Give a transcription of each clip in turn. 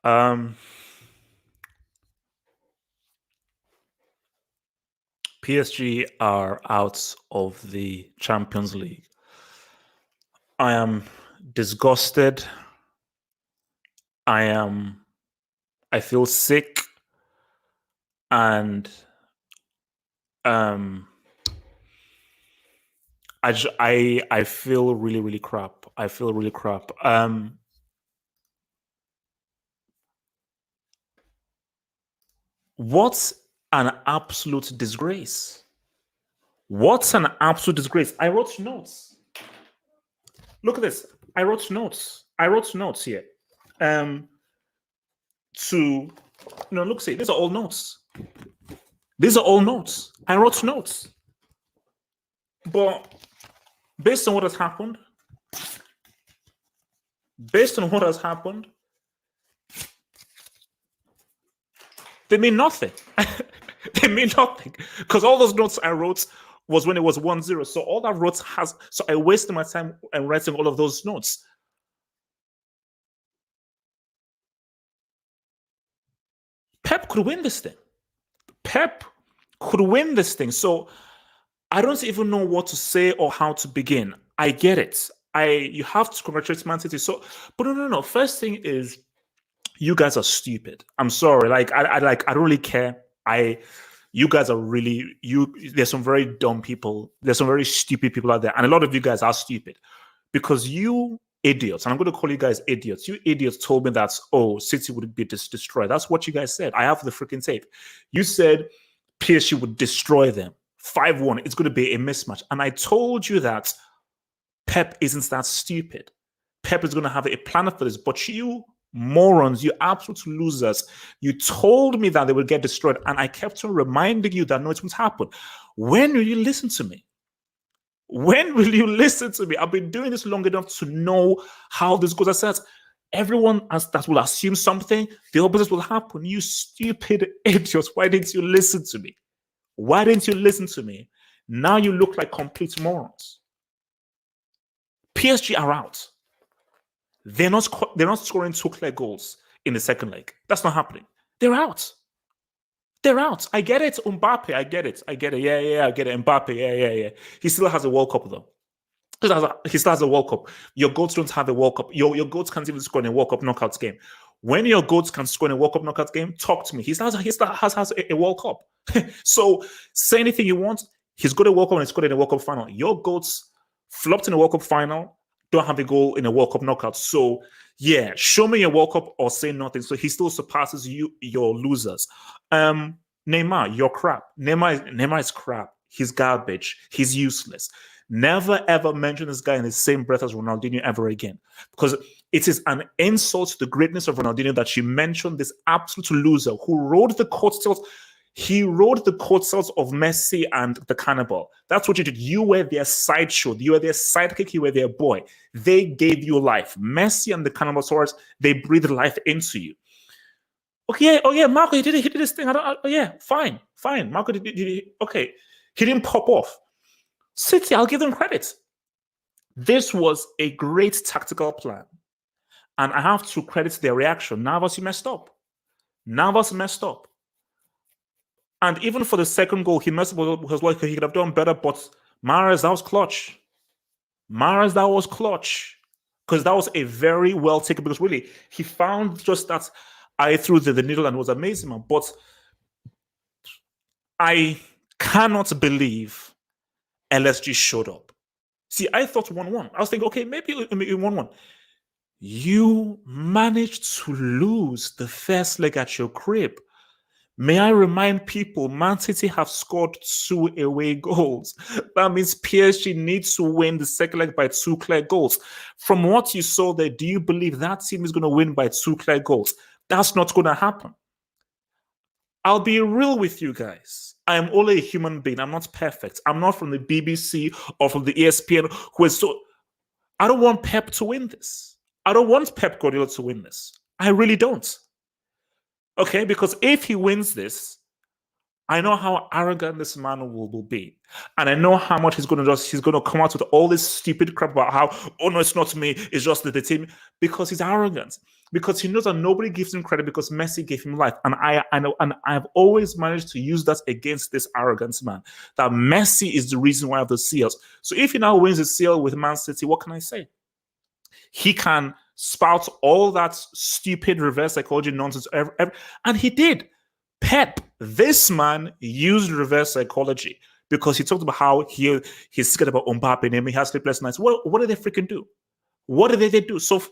Um, PSG are out of the Champions League. I am disgusted. I am. I feel sick, and um, I feel really crap. I feel really crap. What's an absolute disgrace? What's an absolute disgrace? I wrote notes. Look at this. I wrote notes. I wrote notes here. To look, see, these are all notes. These are all notes. I wrote notes. But based on what has happened, they mean nothing. They mean nothing. Because all those notes I wrote was when it was 1-0. So all that wrote has, so I wasted my time and writing all of those notes. Pep could win this thing. Pep could win this thing. So I don't even know what to say or how to begin. I get it. You have to congratulate Man City. So, but no. First thing is, you guys are stupid. I'm sorry. Like I don't really care. You guys are really There's some very dumb people. There's some very stupid people out there, and a lot of you guys are stupid because you idiots. And I'm going to call you guys idiots. You idiots told me that City would be destroyed. That's what you guys said. I have the freaking tape. You said PSG would destroy them. 5-1. It's going to be a mismatch. And I told you that Pep isn't that stupid. Pep is going to have a plan for this. But you morons, you absolute losers, you told me that they would get destroyed. And I kept on reminding you that no, it won't happen. When will you listen to me? When will you listen to me? I've been doing this long enough to know how this goes. I said, everyone that will assume something, the opposite will happen. You stupid idiots. Why didn't you listen to me? Why didn't you listen to me? Now you look like complete morons. PSG are out. They're not scoring 2 clear goals in the second leg. That's not happening. They're out. They're out. I get it. Mbappe, I get it. Yeah, I get it. Mbappe, yeah. He still has a World Cup though. He still has a World Cup. Your goats don't have a World Cup. Your goats can't even score in a World Cup knockouts game. When your goats can score in a World Cup knockouts game, talk to me. He still has a World Cup. So say anything you want. He's got a World Cup and he's got in a World Cup final. Your goats flopped in a World Cup final, don't have a goal in a World Cup knockout. So yeah, show me your World Cup or say nothing. So he still surpasses you, your losers. Neymar, you're crap. Neymar is crap. He's garbage. He's useless. Never ever mention this guy in the same breath as Ronaldinho ever again. Because it is an insult to the greatness of Ronaldinho that you mention this absolute loser who rode the coattails. He rode the coattails of Messi and the Cannibal. That's what you did. You were their sideshow. You were their sidekick. You were their boy. They gave you life. Messi and the Cannibal Saurus, they breathed life into you. Okay, Marco, he did this thing. Fine. Marco okay. He didn't pop off. City, I'll give them credit. This was a great tactical plan. And I have to credit their reaction. Navas, you messed up. And even for the second goal, he messed up because like he could have done better, but Mahrez, that was clutch. Because that was a very well taken, because really, he found just that eye through the needle and it was amazing, man. But I cannot believe LSG showed up. See, I thought 1-1. I was thinking, okay, maybe 1-1. You managed to lose the first leg at your crib. May I remind people, Man City have scored 2 away goals. That means PSG needs to win the second leg by 2 clear goals. From what you saw there, do you believe that team is going to win by 2 clear goals? That's not going to happen. I'll be real with you guys. I am only a human being. I'm not perfect. I'm not from the BBC or from the ESPN who is so... I don't want Pep to win this. I don't want Pep Guardiola to win this. I really don't. Okay, because if he wins this, I know how arrogant this man will be. And I know how much he's going to come out with all this stupid crap about how, oh no, it's not me, it's just the team, because he's arrogant. because he knows that nobody gives him credit because Messi gave him life. And I know, and I've always managed to use that against this arrogance man, that Messi is the reason why I have the CLs. So if he now wins the CL with Man City, what can I say? He can spout all that stupid reverse psychology nonsense, and he did. Pep, this man used reverse psychology because he talked about how he's scared about Mbappe and he has sleepless nights. What did they freaking do? What did they do? So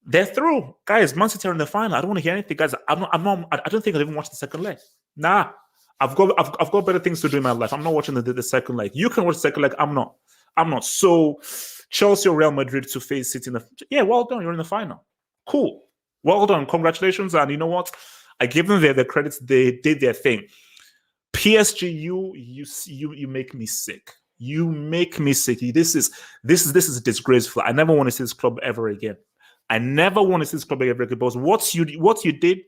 they're through, guys. Man City are in the final. I don't want to hear anything, guys. I don't think I'll even watch the second leg. Nah, I've got better things to do in my life. I'm not watching the second leg. You can watch the second leg. I'm not. So Chelsea or Real Madrid to face City well done. You're in the final. Cool. Well done. Congratulations. And you know what? I give them their credits. They did their thing. PSG, you make me sick. You make me sick. This is disgraceful. I never want to see this club ever again. I never want to see this club ever again. Because what you did,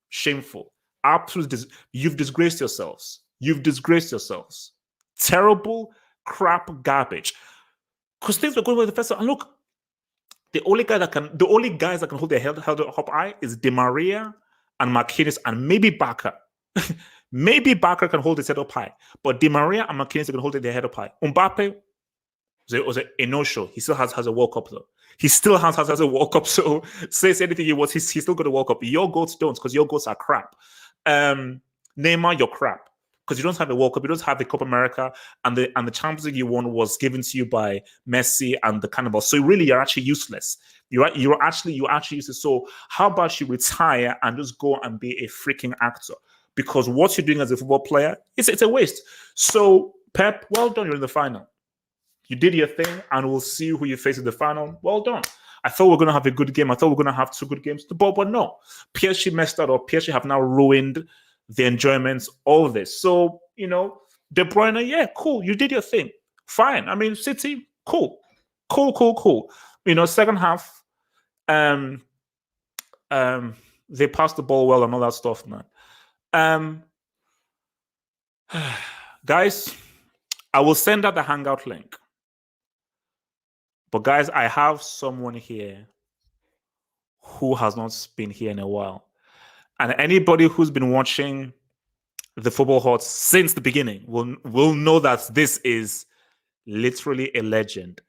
shameful. Absolutely, you've disgraced yourselves. You've disgraced yourselves. Terrible, crap, garbage. Because things were going with the festival. And look, the only guys that can hold their head up high is Di Maria and Marquinhos and maybe Barca. Maybe Barca can hold his head up high, but Di Maria and Marquinhos can hold their head up high. Mbappe was a no-show. He still has a World Cup though. He still has a World Cup. So says anything he wants, he's still got a World Cup. Your goats don't, because your goats are crap. Neymar, you're crap because you don't have a World Cup. You don't have the Copa America, and the Champions League you won was given to you by Messi and the Cannibal. So really, you're actually useless. You're actually useless. So how about you retire and just go and be a freaking actor? Because what you're doing as a football player, it's a waste. So Pep, well done. You're in the final. You did your thing, and we'll see who you face in the final. Well done. I thought we were going to have a good game. I thought we were going to have 2 good games. But no. PSG messed that up. PSG have now ruined the enjoyment of this. So, De Bruyne, yeah, cool. You did your thing. Fine. I mean, City, cool. Cool. Second half, they passed the ball well and all that stuff, man. Guys, I will send out the Hangout link. But guys, I have someone here who has not been here in a while. And anybody who's been watching the Football Hot since the beginning will know that this is literally a legend.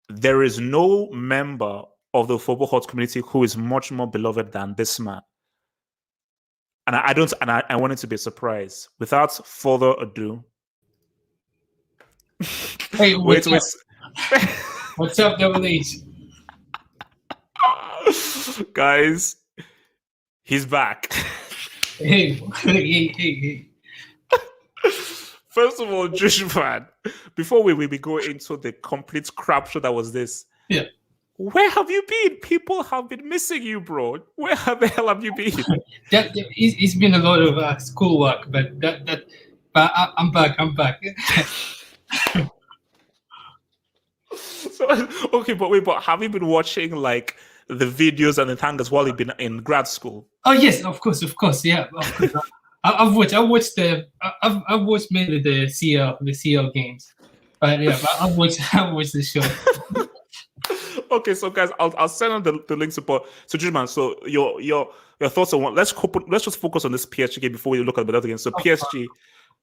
There is no member of the Football Hot community who is much more beloved than this man. And I want it to be a surprise. Without further ado. Hey, wait. What's up, Double H? Guys, he's back. Hey. First of all, Joshua, before we go into the complete crap show that was this, where have you been? People have been missing you, bro. Where the hell have you been? It's been a lot of schoolwork, but I'm back. So, okay, but have you been watching like the videos and the tangas while you've been in grad school? Oh yes, of course, yeah. Of course. I've watched mainly the CL games, but yeah, I've watched the show. Okay, so guys, I'll send out the link support. So, Juman, so your thoughts on what? Let's just focus on this PSG game before we look at the other games. So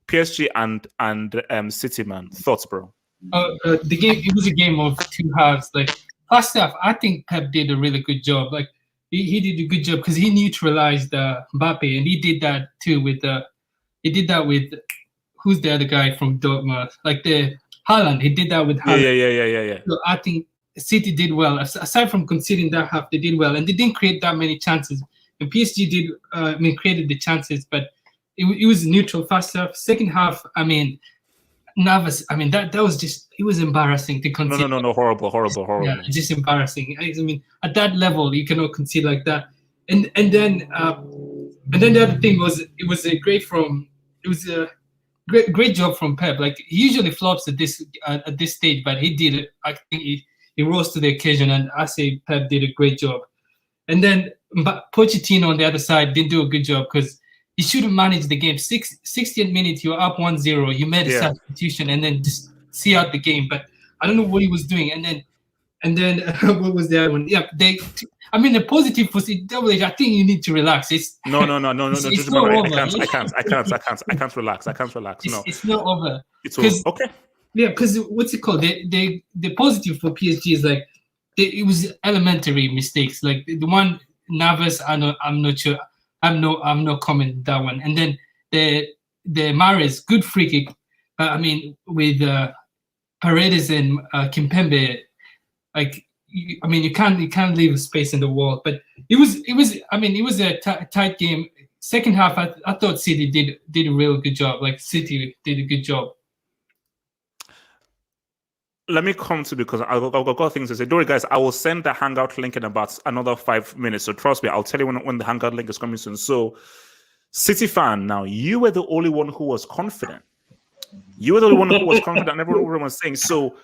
PSG and City, man. Thoughts, bro? The game, it was a game of 2 halves. Like first half, I think Pep did a really good job. Like he did a good job because he neutralized Mbappe, and he did that too with who's the other guy from Dortmund? Like the Haaland. He did that with Haaland. Yeah. So I think City did well. Aside from conceding that half, they did well, and they didn't create that many chances. And PSG did, created the chances, but it was neutral first half. Second half, Navas. That was just, it was embarrassing to concede. No, horrible. Yeah, just embarrassing. At that level, you cannot concede like that. And then the other thing was, it was a great job from Pep. Like he usually flops at this stage, but he did it. I think he rose to the occasion, and I say Pep did a great job. And then Pochettino on the other side didn't do a good job because he should have managed the game. 60th minute, you're up 1-0. You made a substitution and then just see out the game. But I don't know what he was doing. And then And then what was the other one? Yeah, I mean, the positive for Double H, I think you need to relax. It's no. It's not over. I can't relax. No, it's not over. It's over. Okay. Yeah, because what's it called? The positive for PSG is like it was elementary mistakes. Like the one Navas, I'm not sure. I'm no comment on that one. And then the Mahrez, good free kick. I mean, with Paredes and Kimpembe, like you can't leave a space in the wall. But it was a tight game. Second half, I thought City did a real good job. Like City did a good job. Let me come to, because I've got things to say. Don't worry, guys. I will send the Hangout link in about another 5 minutes. So trust me, I'll tell you when the Hangout link is coming soon. So, City fan, now you were the only one who was confident. You were the only one who was confident. Everyone was saying. So,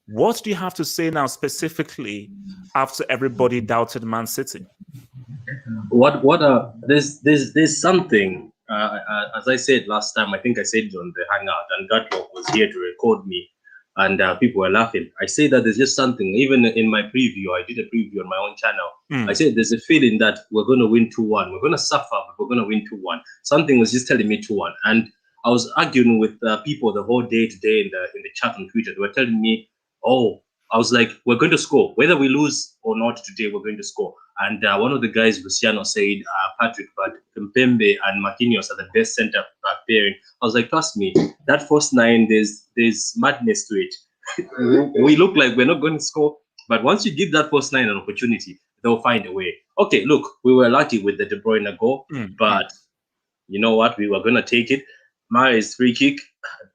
what do you have to say now specifically after everybody doubted Man City? There's something. As I said last time, I think I said it on the Hangout, and Gatlock was here to record me. And people were laughing. I say that there's just something, even in my preview, I did a preview on my own channel. I said there's a feeling that we're going to win 2-1. We're going to suffer, but we're going to win 2-1. Something was just telling me 2-1. And I was arguing with people the whole day today in the chat on Twitter. They were telling me, I was like, we're going to score. Whether we lose or not today, we're going to score. And one of the guys, Luciano, said, Patrick, but Kimpembe and Marquinhos are the best centre-back pairing. I was like, trust me, that first 9, there's madness to it. We look like we're not going to score, but once you give that first 9 an opportunity, they'll find a way. Okay, look, we were lucky with the De Bruyne goal, but you know what? We were going to take it. Mahrez free kick,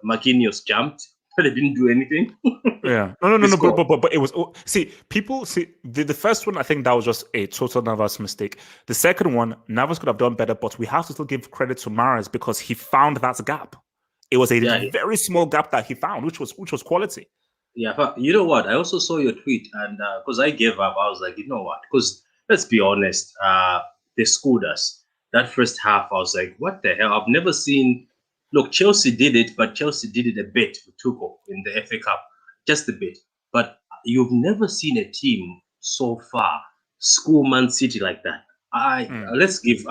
Marquinhos jumped. They didn't do anything. Yeah. No. But it was. People see the first one. I think that was just a total Navas mistake. The second one, Navas could have done better, but we have to still give credit to Mahrez because he found that gap. It was a very small gap that he found, which was quality. Yeah, but you know what? I also saw your tweet, and because I gave up, I was like, you know what? Because let's be honest, they schooled us. That first half, I was like, what the hell? I've never seen. Look, Chelsea did it, but Chelsea did it a bit with Tuchel in the FA Cup, just a bit. But you've never seen a team so far school Man City like that. I must give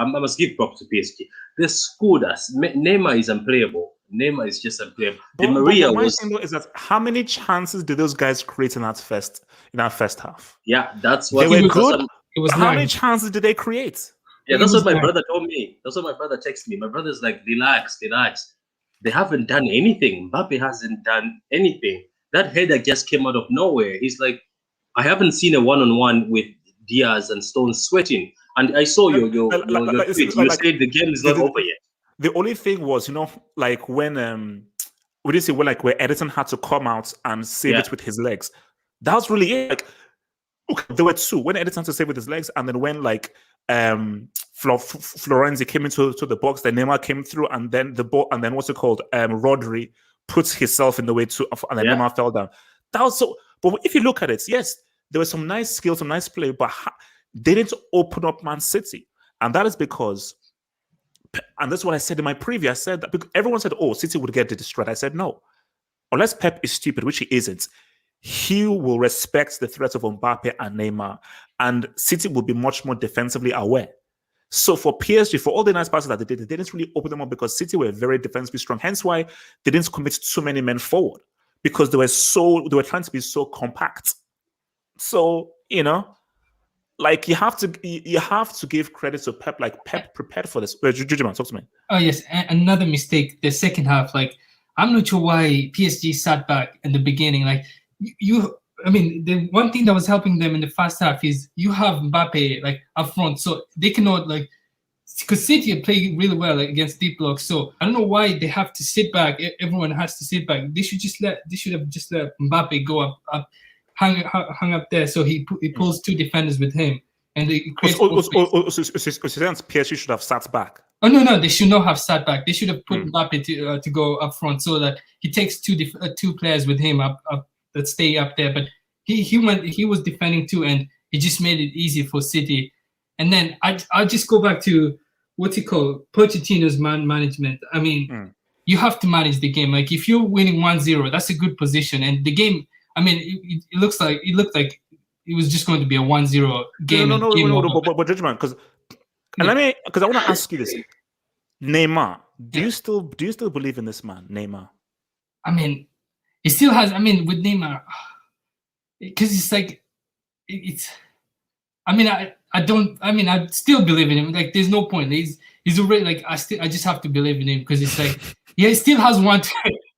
props to PSG. They schooled us. Neymar is unplayable. Neymar is just unplayable. But my thing though is that how many chances did those guys create in that first half? Yeah, that's what they were good. It was how many chances did they create? Yeah, that's what my brother told me. That's what my brother texted me. My brother's like, relax. They haven't done anything. Mbappe hasn't done anything. That header just came out of nowhere. He's like, I haven't seen a one-on-one with Diaz and Stones sweating. And I saw your tweet. You said the game is not over yet. The only thing was, like when where Edison had to come out and save it with his legs. That was really it. Like, okay, there were two. When Edison had to save with his legs, and then when Florenzi came into the box, then Neymar came through, and then the ball, and then Rodri puts himself in the way too, and then Neymar fell down. That was so. But if you look at it, yes, there was some nice skills, some nice play, but they didn't open up Man City, and that is because, and that's what I said in my preview. I said that because everyone said, "Oh, City would get destroyed." I said, "No, unless Pep is stupid, which he isn't." He will respect the threat of Mbappe and Neymar, and City will be much more defensively aware. So for PSG, for all the nice passes that they did, they didn't really open them up because City were very defensively strong. Hence why they didn't commit too many men forward, because they were trying to be so compact. So like you have to give credit to Pep. Like Pep prepared for this. Jujuman, talk to me. Oh yes, another mistake. The second half, like I'm not sure why PSG sat back in the beginning. Like the one thing that was helping them in the first half is you have Mbappe like up front, so they cannot because City play really well against deep blocks. So I don't know why they have to sit back. Everyone has to sit back. They should have just let Mbappe go up, hung up there. So he pulls two defenders with him, and they create. PSG should have sat back. Oh no, they should not have sat back. They should have put Mbappe to go up front so that he takes two players with him up that stay up there. But he was defending too, and it just made it easy for City. And then I'll just go back to Pochettino's management. I mean, you have to manage the game. Like if you're winning 1-0, that's a good position. And the game, I mean, it looked like it was just going to be a 1-0 game. No, game over. but judgment, because I want to ask you this: Neymar, do you still believe in this man, Neymar? I mean, he still has. I mean, with Neymar, because it's like it's. I mean, I don't. I mean, I still believe in him. Like, there's no point. He's already like I just have to believe in him because it's like he still has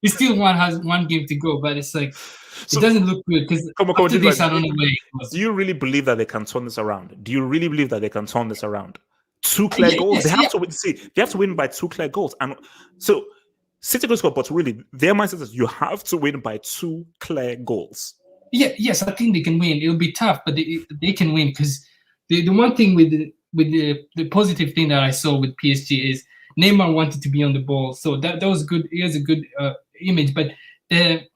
he still has one game to go, but it's like it doesn't look good because after this, I don't know where he goes. Do you really believe that they can turn this around? Do you really believe that they can turn this around? 2 clear goals. Yes, they have to win. See, they have to win by 2 clear goals, and so City will score. But really, their mindset is you have to win by 2 clear goals. Yeah, yes, I think they can win. It'll be tough, but they can win because the one thing with the positive thing that I saw with PSG is Neymar wanted to be on the ball, so that was good. He has a good image, but the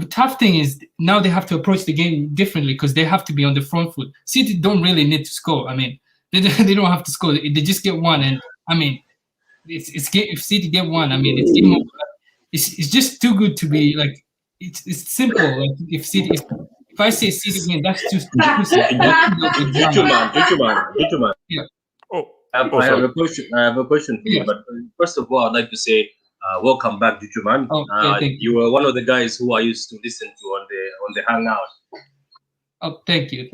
tough thing is now they have to approach the game differently because they have to be on the front foot. City don't really need to score. I mean, they don't have to score. They just get one, and I mean, if City get one, I mean, it's game over. It's just too good to be like. It's simple. Like if I say City win, that's just Gentleman. Yeah. I have a question. For you. But first of all, I'd like to say welcome back, Jujuman. Thank you were one of the guys who I used to listen to on the Hangout. Oh, thank you.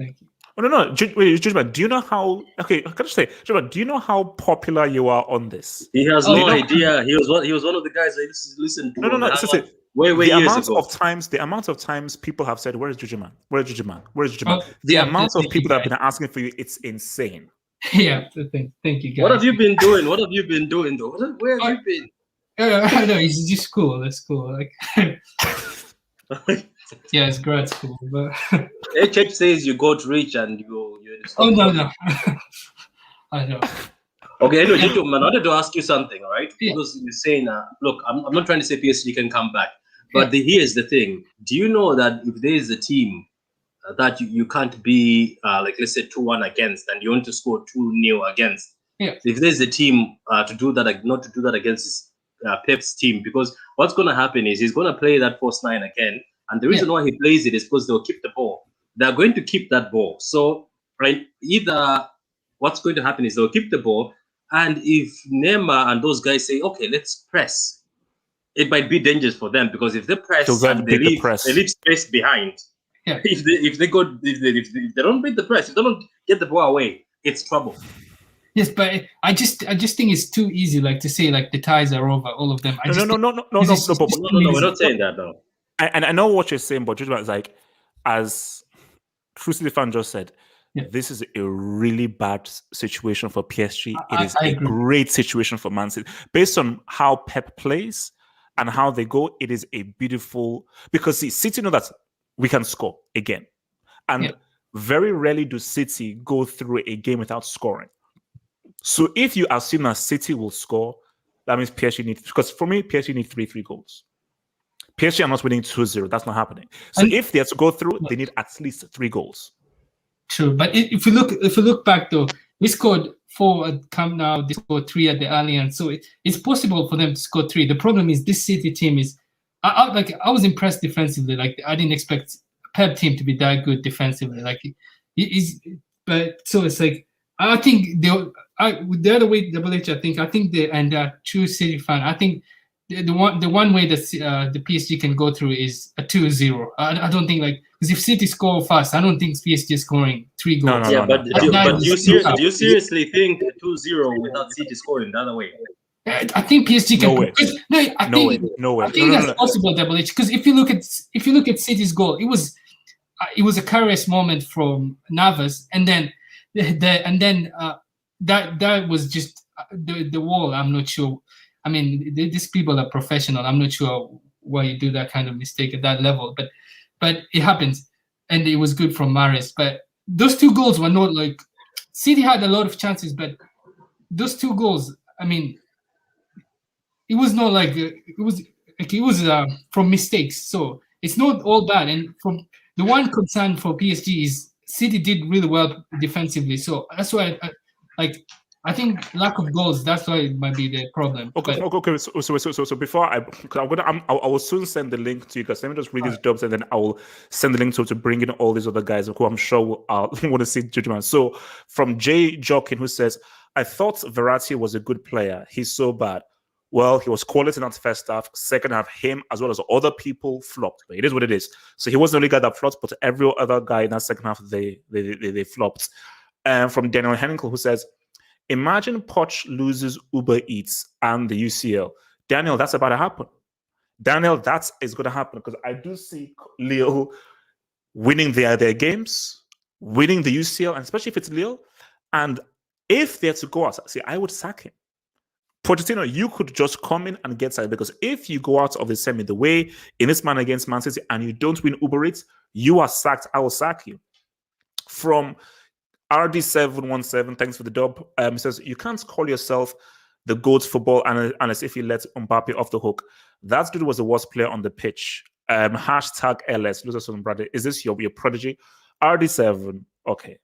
Oh, no. Wait, Jujuman, do you know how? Okay, can I just say, Jujuman, do you know how popular you are on this? He has no idea. He was one of the guys I listened to. No. The amount of times people have said, "Where is Jujuman? Where is Jujuman? Where is Jujuman?" The amount of people that have been asking for you, it's insane. Yeah, thank you, guys. What have you been doing? Where have you been? I know it's just cool. That's cool. Like, yeah, it's grad school. But HH says you got rich and you're. Oh no. I know. Okay, anyway, gentlemen, I wanted to ask you something, right? Yeah. Because you're saying, look, I'm not trying to say PSG can come back, but here's the thing. Do you know that if there is a team that you can't be, like, let's say 2-1 against, and you want to score 2-0 against, if there's a team not to do that against Pep's team, because what's going to happen is he's going to play that false 9 again, and the reason why he plays it is because they'll keep the ball. They're going to keep that ball. So, right, either what's going to happen is they'll keep the ball, and if Neymar and those guys say, okay, let's press, it might be dangerous for them because if they press and they leave space behind. Yeah. If they don't beat the press, if they don't get the ball away, it's trouble. Yes, but I just think it's too easy, like to say like the ties are over, all of them. No, we're not saying that though. And I know what you're saying, but just like as True City fan just said. Yeah. This is a really bad situation for PSG. It is a great situation for Man City. Based on how Pep plays and how they go, it is a beautiful... Because see, City know that we can score again. And very rarely do City go through a game without scoring. So if you assume that City will score, that means PSG needs... Because for me, PSG needs 3 goals. PSG are not winning 2-0. That's not happening. So if they have to go through, they need at least 3 goals. True, but if you look back though, we scored 4 at Camp Nou, they scored 3 at the Allianz, so it's possible for them to score 3. The problem is this City team is, I was impressed defensively. Like I didn't expect Pep team to be that good defensively. Like but so it's like I think the other way I think and true City fan, I think the one way that the PSG can go through is a 2-0. I don't think because if City score fast, I don't think PSG is scoring 3 goals. But do you seriously think 2-0 without City scoring the other way? I think PSG can. No way. I think that's possible, Double H. Because if you look at City's goal, it was a curious moment from Navas, and then that was just the wall. I'm not sure. I mean, these people are professional. I'm not sure why you do that kind of mistake at that level, but it happens, and it was good from Mahrez. But those 2 goals were not like City had a lot of chances, but those 2 goals, I mean, it was not like it was from mistakes. So it's not all bad. And from the one concern for PSG is City did really well defensively. So that's why I I think lack of goals. That's why it might be the problem. Okay, But okay. So before I will soon send the link to you guys. Let me just read these jobs, and then I will send the link to bring in all these other guys who I'm sure will want to see judgment. So from Jay Jokin, who says, "I thought Verratti was a good player. He's so bad. Well, he was quality in that first half. Second half, him as well as other people flopped. But it is what it is. So he wasn't the only guy that flopped, but every other guy in that second half they flopped." And from Daniel Henkel, who says, "Imagine Poch loses Uber Eats and the UCL. Daniel, that's about to happen. Daniel, that is going to happen because I do see Leo winning their games, winning the UCL, and especially if it's Leo. And if they're to go out, see, I would sack him. Pochettino, you could just come in and get sacked because if you go out of the semi the way in this man against Man City and you don't win Uber Eats, you are sacked. I will sack you." From RD717, thanks for the dub. Says, "You can't call yourself the GOAT football analyst if you let Mbappe off the hook. That dude was the worst player on the pitch. Hashtag LS. Bradley. Is this your prodigy?" RD7, okay.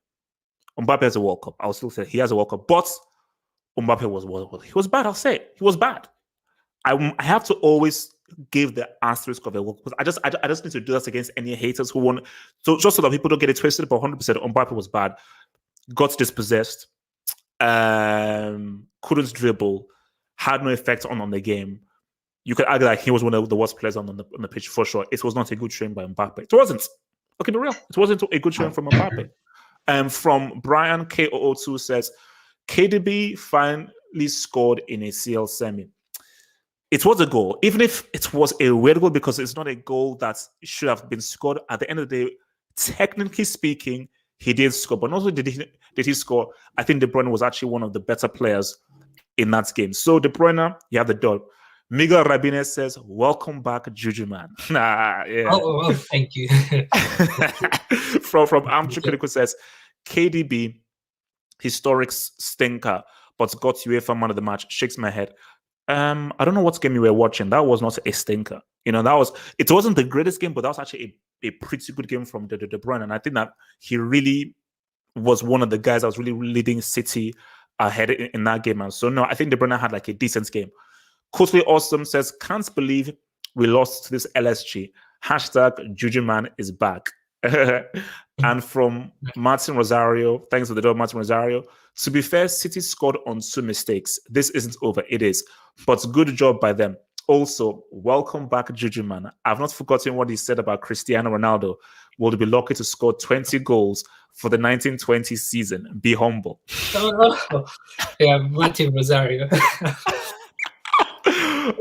Mbappe has a World Cup. I'll still say he has a World Cup. But Mbappe he was bad, I'll say it. He was bad. I have to always give the asterisk of a World Cup because I just need to do this against any haters who want, so just so that people don't get it twisted, but 100% Mbappe was bad. Got dispossessed, couldn't dribble, had no effect on the game. You could argue like he was one of the worst players on the pitch for sure. It was not a good showing by Mbappe. It wasn't. Okay, be real. It wasn't a good showing from Mbappe. From Brian K002 says, "KDB finally scored in a CL semi. It was a goal, even if it was a weird goal because it's not a goal that should have been scored. At the end of the day, technically speaking, he did score, but not only did he score, I think De Bruyne was actually one of the better players in that game. So De Bruyne, you have the dub." Miguel Rabinez says, "Welcome back, Juju man." Yeah. oh, thank you. from Amateur Critical says, "KDB, historic stinker, but got UEFA man of the match." Shakes my head. I don't know what game you were watching. That was not a stinker. It wasn't the greatest game, but that was actually a pretty good game from De Bruyne. And I think that he really was one of the guys that was really leading City ahead in that game. And so, no, I think De Bruyne had like a decent game. Totally Awesome says, "Can't believe we lost to this LSG. Hashtag Juju man is back." And from Martin Rosario, thanks for the door, Martin Rosario. "To be fair, City scored on 2 mistakes. This isn't over. It is. But good job by them. Also, welcome back, Juju man. I've not forgotten what he said about Cristiano Ronaldo. Will be lucky to score 20 goals for the 1920 season. Be humble." Yeah, Martin Rosario.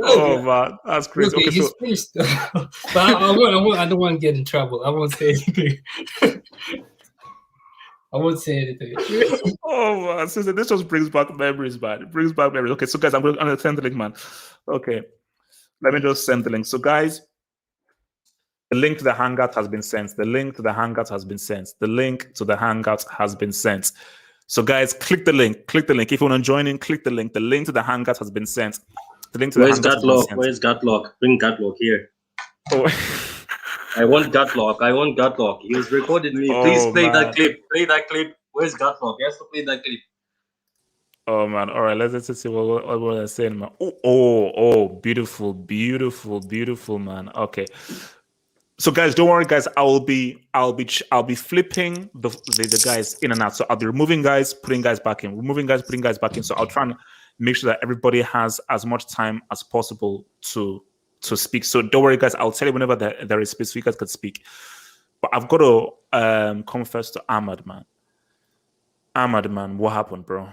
Oh man, that's crazy. Okay, he's finished. But I don't want to get in trouble. I won't say anything. I won't say anything. Oh man, Susan, this just brings back memories, man. It brings back memories. Okay, so guys, I'm going to send the link, man. Okay, let me just send the link. So guys, the link to the Hangout has been sent. The link to the Hangout has been sent. The link to the Hangout has been sent. So guys, click the link. Click the link. If you want to join in, click the link. The link to the Hangout has been sent. The link to Where's the Hangout Gatlock? Where's Gatlock? Bring Gatlock here. Oh. I want Gatlock. He was recording me. Please play that clip. Play that clip. Where's Gatlock? He has to play that clip. Oh man! All right, let's see what I'm saying, man. Oh, beautiful, man. Okay, so guys, don't worry, guys. I'll be flipping the guys in and out. So I'll be removing guys, putting guys back in, removing guys, putting guys back in. So I'll try and make sure that everybody has as much time as possible to speak. So don't worry, guys. I'll tell you whenever there is space, so you guys can speak. But I've got to come first to Ahmad, man. Ahmad, man, what happened, bro?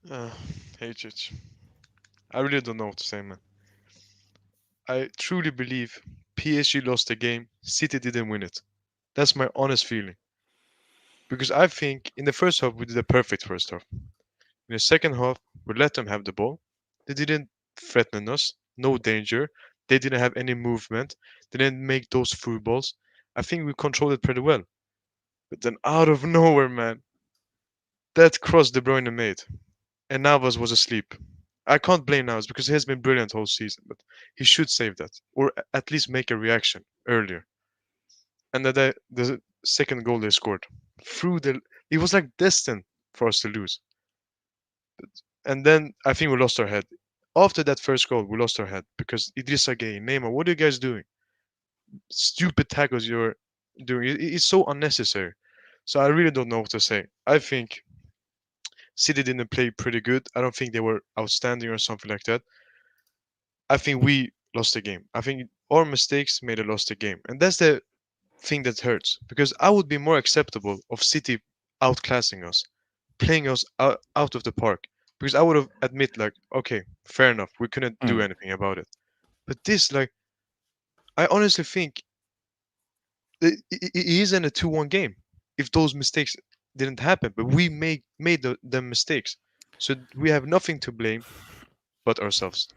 Hey, Chich. I really don't know what to say, man. I truly believe PSG lost the game, City didn't win it. That's my honest feeling. Because I think in the first half, we did a perfect first half. In the second half, we let them have the ball. They didn't threaten us, no danger. They didn't have any movement. They didn't make those through balls. I think we controlled it pretty well. But then out of nowhere, man, that cross De Bruyne made. And Navas was asleep. I can't blame Navas because he has been brilliant whole season, but he should save that or at least make a reaction earlier. And then the second goal they scored it was like destined for us to lose. And then I think we lost our head. After that first goal, we lost our head because Idrissa Gueye, Neymar, what are you guys doing? Stupid tackles you're doing. It's so unnecessary. So I really don't know what to say. I think City didn't play pretty good. I don't think they were outstanding or something like that. I think we lost the game. I think our mistakes made us lost the game. And that's the thing that hurts because I would be more acceptable of City outclassing us, playing us out of the park. Because I would have admit like, okay, fair enough, we couldn't do anything about it. But this, like, I honestly think it isn't a 2-1 game if those mistakes didn't happen. But we made the mistakes, so we have nothing to blame but ourselves.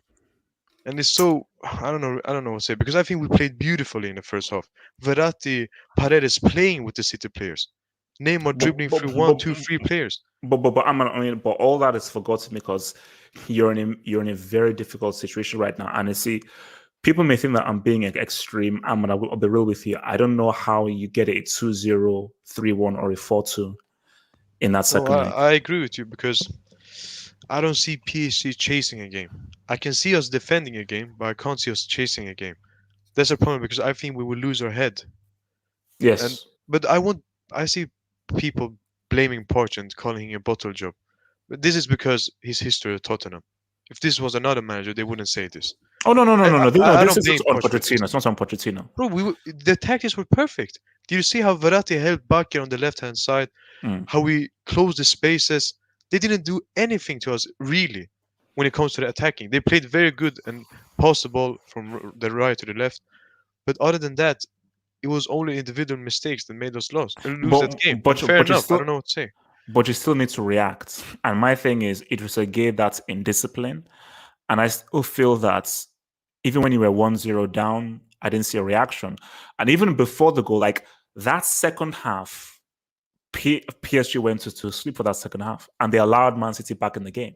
And it's so I don't know what to say because I think we played beautifully in the first half. Verratti, Paredes playing with the City players, Neymar dribbling through 1, 2, 3 players. But but all that is forgotten because you're in a very difficult situation right now. And you see, people may think that I'm being extreme. I'll be real with you. I don't know how you get a 2-0, 3-1, or a 4-2 in that second leg. I agree with you because I don't see PSG chasing a game. I can see us defending a game, but I can't see us chasing a game. That's a problem because I think we will lose our head. Yes. But I see people blaming Poch and calling him a bottle job. But this is because his history at Tottenham. If this was another manager, they wouldn't say this. Oh no! I This don't is blame on Poch for Pochettino. this. It's not on Pochettino. Bro, the tactics were perfect. Did you see how Verratti held Bakker on the left-hand side? How we closed the spaces? They didn't do anything to us, really, when it comes to the attacking. They played very good and passed the ball from the right to the left. But other than that, it was only individual mistakes that made us lose that game. But Fair enough. still, I don't know what to say. But you still need to react. And my thing is, it was a game that's indiscipline. And I still feel that even when you were 1-0 down, I didn't see a reaction. And even before the goal, like that second half, PSG went to sleep for that second half. And they allowed Man City back in the game.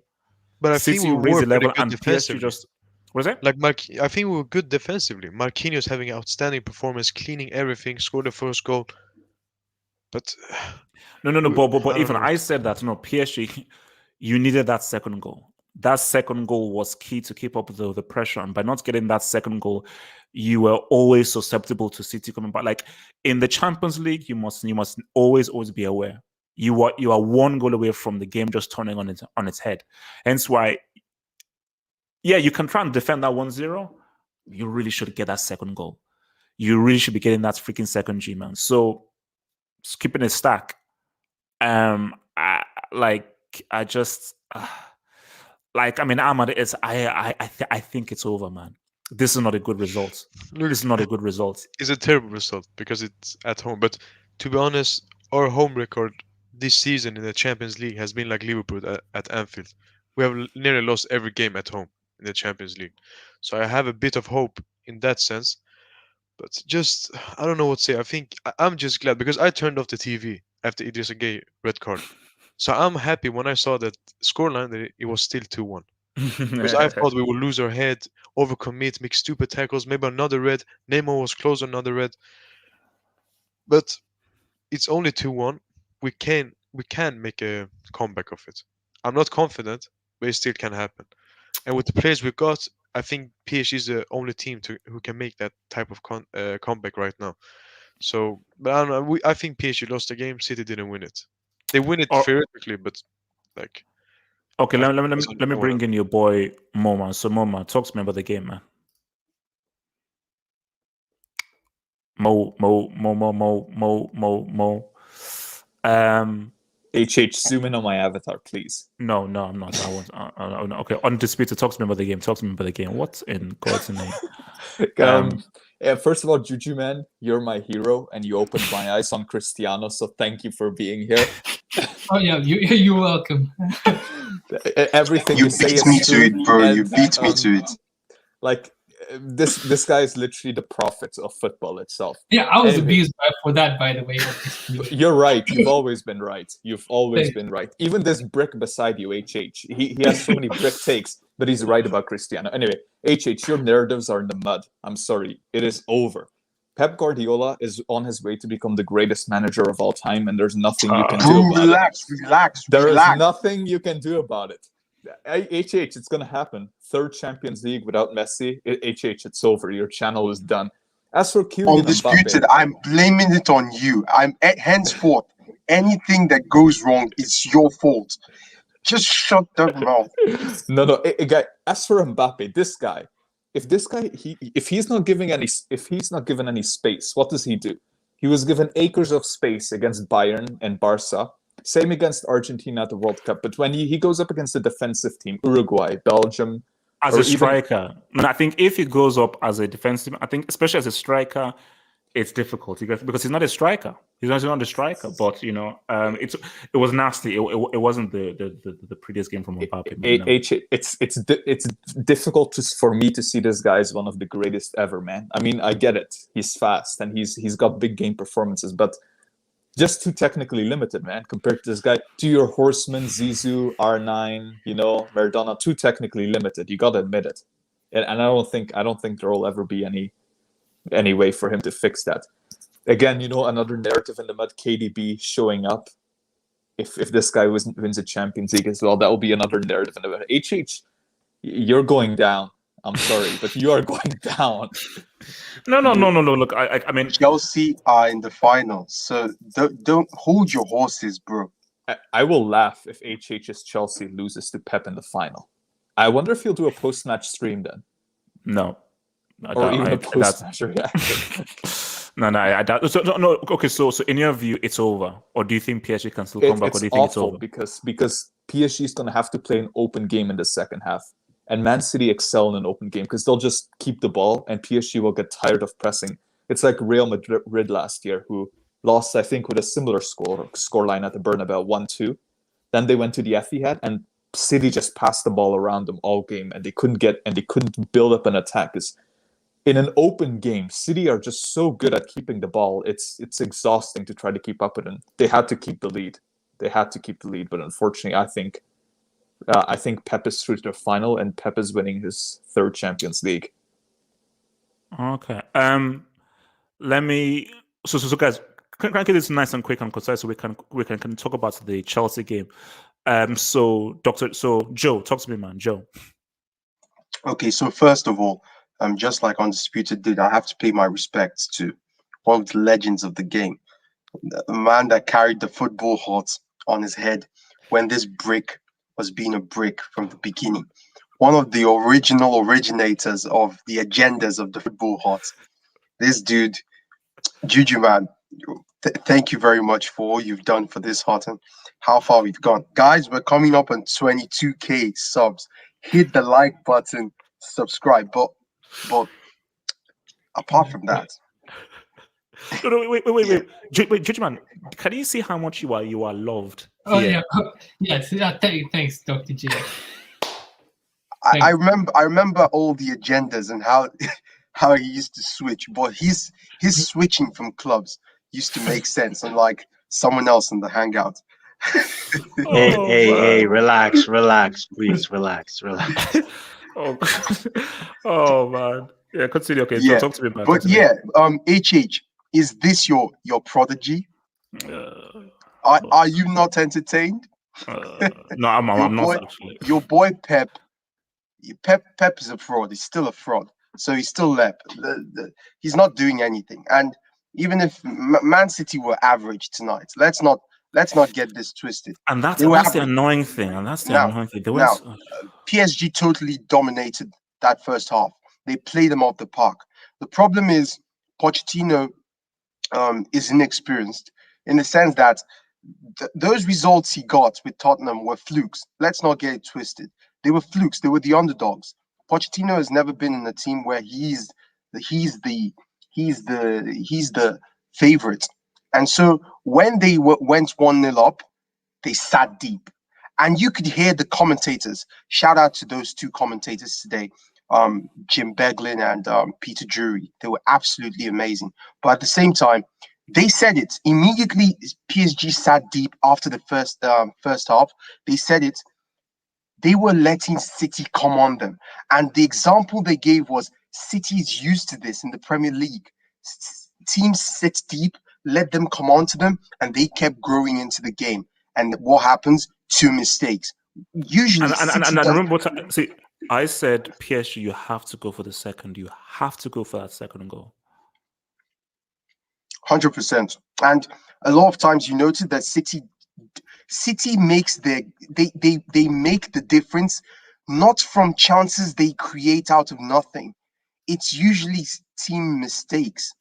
But I City think we raised were the level pretty good and PSG defensively. just... Was it? Like I think we were good defensively. Marquinhos having an outstanding performance, cleaning everything, scored the first goal. But No. But even I said that, PSG, you needed that second goal. That second goal was key to keep up the pressure. And by not getting that second goal, you were always susceptible to City coming back. Like in the Champions League, you must always be aware. You are one goal away from the game just turning on its head. Hence why, yeah, you can try and defend that 1-0. You really should get that second goal. You really should be getting that freaking second G, man. So skipping a stack. Ahmad, I think it's over, man. This is not a good result. This is not a good result. It's a terrible result because it's at home. But to be honest, our home record this season in the Champions League has been like Liverpool at Anfield. We have nearly lost every game at home in the Champions League. So I have a bit of hope in that sense. But just, I don't know what to say. I think I'm just glad because I turned off the TV after Idrissa Gueye red card. So I'm happy when I saw that scoreline that it was still 2-1. Because I thought we would lose our head, overcommit, make stupid tackles, maybe another red. Neymar was close on another red. But it's only 2-1. We can make a comeback of it. I'm not confident, but it still can happen. And with the players we got, I think PSG is the only team who can make that type of comeback right now. So, but I don't know. I think PSG lost the game. City didn't win it. They win it theoretically, but like. Okay, let me bring in your boy Moma. So Moma, talk to me about the game, man. Mo. Zoom in on my avatar, please. No, I'm not. I won't. Okay, Undisputed, talk to me about the game. What in God's name? First of all, Juju man, you're my hero, and you opened my eyes on Cristiano. So thank you for being here. Oh yeah, you're welcome. Everything you say beat me is to true, it, bro. and, You beat me to it. Like this guy is literally the prophet of football itself. Yeah, I was Anyway. abused for that, by the way. You're right. You've always been right. You've always been right. Even this brick beside you, HH, he has so many brick takes, but he's right about Cristiano. Anyway, HH, your narratives are in the mud. I'm sorry. It is over. Pep Guardiola is on his way to become the greatest manager of all time, and there's nothing you can do Bro, about relax. There is nothing you can do about it. HH, it's going to happen. Third Champions League without Messi. HH, it's over. Your channel is done. As for Kylian Undisputed, Mbappe, I'm blaming it on you. Henceforth, anything that goes wrong is your fault. Just shut the mouth. no, guy. As for Mbappe, this guy, if he's not given any space, what does he do? He was given acres of space against Bayern and Barca. Same against Argentina at the World Cup. But when he goes up against a defensive team, Uruguay, Belgium, as a striker, I think if he goes up as a defensive, I think especially as a striker, it's difficult because he's not a striker. He's not a striker. But it was nasty. It wasn't the previous game from Mbappe. It's difficult for me to see this guy as one of the greatest ever, man. I mean, I get it. He's fast and he's got big game performances, but just too technically limited, man, compared to this guy. To your horsemen, Zizou, R9, Maradona, too technically limited. You gotta admit it. And I don't think there will ever be any way for him to fix that. Again, another narrative in the mud, KDB showing up. If this guy wins a Champions League as well, that will be another narrative in the mud. HH, you're going down. I'm sorry, but you are going down. No. Look, I mean, Chelsea are in the final, so don't hold your horses, bro. I will laugh if HH's Chelsea loses to Pep in the final. I wonder if he'll do a post-match stream then. No. Or even a post-match reaction. No, I doubt. So, no. Okay, so in your view, it's over, or do you think PSG can still come back, or do you think it's over? Because PSG is going to have to play an open game in the second half, and Man City excel in an open game because they'll just keep the ball, and PSG will get tired of pressing. It's like Real Madrid last year, who lost, I think, with a similar scoreline at the Bernabeu, 1-2. Then they went to the Etihad, and City just passed the ball around them all game, and they couldn't build up an attack. Because in an open game, City are just so good at keeping the ball. It's exhausting to try to keep up with them. They had to keep the lead. But unfortunately, I think Pep is through to the final, and Pep is winning his third Champions League. Okay. Let me. So guys, can I get this nice and quick and concise so we can talk about the Chelsea game. So Joe, talk to me, man. Joe. Okay, so first of all, just like Undisputed did, I have to pay my respects to one of the legends of the game, the man that carried the football heart on his head when this brick was being a brick from the beginning. One of the originators of the agendas of the football heart. This dude, Juju, man, thank you very much for all you've done for this heart and how far we've gone. Guys, we're coming up on 22K subs. Hit the like button, subscribe. But apart from that, No, wait. Juju, man, can you see how much you are loved? Oh here? yeah, yes. Thanks, Dr. J. I remember all the agendas and how he used to switch, but his switching from clubs used to make sense, unlike someone else in the hangout. Hey, relax, please, relax. Oh man, yeah. Continue. Okay, Yeah, talk to me about. But yeah, HH, is this your prodigy? Are you not entertained? No, I'm not actually. Your boy Pep is a fraud. He's still a fraud. So he's still left. He's not doing anything. And even if Man City were average tonight, let's not get this twisted. And that's They were the annoying thing. PSG totally dominated that first half. They played them off the park. The problem is Pochettino is inexperienced in the sense that those results he got with Tottenham were flukes. Let's not get it twisted. They were flukes. They were the underdogs. Pochettino has never been in a team where he's the favorite. And so when they went 1-0 up, they sat deep. And you could hear the commentators. Shout out to those two commentators today, Jim Beglin and Peter Drury. They were absolutely amazing. But at the same time, they said it immediately. PSG sat deep after the first half. They said it. They were letting City come on them. And the example they gave was City is used to this in the Premier League. teams sit deep, let them come onto them, and they kept growing into the game. And what happens? 2 mistakes. Usually, And remember what see. I said, PSG, you have to go for the second. You have to go for that second goal. 100%. And a lot of times you noted that City makes they make the difference not from chances they create out of nothing. It's usually team mistakes.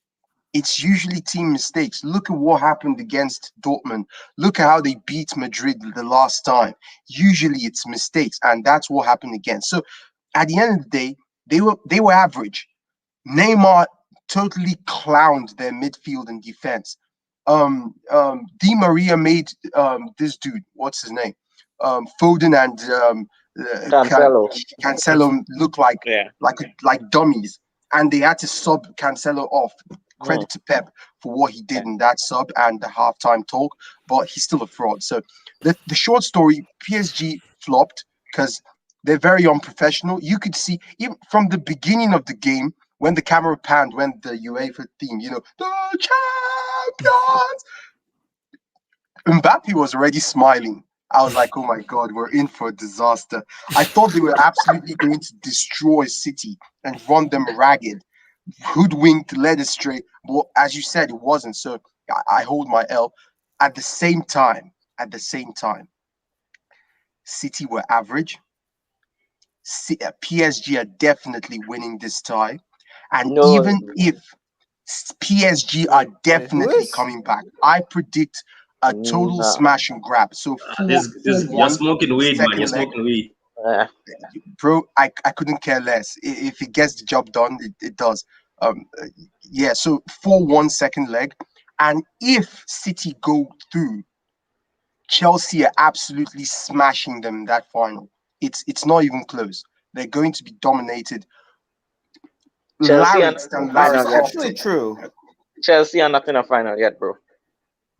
Look at what happened against Dortmund. Look at how they beat Madrid the last time. Usually it's mistakes, and that's what happened again. So at the end of the day, they were average. Neymar totally clowned their midfield and defense. Di Maria made this dude, what's his name? Foden and Cancelo look like dummies, and they had to sub Cancelo off. Credit to Pep for what he did in that sub and the halftime talk, but he's still a fraud. So the short story, PSG flopped because they're very unprofessional. You could see even from the beginning of the game when the camera panned, when the UEFA theme, the champions, Mbappe was already smiling. I was like, oh my God, we're in for a disaster. I thought they were absolutely going to destroy City and run them ragged, hoodwinked, led astray. But as you said, it wasn't. So I hold my L. At the same time, City were average. PSG are definitely winning this tie. And even if PSG are definitely coming back, I predict a total smash and grab. So you're smoking weed, man. You're smoking weed. Bro, I couldn't care less. If it gets the job done, it does. So 4-1 second leg. And if City go through, Chelsea are absolutely smashing them in that final. It's not even close. They're going to be dominated. That's actually true. Chelsea are not in a final yet, bro.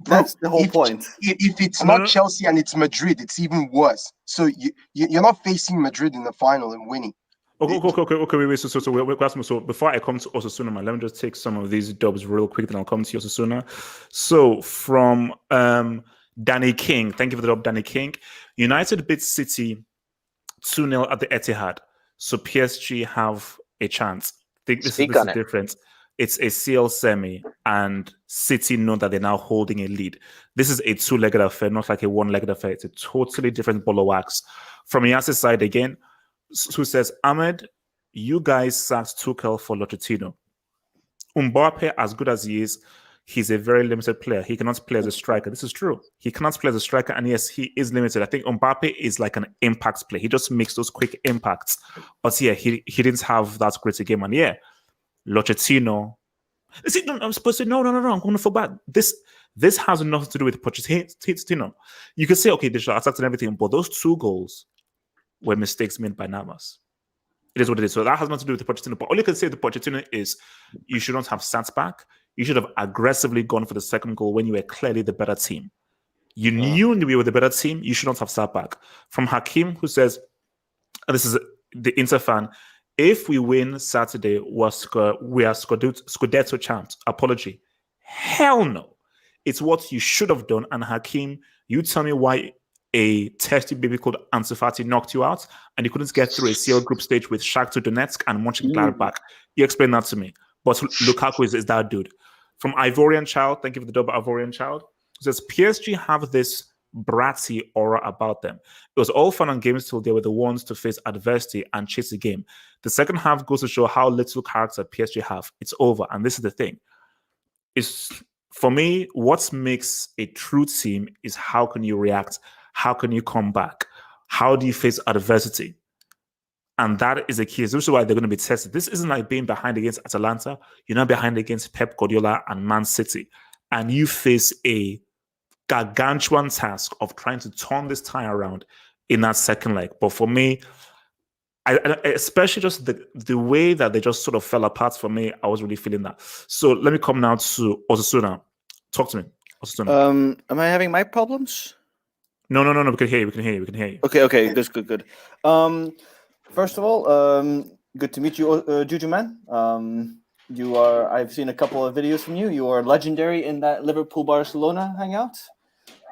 That's the whole point. If it's not Chelsea and it's Madrid, it's even worse. So you're not facing Madrid in the final and winning. Okay, wait. So before I come to Osasuna, man, let me just take some of these dubs real quick, then I'll come to Osasuna. So from Danny King, thank you for the dub, Danny King. United beat City 2-0 at the Etihad. So PSG have a chance. I think this is the difference. It's a CL semi, and City know that they're now holding a lead. This is a two-legged affair, not like a one-legged affair. It's a totally different ball of wax. From Yass's side again, who says, Ahmed, you guys sacked Tuchel for Pochettino. Mbappe, as good as he is, he's a very limited player. He cannot play as a striker. This is true. He cannot play as a striker, and yes, he is limited. I think Mbappe is like an impact player. He just makes those quick impacts. But yeah, he didn't have that great a game. And yeah, Pochettino. I'm supposed to no. I'm going to forget this has nothing to do with Pochettino. You could say, okay, they should attack and everything, but those 2 goals were mistakes made by Navas. It is what it is. So that has nothing to do with the Pochettino. But all you can say to Pochettino is you should not have sat back. You should have aggressively gone for the second goal when you were clearly the better team. You knew you were the better team. You should not have sat back. From Hakim, who says, and this is the Inter fan, if we win Saturday, we are Scudetto champs. Apology. Hell no. It's what you should have done. And Hakim, you tell me why a testy baby called Ansu Fati knocked you out and you couldn't get through a CL group stage with Shakhtar Donetsk and Mönchengladbach. You explain that to me. But Lukaku is that dude. From Ivorian Child, thank you for the double Ivorian Child. It says PSG have this bratty aura about them. It was all fun and games till they were the ones to face adversity and chase the game. The second half goes to show how little character PSG have. It's over. And this is the thing. For me, what makes a true team is how can you react? How can you come back? How do you face adversity? And that is the key. This is why they're going to be tested. This isn't like being behind against Atalanta. You're not behind against Pep Guardiola and Man City. And you face a gargantuan task of trying to turn this tie around in that second leg. But for me, I especially just the way that they just sort of fell apart for me, I was really feeling that. So let me come now to Osasuna. Talk to me, Osasuna. Am I having mic problems? No. We can hear you. Okay. Good. First of all, good to meet you, Juju man. I've seen a couple of videos from you. You are legendary in that Liverpool-Barcelona hangout.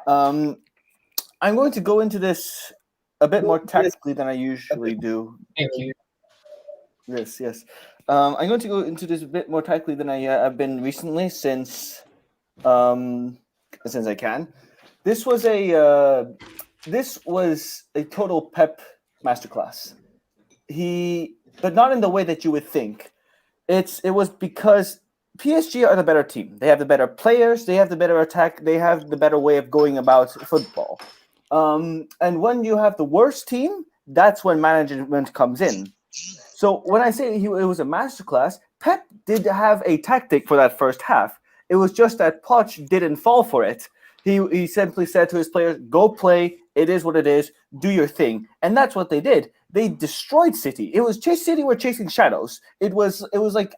I'm going to go into this a bit more tactically than I usually do. Thank you. Yes. I'm going to go into this a bit more tactically than I have been recently, since I can. This was a total Pep masterclass. But not in the way that you would think. It was because PSG are the better team. They have the better players. They have the better attack. They have the better way of going about football. And when you have the worst team, that's when management comes in. So when I say it was a masterclass, Pep did have a tactic for that first half. It was just that Poch didn't fall for it. He simply said to his players, "Go play. It is what it is. Do your thing." And that's what they did. They destroyed City. City were chasing shadows. It was like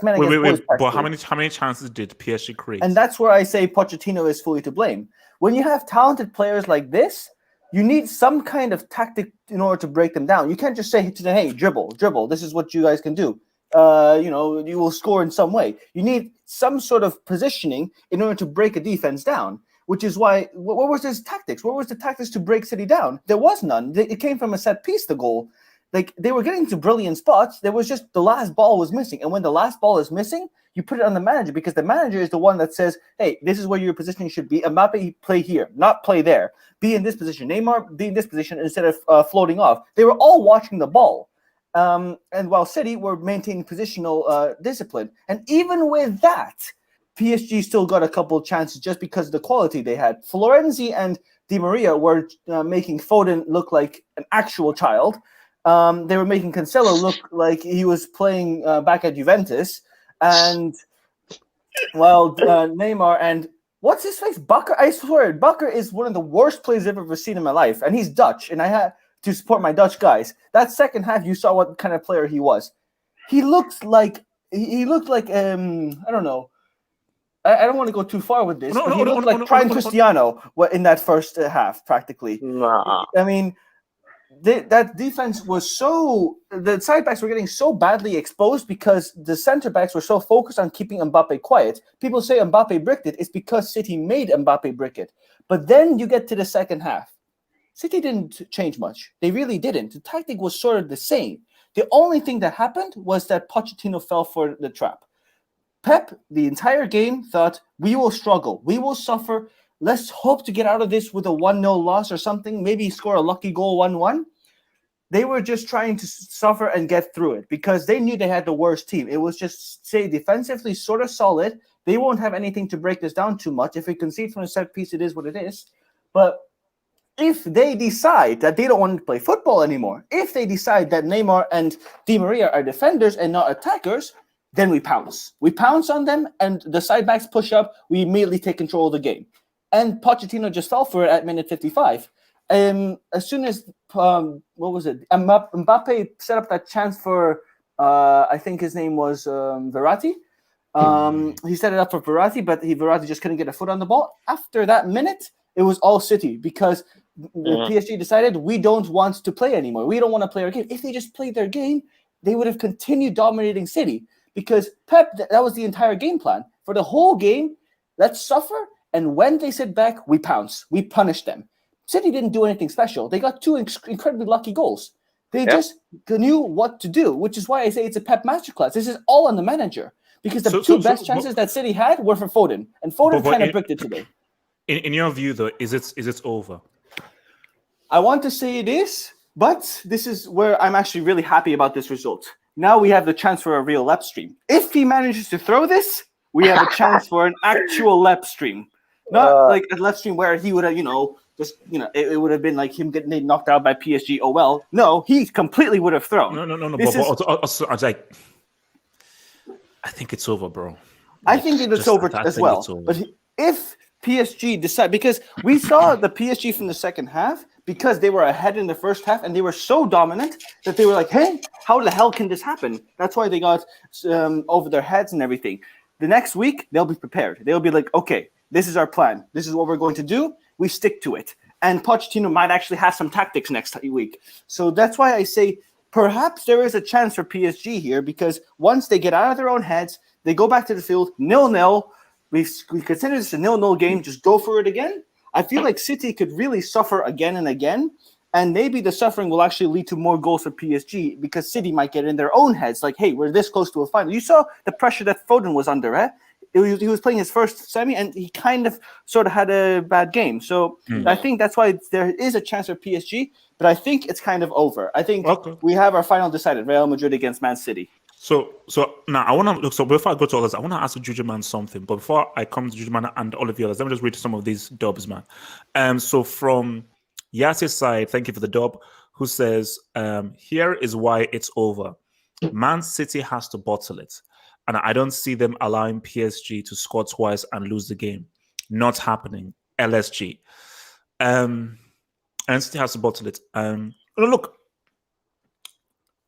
men against boys. But how many chances did PSG create? And that's where I say Pochettino is fully to blame. When you have talented players like this, you need some kind of tactic in order to break them down. You can't just say to them, "Hey, dribble. This is what you guys can do. You will score in some way." You need some sort of positioning in order to break a defense down. Which is why, what was his tactics? What was the tactics to break City down? There was none. It came from a set piece, the goal. Like, they were getting to brilliant spots. There was just the last ball was missing. And when the last ball is missing, you put it on the manager, because the manager is the one that says, "Hey, this is where your positioning should be. Mbappe, play here, not play there. Be in this position. Neymar, be in this position," instead of floating off. They were all watching the ball. And while City were maintaining positional discipline. And even with that, PSG still got a couple of chances just because of the quality they had. Florenzi and Di Maria were making Foden look like an actual child. They were making Cancelo look like he was playing back at Juventus. And while Neymar and what's his face? Bakker, I swear, Bakker is one of the worst players I've ever seen in my life. And he's Dutch, and I had to support my Dutch guys. That second half, you saw what kind of player he was. He looked like I don't know. I don't want to go too far with this, but he looked like prime Cristiano in that first half, practically. Nah. I mean, that defense was the side backs were getting so badly exposed because the center backs were so focused on keeping Mbappe quiet. People say Mbappe bricked it. It's because City made Mbappe brick it. But then you get to the second half. City didn't change much. They really didn't. The tactic was sort of the same. The only thing that happened was that Pochettino fell for the trap. Pep, the entire game, thought, we will struggle. We will suffer. Let's hope to get out of this with a 1-0 loss or something. Maybe score a lucky goal 1-1. They were just trying to suffer and get through it because they knew they had the worst team. It was just, say, defensively sort of solid. They won't have anything to break this down too much. If we concede from a set piece, it is what it is. But if they decide that they don't want to play football anymore, if they decide that Neymar and Di Maria are defenders and not attackers, then we pounce. We pounce on them, and the side backs push up. We immediately take control of the game. And Pochettino just fell for it at minute 55. As soon as, Mbappe set up that chance for, I think his name was Verratti. He set it up for Verratti, but Verratti just couldn't get a foot on the ball. After that minute, it was all City because the PSG decided we don't want to play anymore. We don't want to play our game. If they just played their game, they would have continued dominating City. Because Pep, that was the entire game plan. For the whole game, let's suffer, and when they sit back, we pounce. We punish them. City didn't do anything special. They got two incredibly lucky goals. They just knew what to do, which is why I say it's a Pep masterclass. This is all on the manager. Because the two best chances that City had were for Foden. And Foden kind of bricked it today. In your view, though, is it over? I want to say it is, but this is where I'm actually really happy about this result. Now we have the chance for a real lep stream. If he manages to throw this, we have a chance for an actual lep stream. Not like a lep stream where he would have, it would have been like him getting knocked out by PSG. Oh, well. No, he completely would have thrown. No. But also, I was like, I think it's over, bro. I think it's over as well. But if PSG decide, because we saw the PSG from the second half, because they were ahead in the first half and they were so dominant that they were like, hey, how the hell can this happen? That's why they got over their heads and everything. The next week, they'll be prepared. They'll be like, okay, this is our plan. This is what we're going to do. We stick to it. And Pochettino might actually have some tactics next week. So that's why I say perhaps there is a chance for PSG here, because once they get out of their own heads, they go back to the field 0-0. We consider this a 0-0 game. Just go for it again. I feel like City could really suffer again and again, and maybe the suffering will actually lead to more goals for PSG, because City might get in their own heads like, hey, we're this close to a final. You saw the pressure that Foden was under, eh? He was playing his first semi, and he kind of sort of had a bad game. So I think that's why there is a chance for PSG, but I think it's kind of over. I think we have our final decided: Real Madrid against Man City. So now I want to look. So before I go to others, I want to ask Juju Man something. But before I come to Juju Man and all of the others, let me just read some of these dubs, man. So from Yassir's side, thank you for the dub. Who says, "Here is why it's over. Man City has to bottle it, and I don't see them allowing PSG to score twice and lose the game. Not happening. LSG. And City has to bottle it. Look."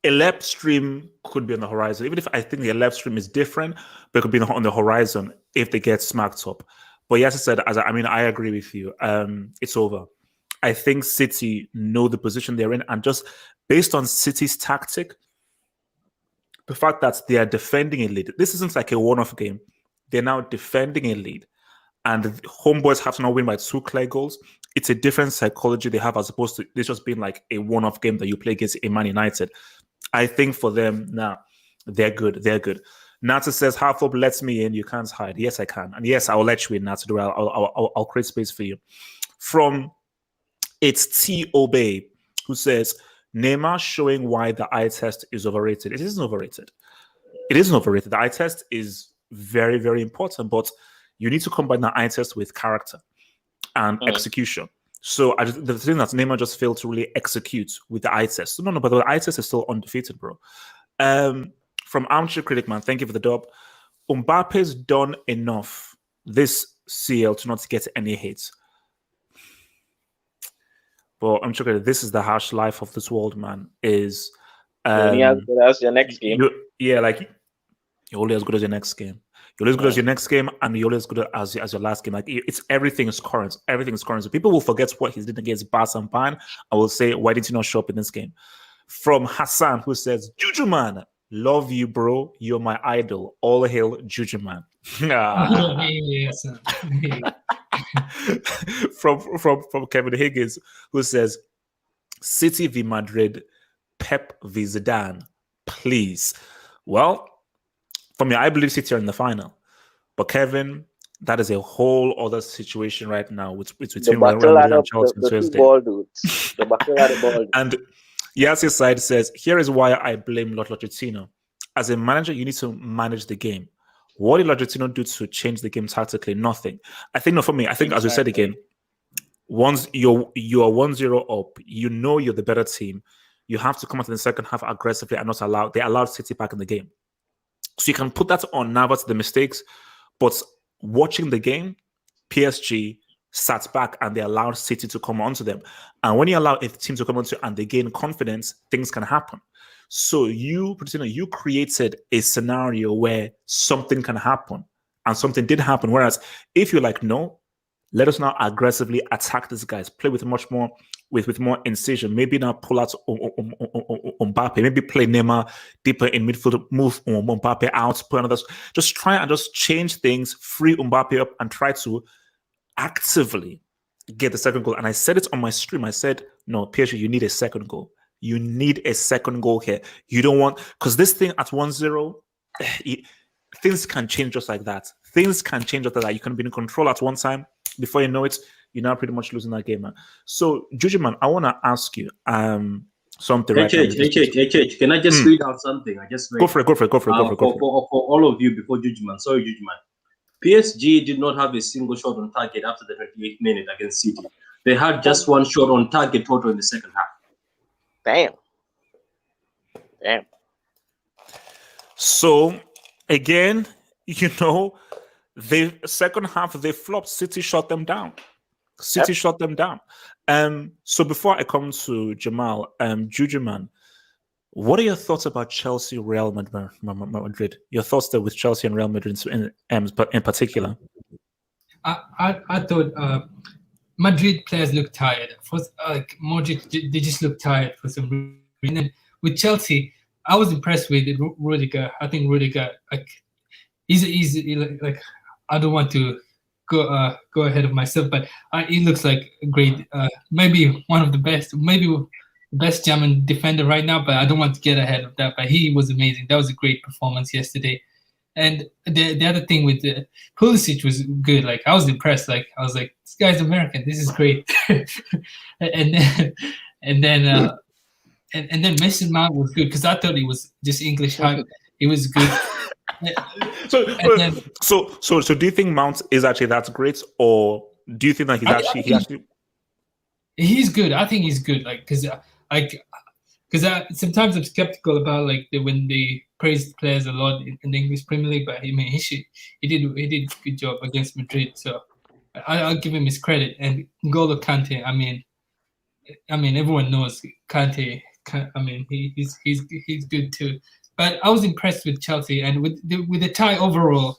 A left stream could be on the horizon, even if I think the left stream is different, but it could be on the horizon if they get smacked up. But yes, I said, I agree with you. It's over. I think City know the position they're in, and just based on City's tactic, the fact that they are defending a lead, this isn't like a one-off game. They're now defending a lead, and the homeboys have to now win by 2 clear goals. It's a different psychology they have as opposed to this just being like a one-off game that you play against a Man United. I think for them now, they're good. They're good. Nata says, half up lets me in. You can't hide. Yes, I can. And yes, I'll let you in, Nata. I'll create space for you. From it's T. Obey, who says, Neymar showing why the eye test is overrated. It isn't overrated. It isn't overrated. The eye test is very, very important, but you need to combine the eye test with character and execution. So the thing that Neymar just failed to really execute with the eye test. No, but the eye test is still undefeated, bro. From Armchair Critic, man, thank you for the dub. Mbappe's done enough this CL to not get any hits. But I'm sure this is the harsh life of this world, man. Is that's your next game. You're only as good as your next game. You're always good as your next game, and you're always good as your last game. Like it's everything is current. Everything is current. So people will forget what he did against Barca and Bayern. I will say, why did you not show up in this game? From Hassan, who says, Juju man, love you, bro. You're my idol. All hail Juju man. from Kevin Higgins, who says, City v Madrid, Pep v Zidane, please. Well, for me, I believe City are in the final. But Kevin, that is a whole other situation right now between Real Madrid and Chelsea on Thursday. The battle at the ball. And Yassir's side says, here is why I blame Lochetino. As a manager, you need to manage the game. What did Lochetino do to change the game tactically? Nothing. I think, for me, as we said again, once you are 1-0 up, you know you're the better team. You have to come out in the second half aggressively and not they allowed City back in the game. So you can put that on Navas, the mistakes, but watching the game, PSG sat back and they allowed City to come onto them. And when you allow a team to come onto and they gain confidence, things can happen. So you created a scenario where something can happen, and something did happen. Whereas if you're like, no, let us now aggressively attack these guys, play with much more with more incision. Maybe now pull out Mbappe. Maybe play Neymar deeper in midfield. Move Mbappe out. Put another. Just try and just change things. Free Mbappe up and try to actively get the second goal. And I said it on my stream. I said, no, PSG, you need a second goal. You need a second goal here. You don't want, because this thing at 1-0, things can change just like that. Things can change just like that. You can be in control at one time. Before you know it, you're now pretty much losing that game, man. So, Juju, man, I want to ask you something. HH, can I just read out something? I just read. Go for it. For all of you, before Juju, man. Sorry, Juju, man. PSG did not have a single shot on target after the 28th minute against City. They had just one shot on target total in the second half. Damn. So, again, the second half, they flopped. City shut them down. Shut them down. So before I come to Jamal, Juju man, what are your thoughts about Chelsea, Real Madrid? Your thoughts there with Chelsea and Real Madrid in particular? I thought Madrid players look tired. Modric, they just look tired for some reason. with Chelsea, I was impressed with Rudiger. I think Rudiger, like, he's like, I don't want to go ahead of myself, but he looks like a great, maybe one of the best, maybe the best German defender right now. But I don't want to get ahead of that. But he was amazing. That was a great performance yesterday. And the other thing with the Pulisic was good. Like, I was impressed. Like, I was like, this guy's American. This is great. and then Mason Mount was good because I thought he was just English hype. He was good. So do you think Mount is actually that great, or do you think that he's good? I think he's good. Like, because sometimes I'm skeptical about like when they praise players a lot in the English Premier League, but I mean he did a good job against Madrid, so I'll give him his credit. And N'Golo Kante, I mean everyone knows Kante. I mean he's good too. But I was impressed with Chelsea, and with the tie overall.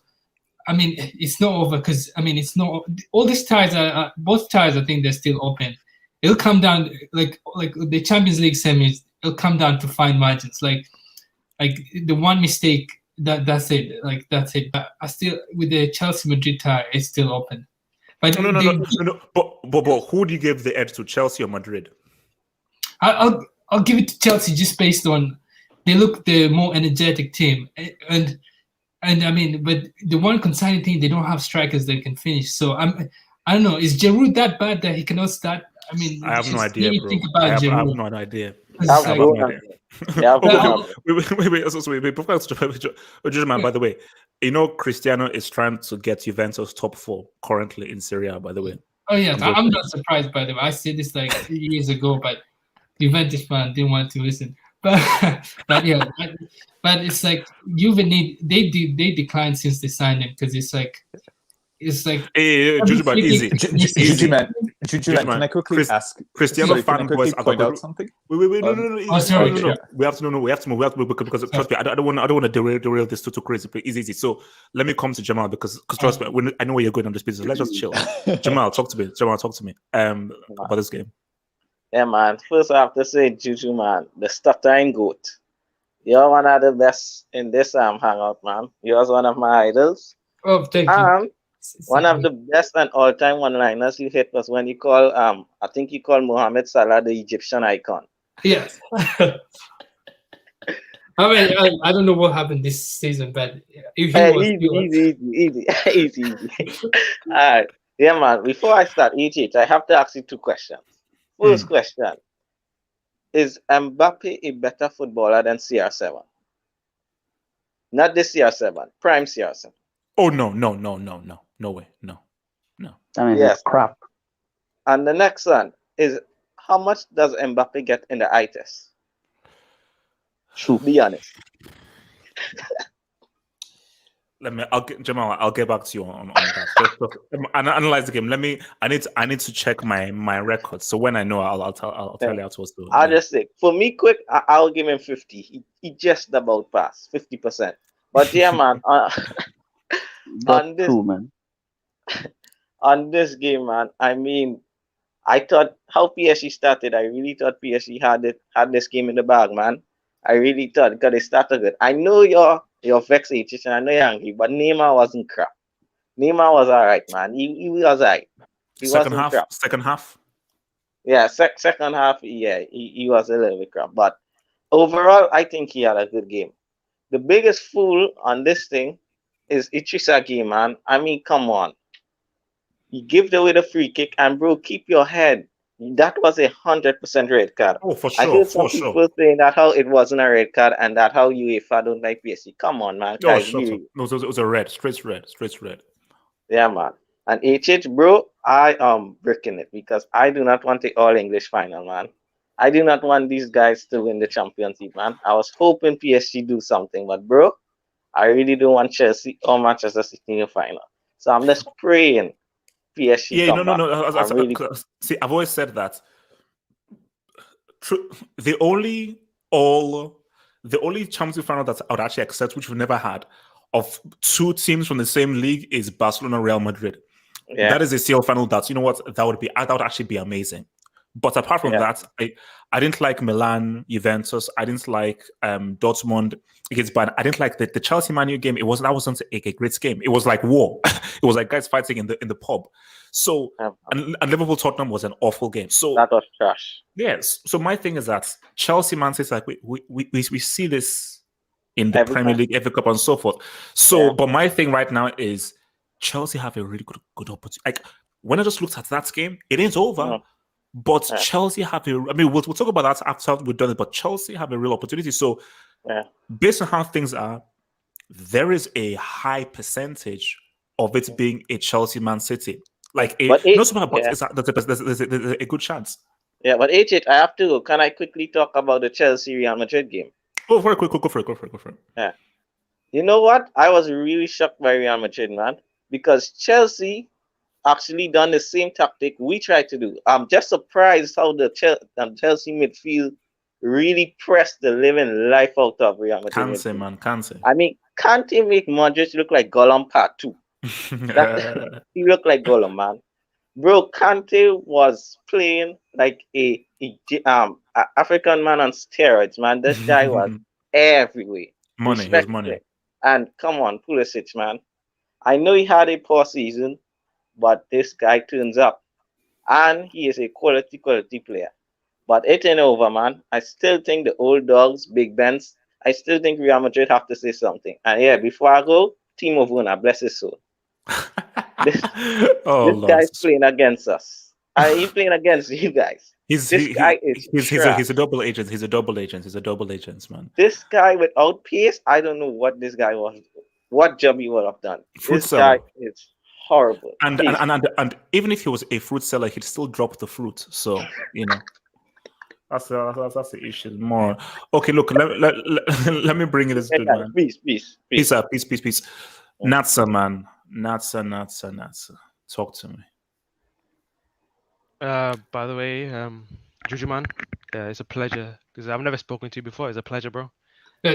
I mean, it's not over because it's not all these ties are both ties. I think they're still open. It'll come down like the Champions League semis. It'll come down to fine margins. Like the one mistake that's it. Like that's it. But I still with the Chelsea Madrid tie, it's still open. But no. But who do you give the edge to, Chelsea or Madrid? I'll give it to Chelsea just based on they look the more energetic team and I mean, but the one concerning thing, they don't have strikers that can finish. So I don't know. Is Giroud that bad that he cannot start? I mean, I have no idea, bro. I have no idea. Wait, by the way, you know Cristiano is trying to get Juventus top 4 currently in Serie, by the way. Oh yeah, I'm not surprised by the way. I said this like 3 years ago, but Juventus fan didn't want to listen. But yeah, but it's like Juve they declined since they signed him because it's like hey, Juju man, easy. Juju man, can I quickly ask? Cristiano fanboys point out something. Wait, no. Oh, sorry. No. We have to move because trust me, I don't want to derail this too crazy. But easy. So let me come to Jamal because trust me, I know where you're going on this business. Let's just chill. Jamal, talk to me. About this game. Yeah, man. First, I have to say, Juju, man, the stuttering goat. You're one of the best in this hangout, man. You're one of my idols. Oh, thank you. One of the best and all-time one-liners you hit was when you call, I think you called Mohamed Salah the Egyptian icon. Yes. I mean, I don't know what happened this season, but if easy. All right. Yeah, man. Before I start, I have to ask you 2 questions. First question, is Mbappe a better footballer than CR7? Not this CR7, prime CR7. Oh, no way, no. I mean, yes, crap. And the next one is, how much does Mbappe get in the eye test? Be honest. Jamal, I'll get back to you on that. Just analyze the game. I need to check my records. So when I know, I'll tell you how to do. I'll just say, for me, quick, I'll give him 50. He just about passed 50%. But yeah, man. On this game, man. I mean, I thought how PSG started. I really thought PSG had this game in the bag, man. I really thought because they started good. I know you're vexed, and I know you're angry, but Neymar wasn't crap. Neymar was all right, man. He was all right. Second half? Yeah, second half, yeah, he was a little bit crap. But overall, I think he had a good game. The biggest fool on this thing is Idrissa, man. I mean, come on. You give away the free kick, and bro, keep your head. That was 100% red card. Oh, for sure. I heard some people saying that how it wasn't a red card and that how UEFA don't like PSG. Come on, man. No, it was a red. Straight red. Yeah, man. And HH, bro, I am breaking it because I do not want the all-English final, man. I do not want these guys to win the Champions League, man. I was hoping PSG do something, but bro, I really don't want Chelsea or Manchester City in the final. So I'm just praying PSG. Yeah, no. See, I've always said that. The only Champions League final that I would actually accept, which we've never had, of 2 teams from the same league is Barcelona, Real Madrid. Yeah. That is a CL final that, you know what, that would actually be amazing. But apart from that, I didn't like Milan, Juventus. I didn't like Dortmund against Bayern. I didn't like the Chelsea Man U game. That wasn't a great game. It was like war. It was like guys fighting in the pub. So and Liverpool Tottenham was an awful game. So that was trash. Yes. So my thing is that Chelsea Man City, like we see this in the Premier League, FA Cup, and so forth. So, but my thing right now is Chelsea have a really good opportunity. Like when I just looked at that game, it ain't over. But Chelsea have we'll talk about that after we've done it, but Chelsea have a real opportunity. So based on how things are, there is a high percentage of it being a Chelsea Man City. Like there's a good chance. Yeah, but HH, I have to. Can I quickly talk about the Chelsea Real Madrid game? Go for it. Yeah. You know what? I was really shocked by Real Madrid, man, because Chelsea actually done the same tactic we tried to do. I'm just surprised how the Chelsea midfield really pressed the living life out of Real Madrid. Can't say. I mean, can't he make Modric look like Gollum Part 2? He looked like Gollum, man. Bro, Kante was playing like a African man on steroids, man. This guy was everywhere. Money. And come on, Pulisic, man. I know he had a poor season, but this guy turns up. And he is a quality player. But it ain't over, man. I still think the old dogs, Big Benz, I still think Real Madrid have to say something. And before I go, Timo Werner, bless his soul. This guy's playing against us. He's playing against you guys. He's a double agent. He's a double agent, man. This guy without pace, I don't know what this guy was. What job he would have done. This guy is horrible. And even if he was a fruit seller, he'd still drop the fruit. So that's the issue. More okay. Look, let me bring this good man. Peace. Natsa, man. Natsa. Talk to me. By the way, Juju man, it's a pleasure because I've never spoken to you before. It's a pleasure, bro.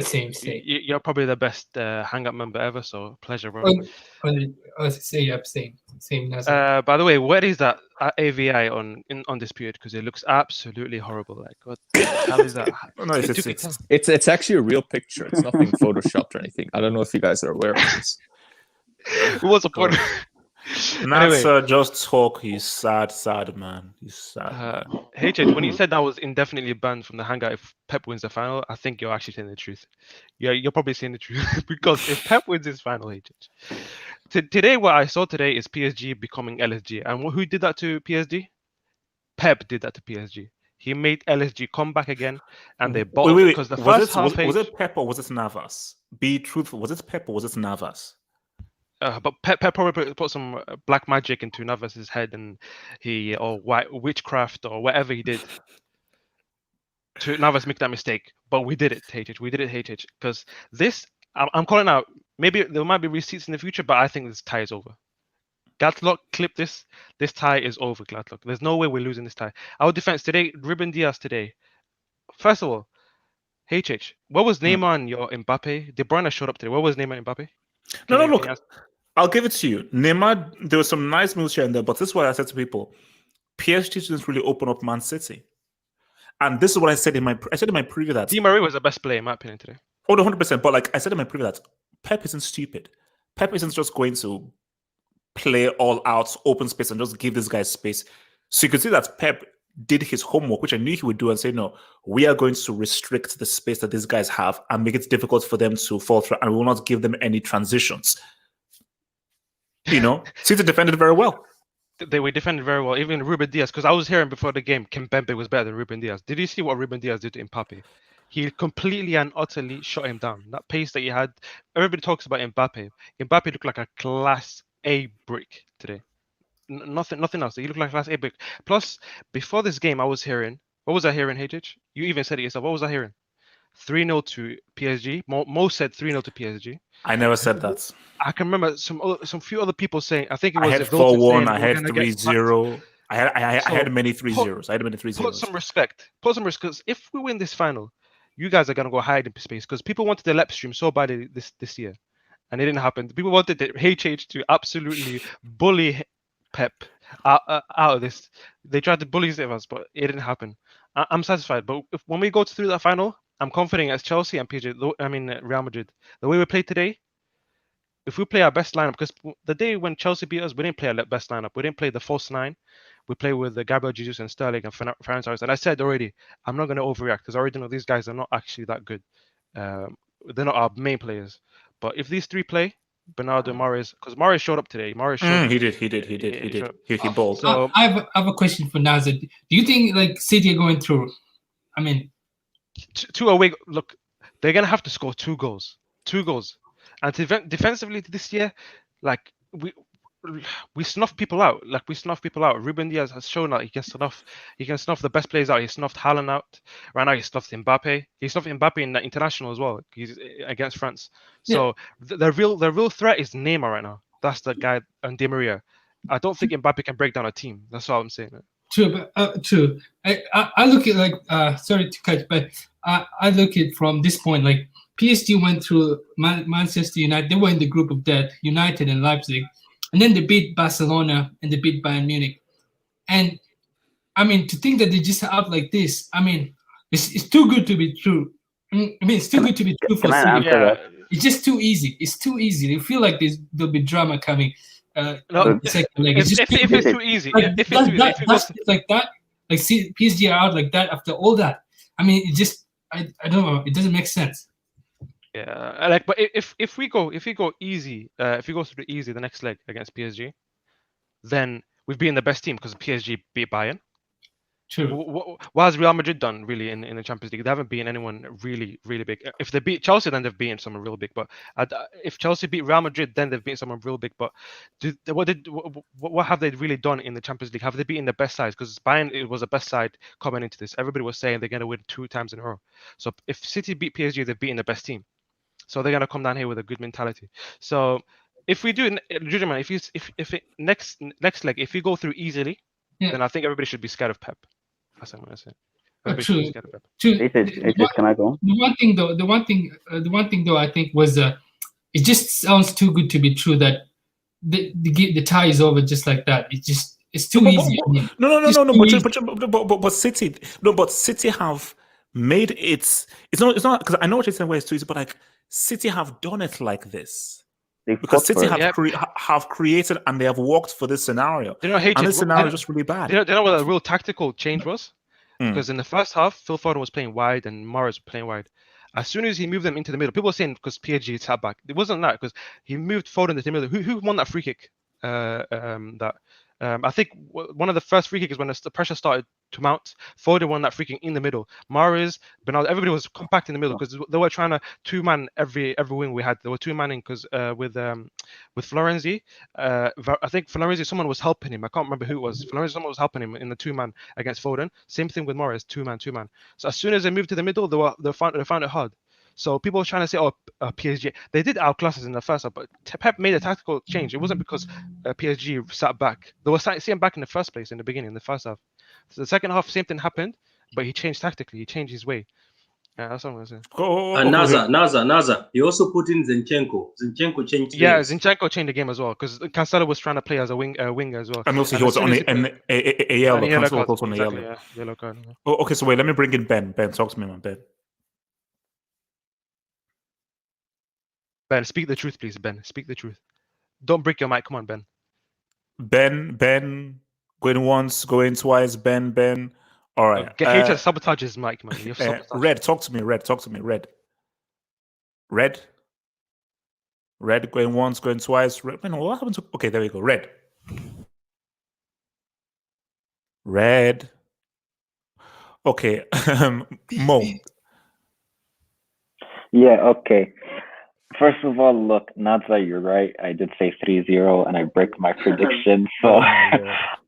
Same. You're probably the best Hangout member ever, so pleasure, bro. Same. By the way, where is that AVI on Undisputed? Because it looks absolutely horrible. Like, what the hell is that? No, it's actually a real picture. It's nothing photoshopped or anything. I don't know if you guys are aware of this. What's the point? Natsa, just talk. He's sad, man. He's sad. HH, when you said that was indefinitely banned from the Hangout if Pep wins the final, I think you're actually saying the truth. You're probably saying the truth because if Pep wins his final, HH. Today, what I saw today is PSG becoming LSG. And who did that to PSG? Pep did that to PSG. He made LSG come back again, and they bought because the first half. Was it Pep or was it Navas? Be truthful. Was it Pep or was it Navas? But Pep probably put some black magic into Navas's head, and witchcraft or whatever he did to Navas make that mistake. But we did it, HH. We did it, HH. Because this, I'm calling out. Maybe there might be receipts in the future, but I think this tie is over. Gladlock, clip this. This tie is over, Gladlock. There's no way we're losing this tie. Our defense today, Ruben Diaz today. First of all, HH, what was Neymar and your Mbappe? De Bruyne showed up today. What was Neymar and Mbappe? No, look. I'll give it to you. Neymar, there was some nice moves here and there, but this is what I said to people. PSG didn't really open up Man City. And this is what I said in my preview that Di Maria was the best player in my opinion today. 100%. But like I said in my preview that Pep isn't stupid. Pep isn't just going to play all out, open space and just give this guy space. So you can see that Pep did his homework, which I knew he would do, and say, no, we are going to restrict the space that these guys have and make it difficult for them to fall through, and we will not give them any transitions. City defended very well. They were defended very well. Even Ruben Diaz, because I was hearing before the game, Kimpembe was better than Ruben Diaz. Did you see what Ruben Diaz did to Mbappe? He completely and utterly shut him down. That pace that he had, everybody talks about Mbappe. Mbappe looked like a Class A brick today. Nothing else. He looked like a Class A brick. Plus, before this game, I was hearing, what was I hearing, HH? You even said it yourself. What was I hearing? 3-0 to PSG. Mo said 3-0 to PSG. I never said that. I can remember some few other people saying. I think it was. I had 4-1. I had 3-0. I had many 3-0s. I had many 3-0s. Put some respect. Because if we win this final, you guys are gonna go hide in space. Because people wanted the Lep stream so badly this year, and it didn't happen. People wanted the HH to absolutely bully Pep out of this. They tried to bully us, but it didn't happen. I'm satisfied. But when we go through that final, I'm confident as Chelsea and PSG. Real Madrid. The way we played today, if we play our best lineup, because the day when Chelsea beat us, we didn't play our best lineup. We didn't play the false nine. We play with Gabriel Jesus and Sterling and Ferran Torres. And I said already, I'm not going to overreact because I already know these guys are not actually that good. They're not our main players. But if these three play, Bernardo, Mahrez, because Mahrez showed up today. Mahrez showed up. He bowled. So I have a question for Nazar. Do you think like City are going through? I mean, two away. Look, they're gonna have to score 2 goals. 2 goals. And defensively this year, like we snuff people out. Ruben Diaz has shown that he can snuff the best players out. He snuffed Haaland out. Right now he snuffed Mbappe. He snuffed Mbappe in the international as well. He's against France. So the real threat is Neymar right now. That's the guy, and Di Maria. I don't think Mbappe can break down a team. That's all I'm saying. True, but true. I look at like sorry to cut, but I look at from this point like PSG went through Manchester United. They were in the group of death, United and Leipzig. And then they beat Barcelona and they beat Bayern Munich. And I mean, to think that they just out like this, I mean, it's too good to be true. I mean, it's too good to be true for City. It's just too easy. It's too easy. You feel like there'll be drama coming. No, if it's too easy, if it's like that, like see PSG are out like that after all that. I mean, it just I don't know. It doesn't make sense. Yeah, but if we go easy, if we go through the easy the next leg against PSG, then we've been the best team because PSG beat Bayern. True. What has Real Madrid done really in the Champions League? They haven't beaten anyone really big. If they beat Chelsea, then they've beaten someone real big. But if Chelsea beat Real Madrid, then they've beaten someone real big. But what have they really done in the Champions League? Have they beaten the best sides? Because Bayern, it was the best side coming into this. Everybody was saying they're going to win 2 times in a row. So if City beat PSG, they've beaten the best team. So they're going to come down here with a good mentality. So if we do, if next leg, if we go through easily, then I think everybody should be scared of Pep. That's what I'm going to say. True. Can I go? The one thing though, I think was it just sounds too good to be true that the tie is over just like that. It's too easy. But City have made it. It's not because I know what you're saying where it's too easy, but like City have done it like this. Because City have created and they have worked for this scenario. And this scenario is just really bad. Do you know what the real tactical change was? Because in the first half, Phil Foden was playing wide and Mahrez was playing wide. As soon as he moved them into the middle, people were saying because PSG sat back. It wasn't that because he moved Foden into the middle. Who won that free kick? I think one of the first free kicks when the pressure started to mount, Foden won that free kick in the middle. Mahrez, Bernardo, everybody was compact in the middle because they were trying to 2-man every wing we had. They were 2-manning because with Florenzi, I think Florenzi, someone was helping him. I can't remember who it was. Florenzi, someone was helping him in the 2-man against Foden. Same thing with Mahrez, 2-man. So as soon as they moved to the middle, they found it hard. So people were trying to say, PSG. They did outclass us in the first half, but Pep made a tactical change. It wasn't because PSG sat back. They were sitting back in the first place in the beginning, in the first half. So the second half, same thing happened, but he changed tactically. He changed his way. Yeah, that's what I'm going to say. And Naza. He also put in Zinchenko. Zinchenko changed. Yeah, Zinchenko changed the game as well because Cancelo was trying to play as a winger as well. And also he was on a yellow. Cancelo was on a yellow. Yeah, yellow card. Yeah. Oh, okay. So wait, let me bring in Ben. Ben, talk to me, man. Ben, speak the truth, please. Ben, speak the truth. Don't break your mic. Come on, Ben. Ben, going once, going twice. Ben. All right. Get to sabotage his mic, man. Red, talk to me. Red, going once, going twice. Red. What happened to? Okay, there we go. Red. Okay. Mo. Yeah. Okay. First of all, look, Nadza, you're right. I did say 3-0 and I break my prediction. So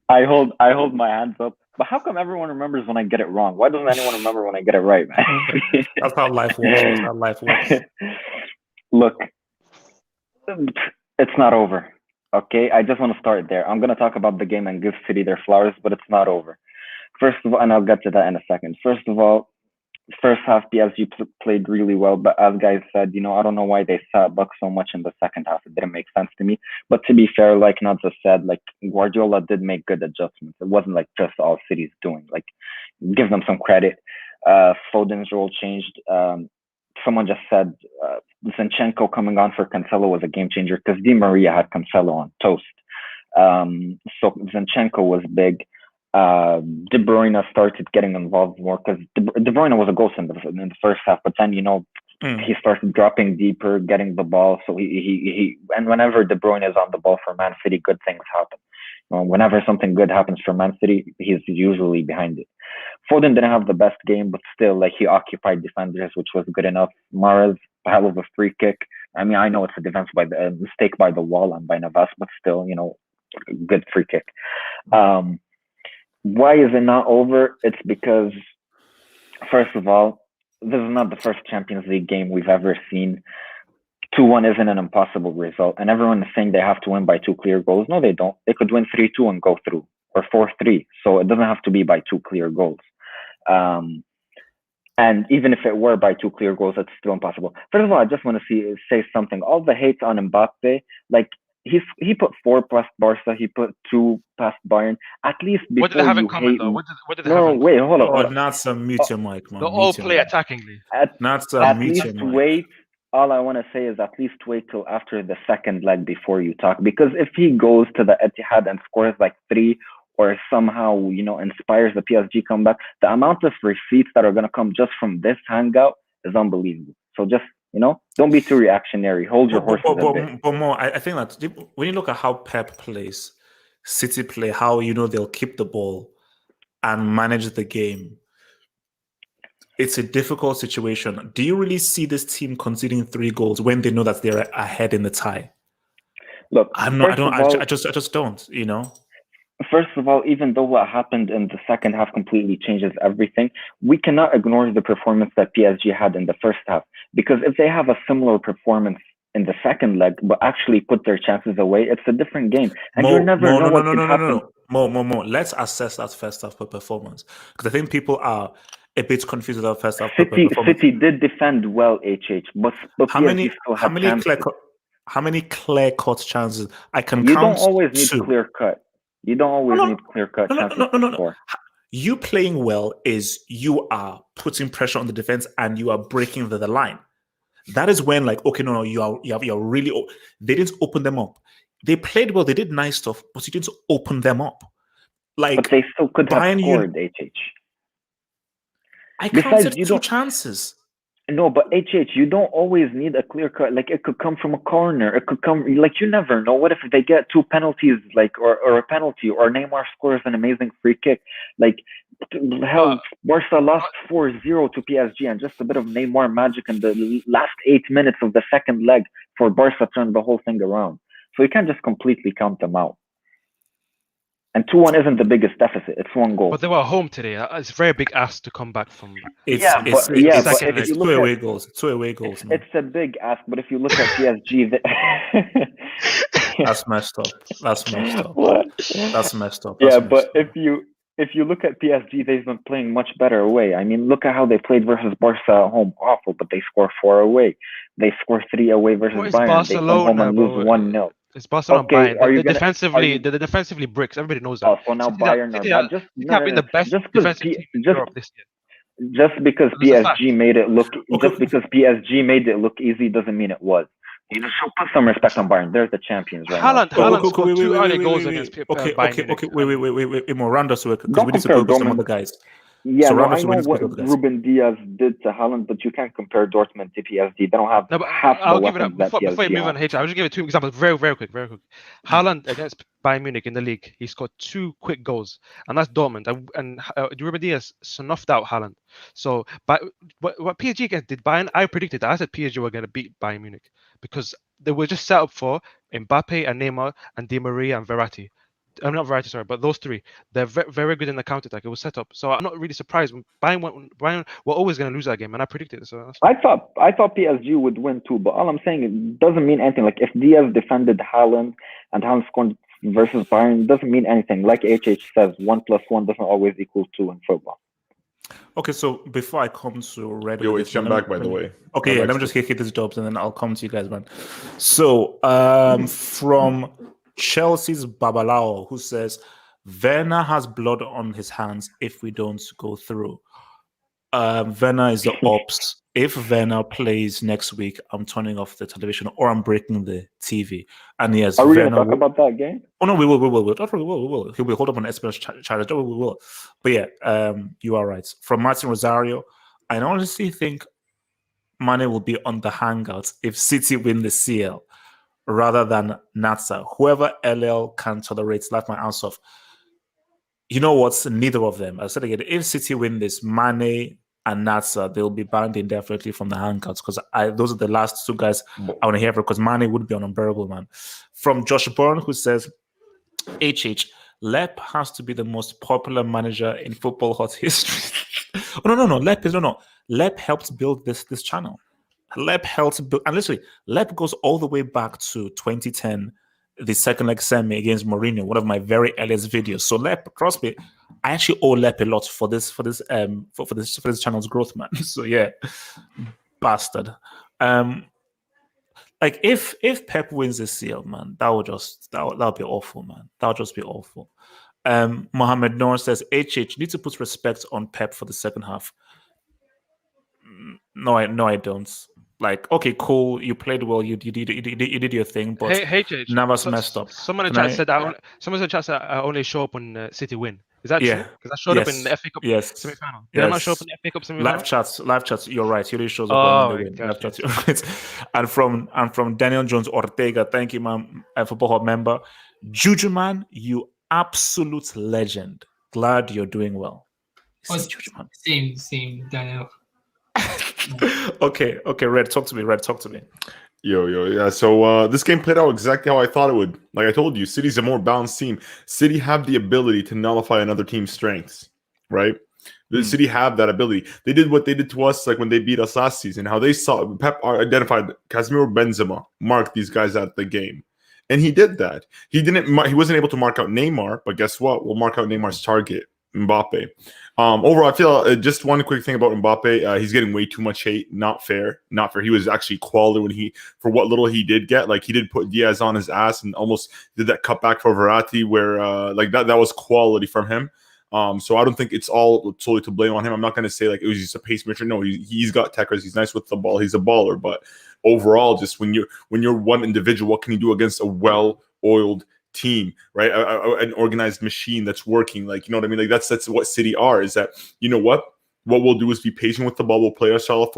I hold my hands up. But how come everyone remembers when I get it wrong? Why doesn't anyone remember when I get it right, man? That's how life works. Look, it's not over. Okay? I just want to start there. I'm going to talk about the game and give City their flowers, but it's not over. First of all, and I'll get to that in a second. First of all, first half, PSG played really well, but as guys said, I don't know why they sat back so much in the second half. It didn't make sense to me. But to be fair, like Naza said, like Guardiola did make good adjustments. It wasn't like just all City's doing. Like, give them some credit. Foden's role changed. Someone just said Zinchenko coming on for Cancelo was a game changer because Di Maria had Cancelo on toast. So Zinchenko was big. De Bruyne started getting involved more because De Bruyne was a ghost in the first half, but then he started dropping deeper, getting the ball. So he and whenever De Bruyne is on the ball for Man City, good things happen. Whenever something good happens for Man City, he's usually behind it. Foden didn't have the best game, but still, like, he occupied defenders, which was good enough. Mahrez, a hell of a free kick. I mean, I know it's a mistake by the wall and by Navas, but still, good free kick. Why is it not over? It's because, first of all, this is not the first Champions League game we've ever seen. 2-1 isn't an impossible result, and everyone is saying they have to win by 2 clear goals. No, they don't. They could win 3-2 and go through, or 4-3. So it doesn't have to be by 2 clear goals. And even if it were by 2 clear goals, it's still impossible. First of all, I just want to say something. All the hate on Mbappe, like, he put 4 past Barca, he put 2 past Bayern. At least before what did they have in common, though? What did they have in wait, hold on. Oh, not some mute your mic, man. They all play attackingly. Not some mute least your mic. wait. All I want to say is at least wait till after the second leg before you talk. Because if he goes to the Etihad and scores like 3 or somehow, inspires the PSG comeback, the amount of receipts that are going to come just from this hangout is unbelievable. So just, don't be too reactionary. Hold your horses a bit. But more, I think that when you look at how Pep plays, City play, how, they'll keep the ball and manage the game, it's a difficult situation. Do you really see this team conceding 3 goals when they know that they're ahead in the tie? Look, I just don't, First of all, even though what happened in the second half completely changes everything, we cannot ignore the performance that PSG had in the first half. Because if they have a similar performance in the second leg, but actually put their chances away, it's a different game. And you never know what could happen. More. Let's assess that first half performance. Because I think people are a bit confused about first half performance. City did defend well, but how many clear-cut chances? I can You count don't always need 2. clear-cut. You don't always need clear-cut chances to score. You playing well is you are putting pressure on the defense and you are breaking the line. That is when, like, okay, you're really. They didn't open them up. They played well. They did nice stuff, but you didn't open them up. Like, but they still could have scored. I counted 2 chances. No, but you don't always need a clear cut. Like, it could come from a corner. It could come, like, you never know. What if they get 2 penalties, like, or a penalty, or Neymar scores an amazing free kick? Like, hell, Barca lost 4-0 to PSG, and just a bit of Neymar magic in the last 8 minutes of the second leg for Barca turned the whole thing around. So you can't just completely count them out. And 2-1 isn't the biggest deficit. It's 1 goal. But they were home today. It's a very big ask to come back from. It's 2 away goals. 2 away goals. It's a big ask, but if you look at PSG, that's messed up. What? That's messed up. But if you look at PSG, they've been playing much better away. I mean, look at how they played versus Barca at home. Awful, but they score 4 away. They score 3 away versus Bayern. Barcelona, they come home and lose 1-0. It's Barcelona. Okay, Bayern. They're defensively bricks. Everybody knows that. Oh, so now Bayern are just been the best defensive team in Europe this year. Just because PSG made it look, easy doesn't mean it was. You should put some respect on Bayern. They're the champions right now. Haaland scored 2 early goals against Bayern. Okay. Wait. More round us because we need to go with some other guys. Yeah, so I know what Ruben Diaz did to Haaland, but you can't compare Dortmund to PSG. They don't have half the weapons that PSG before you move on, I'll just give you 2 examples very quick. Haaland against Bayern Munich in the league, he scored 2 quick goals, and that's Dortmund. And Ruben Diaz snuffed out Haaland. So, but what PSG did Bayern, I predicted that. I said PSG were going to beat Bayern Munich because they were just set up for Mbappe and Neymar and Di Maria and Verratti. I'm not Verratti, sorry, but those 3, they're very good in the counter-attack. It was set up. So I'm not really surprised. Bayern were always going to lose that game, and I predicted it. So I thought PSG would win too, but all I'm saying, it doesn't mean anything. Like, if Diaz defended Haaland and Haaland scored versus Bayern, it doesn't mean anything. Like HH says, 1 + 1 doesn't always equal 2 in football. Okay, so before I come to Red, Yo, with it's this, Jim let me- back, by the way. Okay, I'm yeah, let me back just hit these jobs and then I'll come to you guys, man. So, from Chelsea's Babalao, who says Werner has blood on his hands if we don't go through. Werner is the ops. If Werner plays next week, I'm turning off the television or I'm breaking the TV. And yes, Are we going Werner to talk about that game? Oh no, we will. Don't worry, we will. He'll be hold up on Espionage challenge. We will. But yeah, you are right. From Martin Rosario, I honestly think Mane will be on the hangouts if City win the CL rather than Natsa. Whoever LL can tolerate, laugh my ass off. You know what? Neither of them. I said again, if City win this, Mane and Natsa, they'll be banned indefinitely from the hangouts because those are the last two guys I want to hear from because Mane would be an unbearable, man. From Josh Bourne, who says, HH, Lep has to be the most popular manager in football hot history. Oh, no. Lep helped build this channel. Lep helped build, and literally, Lep goes all the way back to 2010, the second leg semi against Mourinho, one of my very earliest videos. So Lep, trust me, I actually owe Lep a lot for this channel's growth, man. So yeah, bastard. Like if Pep wins this CL, man, that'll be awful, man. That'll just be awful. Mohammed Noor says, HH, need to put respect on Pep for the second half. No, I don't. Like, okay, cool, you played well, you did your thing, but HH, Navas messed up. Someone in the chat said I only show up when City win. Is that true? Because I showed up in the FA Cup semi-final. Did I not show up in the FA Cup semi-final? Live chats. You're right. He really shows up when they win. God, Live chats. And from Daniel Jones Ortega, thank you, man, Football Hub member. Juju man, you absolute legend. Glad you're doing well. Juju man. Same, Daniel. Okay, Red, talk to me. Yo, yeah. So this game played out exactly how I thought it would. Like I told you, City's a more balanced team. City have the ability to nullify another team's strengths, right? The City have that ability. They did what they did to us, like when they beat us last season. How they saw Pep identified Casemiro, Benzema, marked these guys out the game, and he did that. He wasn't able to mark out Neymar, but guess what? We'll mark out Neymar's target, Mbappe. Overall, I feel just one quick thing about Mbappe. He's getting way too much hate. Not fair. He was actually quality for what little he did get. Like he did put Diaz on his ass and almost did that cutback for Verratti where like that was quality from him. So I don't think it's all solely to blame on him. I'm not going to say like it was just a pacemaker. No, he's got techers. He's nice with the ball. He's a baller. But overall, just when you're one individual, what can you do against a well-oiled team, right? An organized machine that's working, like, you know what I mean? Like that's what City are. Is that, you know what we'll do is be patient with the ball. We'll play our style of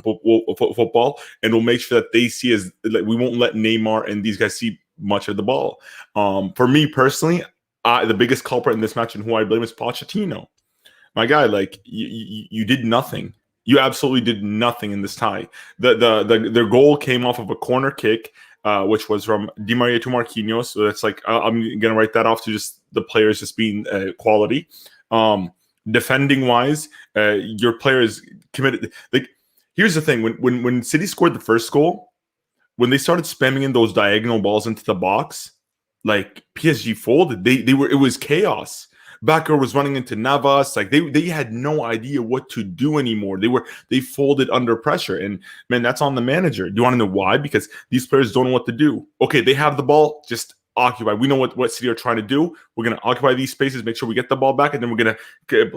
football, and we'll make sure that they see as like we won't let Neymar and these guys see much of the ball. For me personally, the biggest culprit in this match and who I blame is Pochettino. My guy, like you did nothing. You absolutely did nothing in this tie. Their goal came off of a corner kick, which was from Di Maria to Marquinhos. So that's like I'm gonna write that off to just the players just being quality. Defending wise, your players committed. Like here's the thing: when City scored the first goal, when they started spamming in those diagonal balls into the box, like PSG folded. It was chaos. Backer was running into Navas. Like they had no idea what to do anymore. They folded under pressure. And man, that's on the manager. Do you want to know why? Because these players don't know what to do. Okay, they have the ball, just occupy. We know what City are trying to do. We're gonna occupy these spaces, make sure we get the ball back, and then we're gonna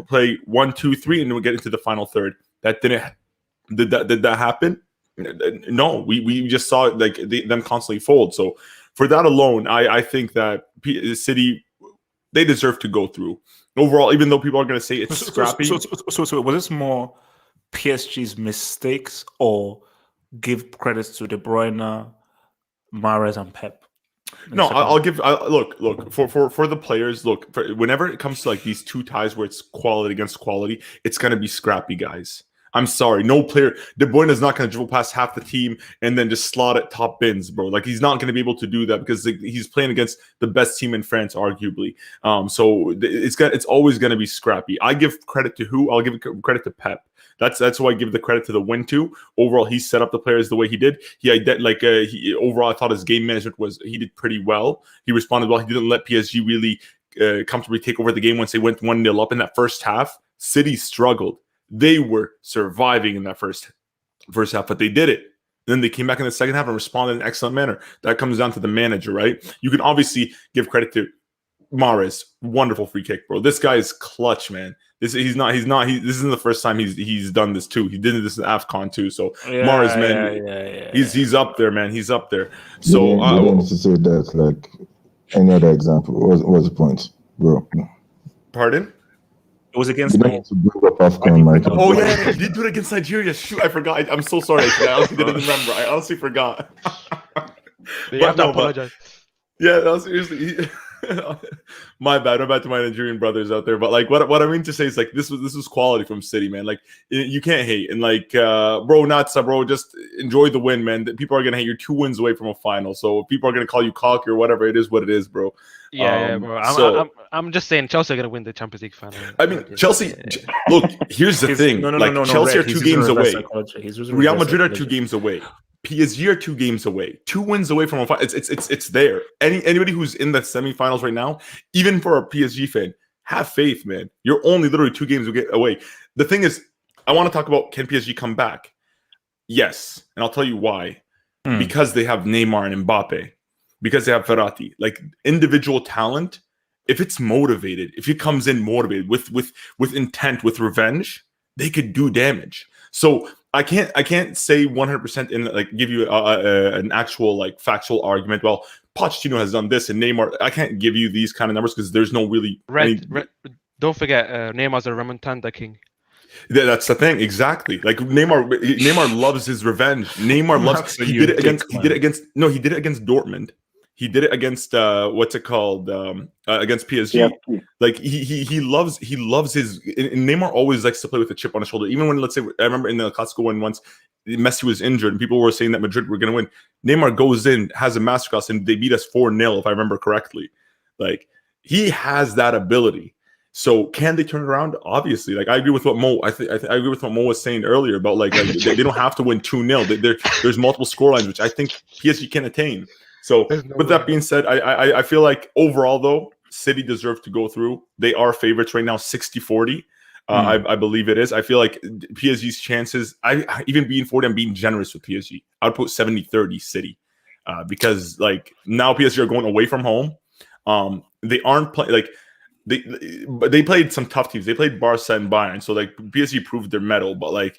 play 1, 2, 3, and then we get into the final third. That did that happen? No, we just saw it, like them constantly fold. So for that alone, I think that City, they deserve to go through. Overall, even though people are going to say it's scrappy. So was this more PSG's mistakes or give credits to De Bruyne, Mahrez, and Pep? No, I'll give. Look for the players. Look, whenever it comes to like these two ties where it's quality against quality, it's going to be scrappy, guys. I'm sorry, no player. De Bruyne is not going to dribble past half the team and then just slot at top bins, bro. Like he's not going to be able to do that because he's playing against the best team in France, arguably. So it's always going to be scrappy. I give credit to who? I'll give credit to Pep. That's who I give the credit to the win to. Overall, he set up the players the way he did. Overall, I thought his game management he did pretty well. He responded well. He didn't let PSG really comfortably take over the game once they went 1-0 up in that first half. City struggled. They were surviving in that first half, but they did it. Then they came back in the second half and responded in an excellent manner. That comes down to the manager, right? You can obviously give credit to Mahrez, wonderful free kick, bro. This guy is clutch, man. This isn't the first time he's done this too. He did this in AFCON too. So Mahrez, man, he's up there, man. He's up there. So you didn't to say that, like any other example. What's the point, bro? Pardon? It was against Nigeria. Oh yeah, he did do it against Nigeria. Shoot, I forgot. I'm so sorry. I honestly didn't remember. I honestly forgot. You have to apologize. Yeah, no, seriously. My bad to my Nigerian brothers out there, but like what I mean to say is like this was quality from City, man. Like you can't hate, and like bro, just enjoy the win, man. People are gonna hate. You're 2 wins away from a final, so people are gonna call you cocky or whatever. It is what it is, bro. Yeah, bro. I'm just saying Chelsea are gonna win the Champions League final. I mean, Chelsea. Look, here's the thing. No, Chelsea are 2 games away. Real Madrid are 2 games away. PSG are 2 games away, 2 wins away from a final. It's there. Anybody who's in the semifinals right now, even for a PSG fan, have faith, man. You're only literally 2 games away. The thing is, I want to talk about, can PSG come back? Yes, and I'll tell you why. Because they have Neymar and Mbappe, because they have Verratti. Like individual talent, if it's motivated, if it comes in motivated with intent, with revenge, they could do damage. So I can't say 100% in like give you an actual like factual argument. Well, Pochettino has done this and Neymar. I can't give you these kind of numbers because there's no really. Don't forget, Neymar's a remontada king. Yeah, that's the thing, exactly. Like Neymar loves his revenge. Neymar loves. He did it against Dortmund. He did it against what's it called? Against PSG. Yeah. Like he loves his. And Neymar always likes to play with a chip on his shoulder. Even when, let's say, I remember in the Clasico one once, Messi was injured and people were saying that Madrid were going to win. Neymar goes in, has a masterclass, and they beat us 4-0 if I remember correctly. Like he has that ability. So can they turn it around? Obviously, like I agree with what Mo. I agree with what Mo was saying earlier about like they don't have to win 2-0. There's multiple scorelines which I think PSG can attain. So with that being said, I feel like overall though, City deserve to go through. They are favorites right now, 60-40. I believe it is. I feel like PSG's chances. Even being 40, I'm being generous with PSG. I would put 70-30 City because like now PSG are going away from home. They aren't playing like. They played some tough teams. They played Barca and Bayern, so like PSG proved their mettle. But like,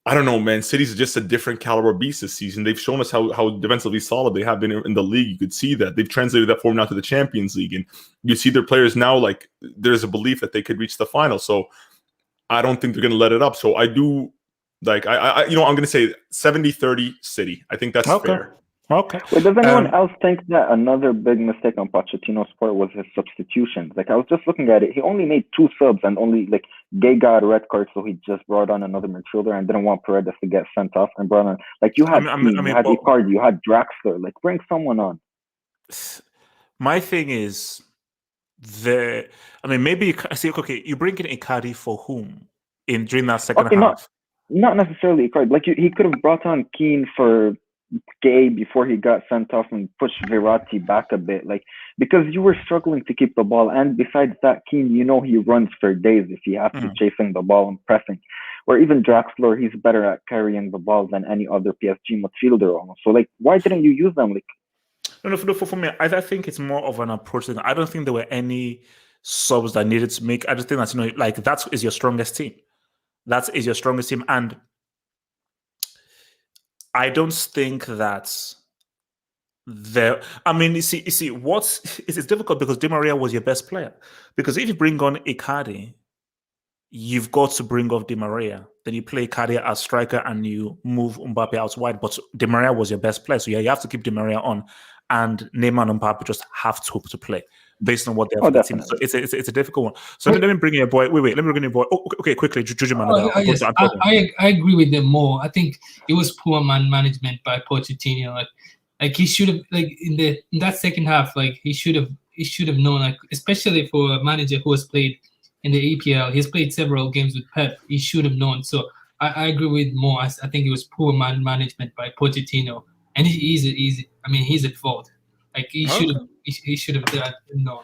I don't know, man. City's just a different caliber beast this season. They've shown us how defensively solid they have been in the league. You could see that they've translated that form now to the Champions League, and you see their players now. Like, there's a belief that they could reach the final. So I don't think they're going to let it up. So I do like I I'm going to say 70-30 City. I think that's fair. Okay. Well, does anyone else think that another big mistake on Pochettino's part was his substitutions? Like, I was just looking at it. He only made 2 subs and only, like, Gay got a red card, so he just brought on another midfielder and didn't want Paredes to get sent off and brought on, like, you had you had Icardi, you had Draxler. Like, bring someone on. My thing is, maybe, see, okay, you bring in Icardi for whom during that second half? Not necessarily Icardi. Like, he could have brought on Keane for Gay before he got sent off and pushed Verratti back a bit, like, because you were struggling to keep the ball. And besides that, Keane, he runs for days if he has to chasing the ball and pressing. Or even Draxler, he's better at carrying the ball than any other PSG midfielder almost. So like, why didn't you use them? Like, no, for me, I think it's more of an approach. I don't think there were any subs that needed to make. I just think that like that is your strongest team. That is your strongest team, and I don't think that there. I mean, you see, it's difficult because Di Maria was your best player. Because if you bring on Icardi, you've got to bring off Di Maria. Then you play Icardi as striker and you move Mbappe out wide. But Di Maria was your best player, so yeah, you have to keep Di Maria on, and Neymar and Mbappe just have to play based on what they have the team. So it's a difficult one. So let me bring in your boy. Wait, let me bring in your boy. Oh, okay, quickly, Yes, I agree with them more. I think it was poor man management by Pochettino. Like he should have, like in that second half, like he should have known, like especially for a manager who has played in the EPL, he's played several games with Pep. He should have known. So I agree with Mo. I think it was poor man management by Pochettino, and he's at fault. Like he should have done known.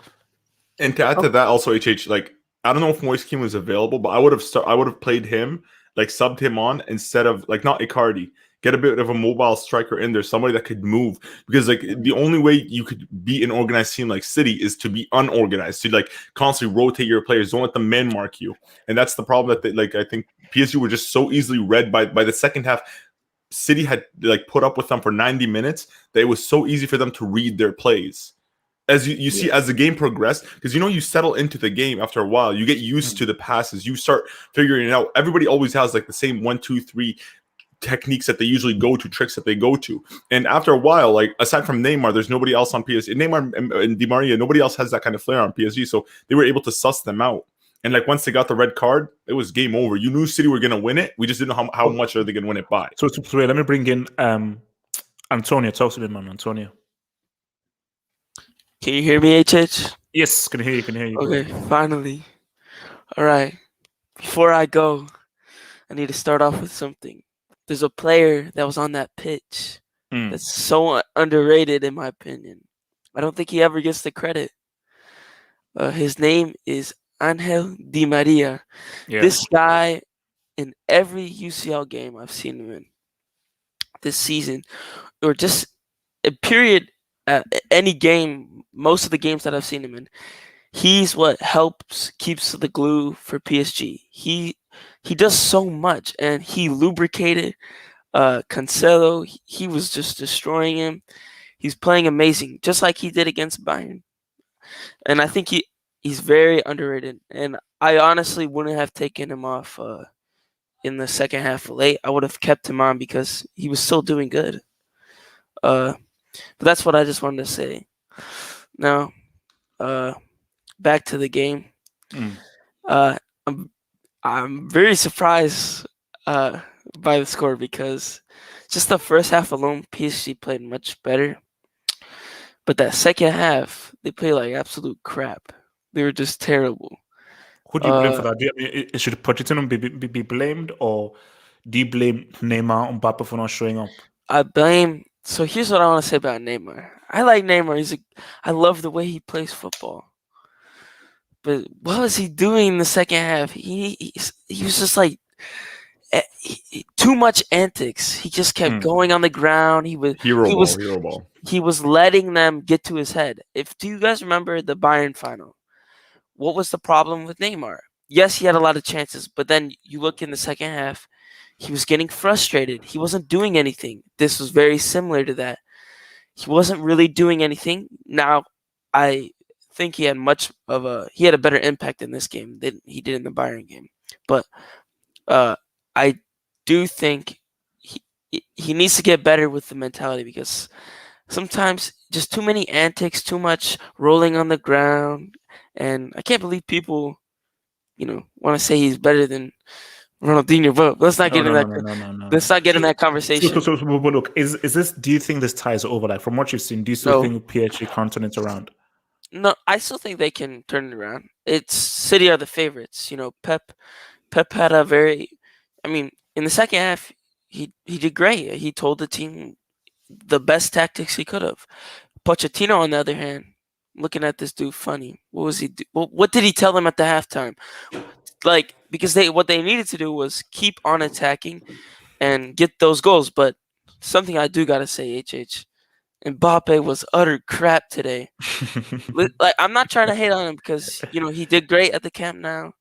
And to add to that, also HH, like I don't know if Moise Kean was available, but I would have played him, like subbed him on instead of like not Icardi. Get a bit of a mobile striker in there, somebody that could move. Because like the only way you could beat an organized team like City is to be unorganized, to like constantly rotate your players. Don't let them man mark you, and that's the problem that they, like I think PSG were just so easily read by the second half. City had like put up with them for 90 minutes that it was so easy for them to read their plays. As you see, as the game progressed, because you settle into the game after a while, you get used to the passes, you start figuring it out. Everybody always has like the same 1, 2, 3 techniques that they usually go to, tricks that they go to. And after a while, like aside from Neymar, there's nobody else on PSG. Neymar and Di Maria, nobody else has that kind of flair on PSG. So they were able to suss them out. And like once they got the red card, it was game over. You knew City were going to win it. We just didn't know how much are they going to win it by. So wait, let me bring in Antonio. Talk to me, man, Antonio. Can you hear me, HH? Yes, can hear you. Okay, finally. All right. Before I go, I need to start off with something. There's a player that was on that pitch that's so underrated, in my opinion. I don't think he ever gets the credit. His name is Angel Di Maria. Yeah. This guy, in every UCL game I've seen him in this season, or just a period, any game, most of the games that I've seen him in, he's what keeps the glue for PSG. He does so much, and he lubricated Cancelo. He was just destroying him. He's playing amazing, just like he did against Bayern. And I think he's very underrated. And I honestly wouldn't have taken him off in the second half late. I would have kept him on because he was still doing good. But that's what I just wanted to say. Now, back to the game. I'm very surprised by the score because just the first half alone, PSG played much better. But that second half, they played like absolute crap. They were just terrible. Who do you blame for that? Should Pochettino be blamed, or do you blame Neymar and Mbappe for not showing up? So here's what I want to say about Neymar. I like Neymar. I love the way he plays football. But what was he doing in the second half? He was just like too much antics. He just kept going on the ground. He was hero ball. He was letting them get to his head. Do you guys remember the Bayern final? What was the problem with Neymar? Yes, he had a lot of chances, but then you look in the second half, he was getting frustrated. He wasn't doing anything. This was very similar to that. He wasn't really doing anything. Now, I think he had a better impact in this game than he did in the Bayern game. But I do think he needs to get better with the mentality, because sometimes just too many antics, too much rolling on the ground, and I can't believe people, want to say he's better than Ronaldinho. But let's not get into that. Let's not get in that conversation. So look, is this? Do you think this ties over? Like from what you've seen, do you still think PSG can turn it around? No, I still think they can turn it around. City are the favorites. Pep had a very, in the second half, he did great. He told the team the best tactics he could have. Pochettino, on the other hand, looking at this dude funny. What was he do? What did he tell them at the halftime? Like, because what they needed to do was keep on attacking and get those goals. But something I do gotta say, HH, Mbappe was utter crap today. Like, I'm not trying to hate on him because he did great at the Camp Nou.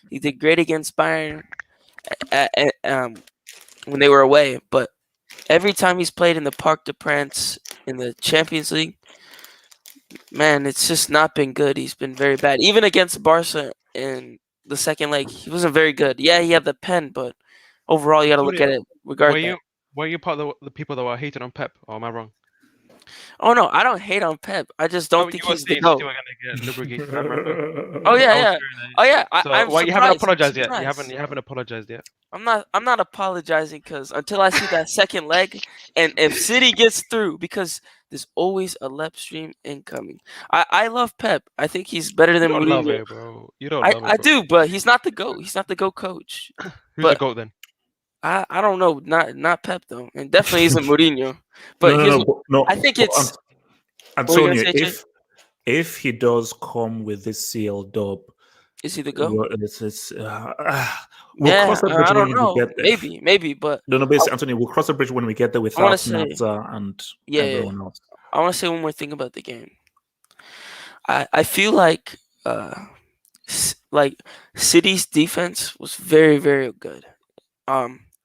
He did great against Bayern when they were away. But every time he's played in the Parc des Princes in the Champions League, man, it's just not been good. He's been very bad. Even against Barca in the second leg, he wasn't very good. Yeah, he had the pen, but overall, you got to look at it regardless. Were you part of the people that were hating on Pep, or am I wrong? Oh no, I don't hate on Pep. I just don't think he's the GOAT. Oh yeah. You haven't apologized yet. You haven't apologized yet. I'm not apologizing because until I see that second leg, and if City gets through, because there's always a left stream incoming. I love Pep. I think he's better than Mourinho. You don't love it, bro. You don't love it, bro. I do, but he's not the GOAT. He's not the GOAT coach. Who's the GOAT then? I don't know. Not Pep though, and definitely isn't Mourinho. But no. I think it's Antonio. If he does come with this CL dub, Is he the GOAT? We'll cross the bridge I when don't we know. get there. Maybe, but No, basically, Anthony, we'll cross the bridge when we get there I want without to say, Nata and yeah, everyone else. I want to say one more thing about the game. I feel like City's defense was very, very good.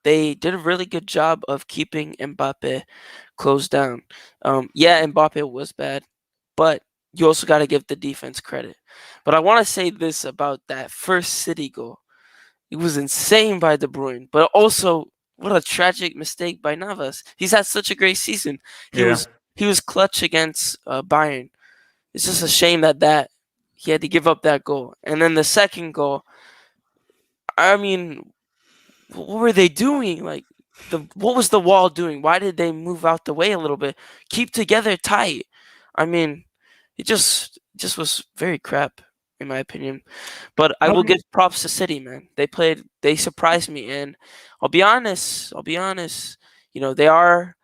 They did a really good job of keeping Mbappe closed down. Yeah, Mbappe was bad, but you also got to give the defense credit. But I want to say this about that first City goal. It was insane by De Bruyne, but also what a tragic mistake by Navas. He's had such a great season. He was clutch against Bayern. It's just a shame that he had to give up that goal. And then the second goal, I mean, what were they doing? Like, what was the wall doing? Why did they move out the way a little bit? Keep together tight. I mean, it just was very crap in my opinion. But I will give props to City, man. They surprised me, and I'll be honest. You know, they are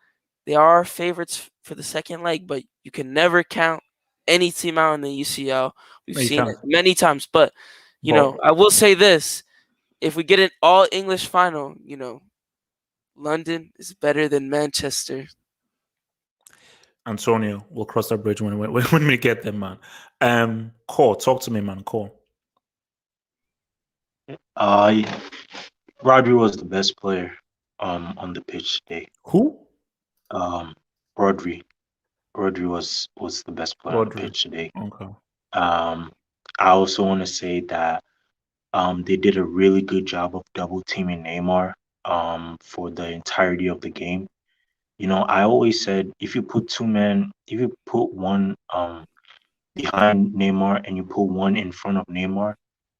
favorites for the second leg, but you can never count any team out in the UCL. We've seen it many times, but you know, I will say this: if we get an all English final, you know, London is better than Manchester. Antonio, we'll cross that bridge when we get there, man. Core, talk to me, man. Core. Rodri was the best player on the pitch today. Who? Rodri. Rodri was the best player on the pitch today. Okay. I also want to say that they did a really good job of double teaming Neymar for the entirety of the game. You know, I always said if you put one behind Neymar and you put one in front of Neymar,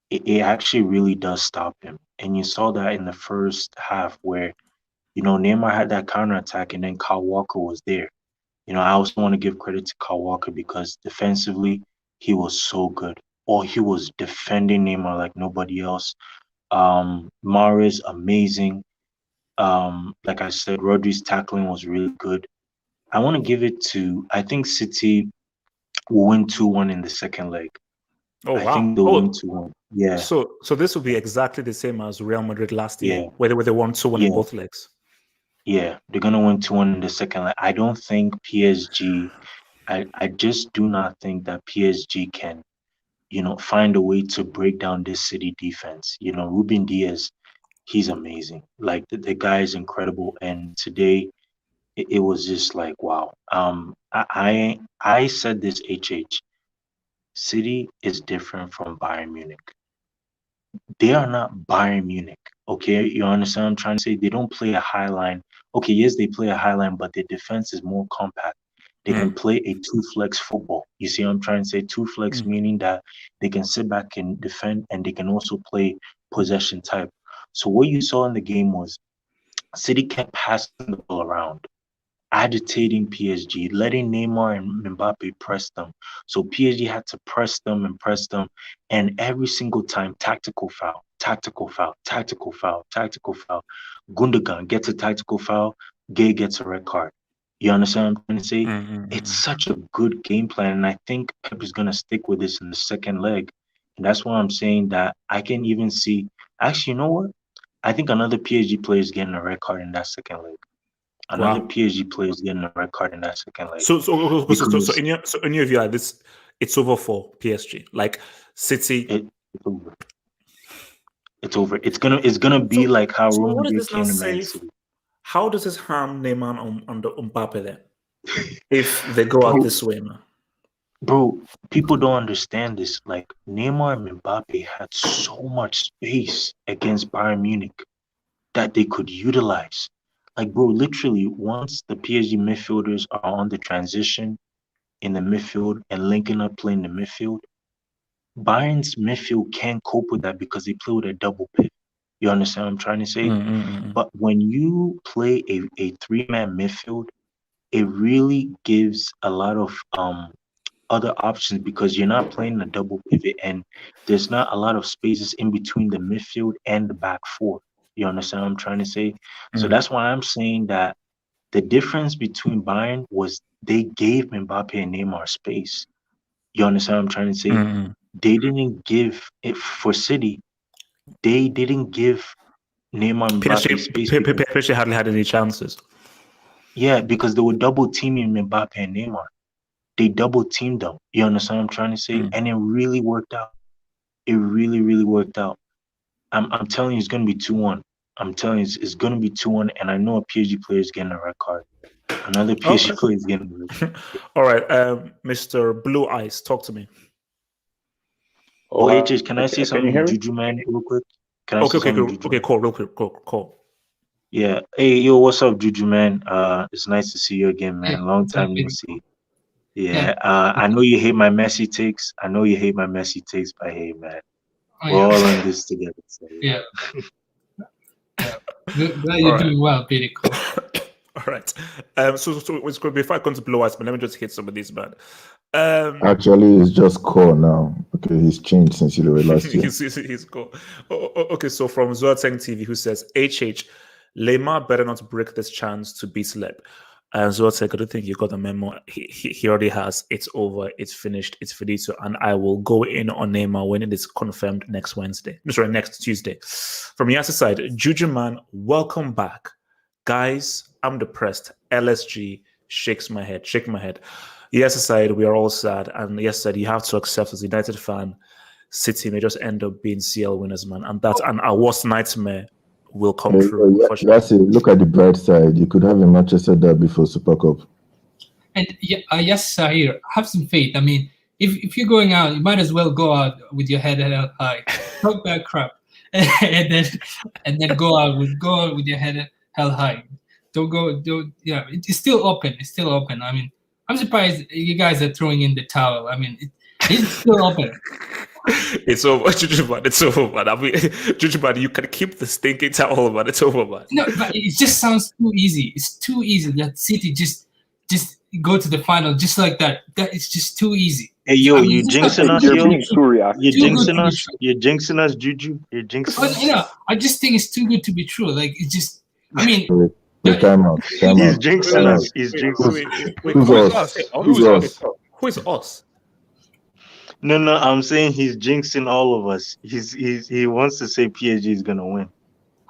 it actually really does stop him. And you saw that in the first half where, you know, Neymar had that counterattack and then Kyle Walker was there. You know, I also want to give credit to Kyle Walker because defensively, he was so good. Or he was defending Neymar like nobody else. Mahrez, amazing. Like I said, Rodri's tackling was really good. I want to give it to, I think City will win 2-1 in the second leg. Oh, wow. I think they'll win 2-1. Yeah. So this will be exactly the same as Real Madrid last year, Yeah. where they won 2-1 in both legs. Yeah, they're gonna win 2-1 in the second leg. I don't think PSG. I just do not think that PSG can, you know, find a way to break down this City defense. You know, Ruben Diaz, he's amazing. Like the guy is incredible. And today, it was just like wow. I said this. City is different from Bayern Munich. They are not Bayern Munich. Okay, you understand what I'm trying to say? They don't play a high line. Okay, yes, they play a high line, but their defense is more compact. They can play a two-flex football. You see what I'm trying to say? Two-flex meaning that they can sit back and defend, and they can also play possession type. So what you saw in the game was City kept passing the ball around, agitating PSG, letting Neymar and Mbappe press them. So PSG had to press them, and every single time, tactical foul. Gundogan gets a tactical foul, Gay gets a red card. You understand what I'm trying to say? It's such a good game plan, and I think Pep is going to stick with this in the second leg. And that's why I'm saying that I can even see, actually, you know what? I think another PSG player is getting a red card in that second leg. Another PSG player is getting a red card in that second leg. So in your view, like this, it's over for PSG. Like City, it's over. It's over. It's gonna be like how Real Madrid came to Man City. How does this harm Neymar and Mbappe then? If they go out this way, man. Bro, people don't understand this. Like Neymar and Mbappe had so much space against Bayern Munich that they could utilize. Like, bro, literally, once the PSG midfielders are on the transition in the midfield and linking up playing the midfield, Bayern's midfield can't cope with that because they play with a double pivot. You understand what I'm trying to say? But when you play a three-man midfield, it really gives a lot of other options because you're not playing a double pivot and there's not a lot of spaces in between the midfield and the back four. You understand what I'm trying to say? So that's why I'm saying that the difference between Bayern was they gave Mbappe and Neymar space. You understand what I'm trying to say? they didn't give it for City. They didn't give Neymar and Mbappe space. PSG hardly had any chances. Yeah, because they were double teaming Mbappe and Neymar. They double teamed them. You understand what I'm trying to say? And it really worked out. It really, really worked out. I'm telling you, it's gonna be 2-1. I'm telling you, it's gonna be 2-1, and I know a PSG player is getting a red card. Another PSG player is getting a red card. All right, Mr. Blue Eyes, talk to me. Oh, HH, can I say something to Juju Man real quick? Can I say something to Juju? Okay, cool, real quick, cool. Yeah. Hey, yo, what's up, Juju Man? It's nice to see you again, man. Long time no see. Yeah. I know you hate my messy takes. But hey, man, we're all on this together. So, yeah. Glad you're doing well, pretty cool. All right. So it's good before I come to Blue Eyes, but let me just hit some of these, man. Actually, it's just core now. Okay, he's changed since you were last year. he's cool. Okay, so from Zoateng TV, who says, HH, Neymar better not break this chance to beat Leb. And Zoateng, I don't think you got the memo. He already has. It's over. It's finished. It's finito. And I will go in on Neymar when it is confirmed next Tuesday. From Yasser's side, Juju Man, welcome back. Guys, I'm depressed. LSG shake my head. Yes, side, we are all sad. And yes, side, you have to accept as a United fan, City may just end up being CL winners, man. And that's our worst nightmare will come true. That's it. Look at the bright side. You could have a Manchester derby before Super Cup. And yes, Sahir, have some faith. I mean, if you're going out, you might as well go out with your head held high. Talk that crap. and then go out with your head held high. It's still open. I mean, I'm surprised you guys are throwing in the towel. I mean, it's still open. It's over, Juju man. It's over, man. I mean, Juju man, you can keep the stinking towel, man. It's over, man. No, but it just sounds too easy. It's too easy that City just go to the final just like that. That it's just too easy. Hey, yo, you jinxing us, yo. You're jinxing us, Juju. You're jinxing us. You know, I just think it's too good to be true. Like, it's just, I mean. Time out. He's jinxing us. Who is us? No, I'm saying he's jinxing all of us. He wants to say PSG is gonna win.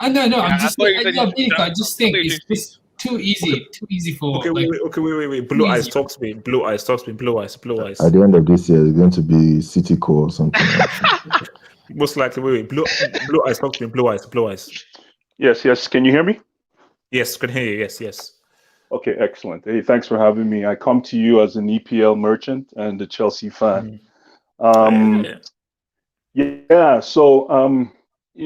No, I'm just I just think it's just too easy for. Okay, wait. Blue Eyes, talk to me. Blue Eyes. At the end of this year, it's going to be City Core or something. Most likely. Wait. Blue Eyes, talk to me. Blue Eyes. Yes. Can you hear me? Yes, can hear you. Yes. Okay, excellent. Hey, thanks for having me. I come to you as an EPL merchant and a Chelsea fan. So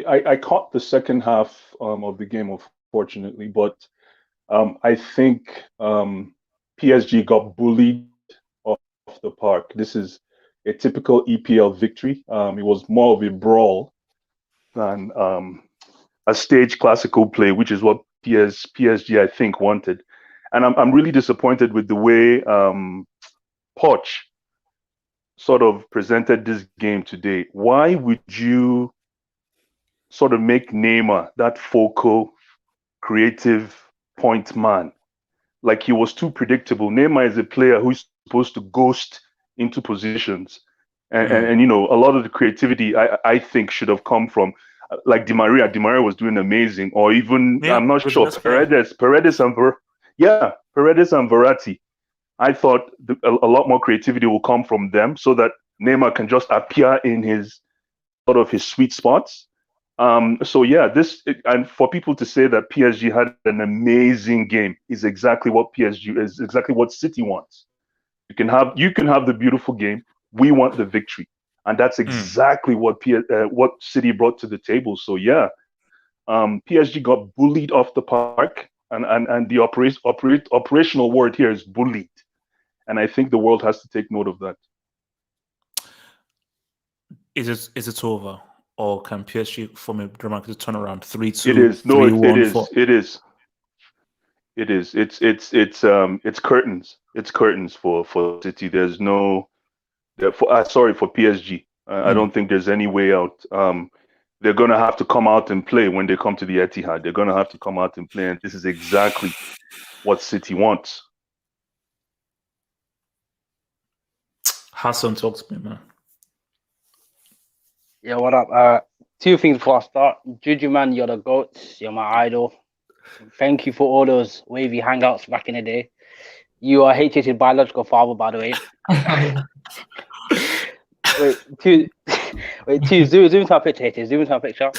I caught the second half of the game, unfortunately, but I think PSG got bullied off the park. This is a typical EPL victory. It was more of a brawl than a stage classical play, which is what PSG I think wanted, and I'm really disappointed with the way Poch sort of presented this game today. Why would you sort of make Neymar that focal, creative point man? Like, he was too predictable. Neymar is a player who's supposed to ghost into positions, and you know, a lot of the creativity I think should have come from. Like Di Maria was doing amazing, or even I'm not sure Paredes and Verratti. I thought a lot more creativity will come from them, so that Neymar can just appear in his sweet spots. And for people to say that PSG had an amazing game is exactly what City wants. You can have the beautiful game. We want the victory. And that's exactly what City brought to the table. So PSG got bullied off the park, and the operational word here is bullied. And I think the world has to take note of that. Is it over, or can PSG form a dramatic turnaround? 3-2. It is. No, 3-1, it is. It's curtains. It's curtains for City. There's no. For PSG. I don't think there's any way out. They're going to have to come out and play when they come to the Etihad. They're going to have to come out and play, and this is exactly what City wants. Hassan, talk to me, man. Yeah, what up? Two things before I start. Juju man, you're the goats. You're my idol. Thank you for all those wavy hangouts back in the day. You are HH's biological father, by the way. Wait, zoom into our picture, HH. Zoom into our picture.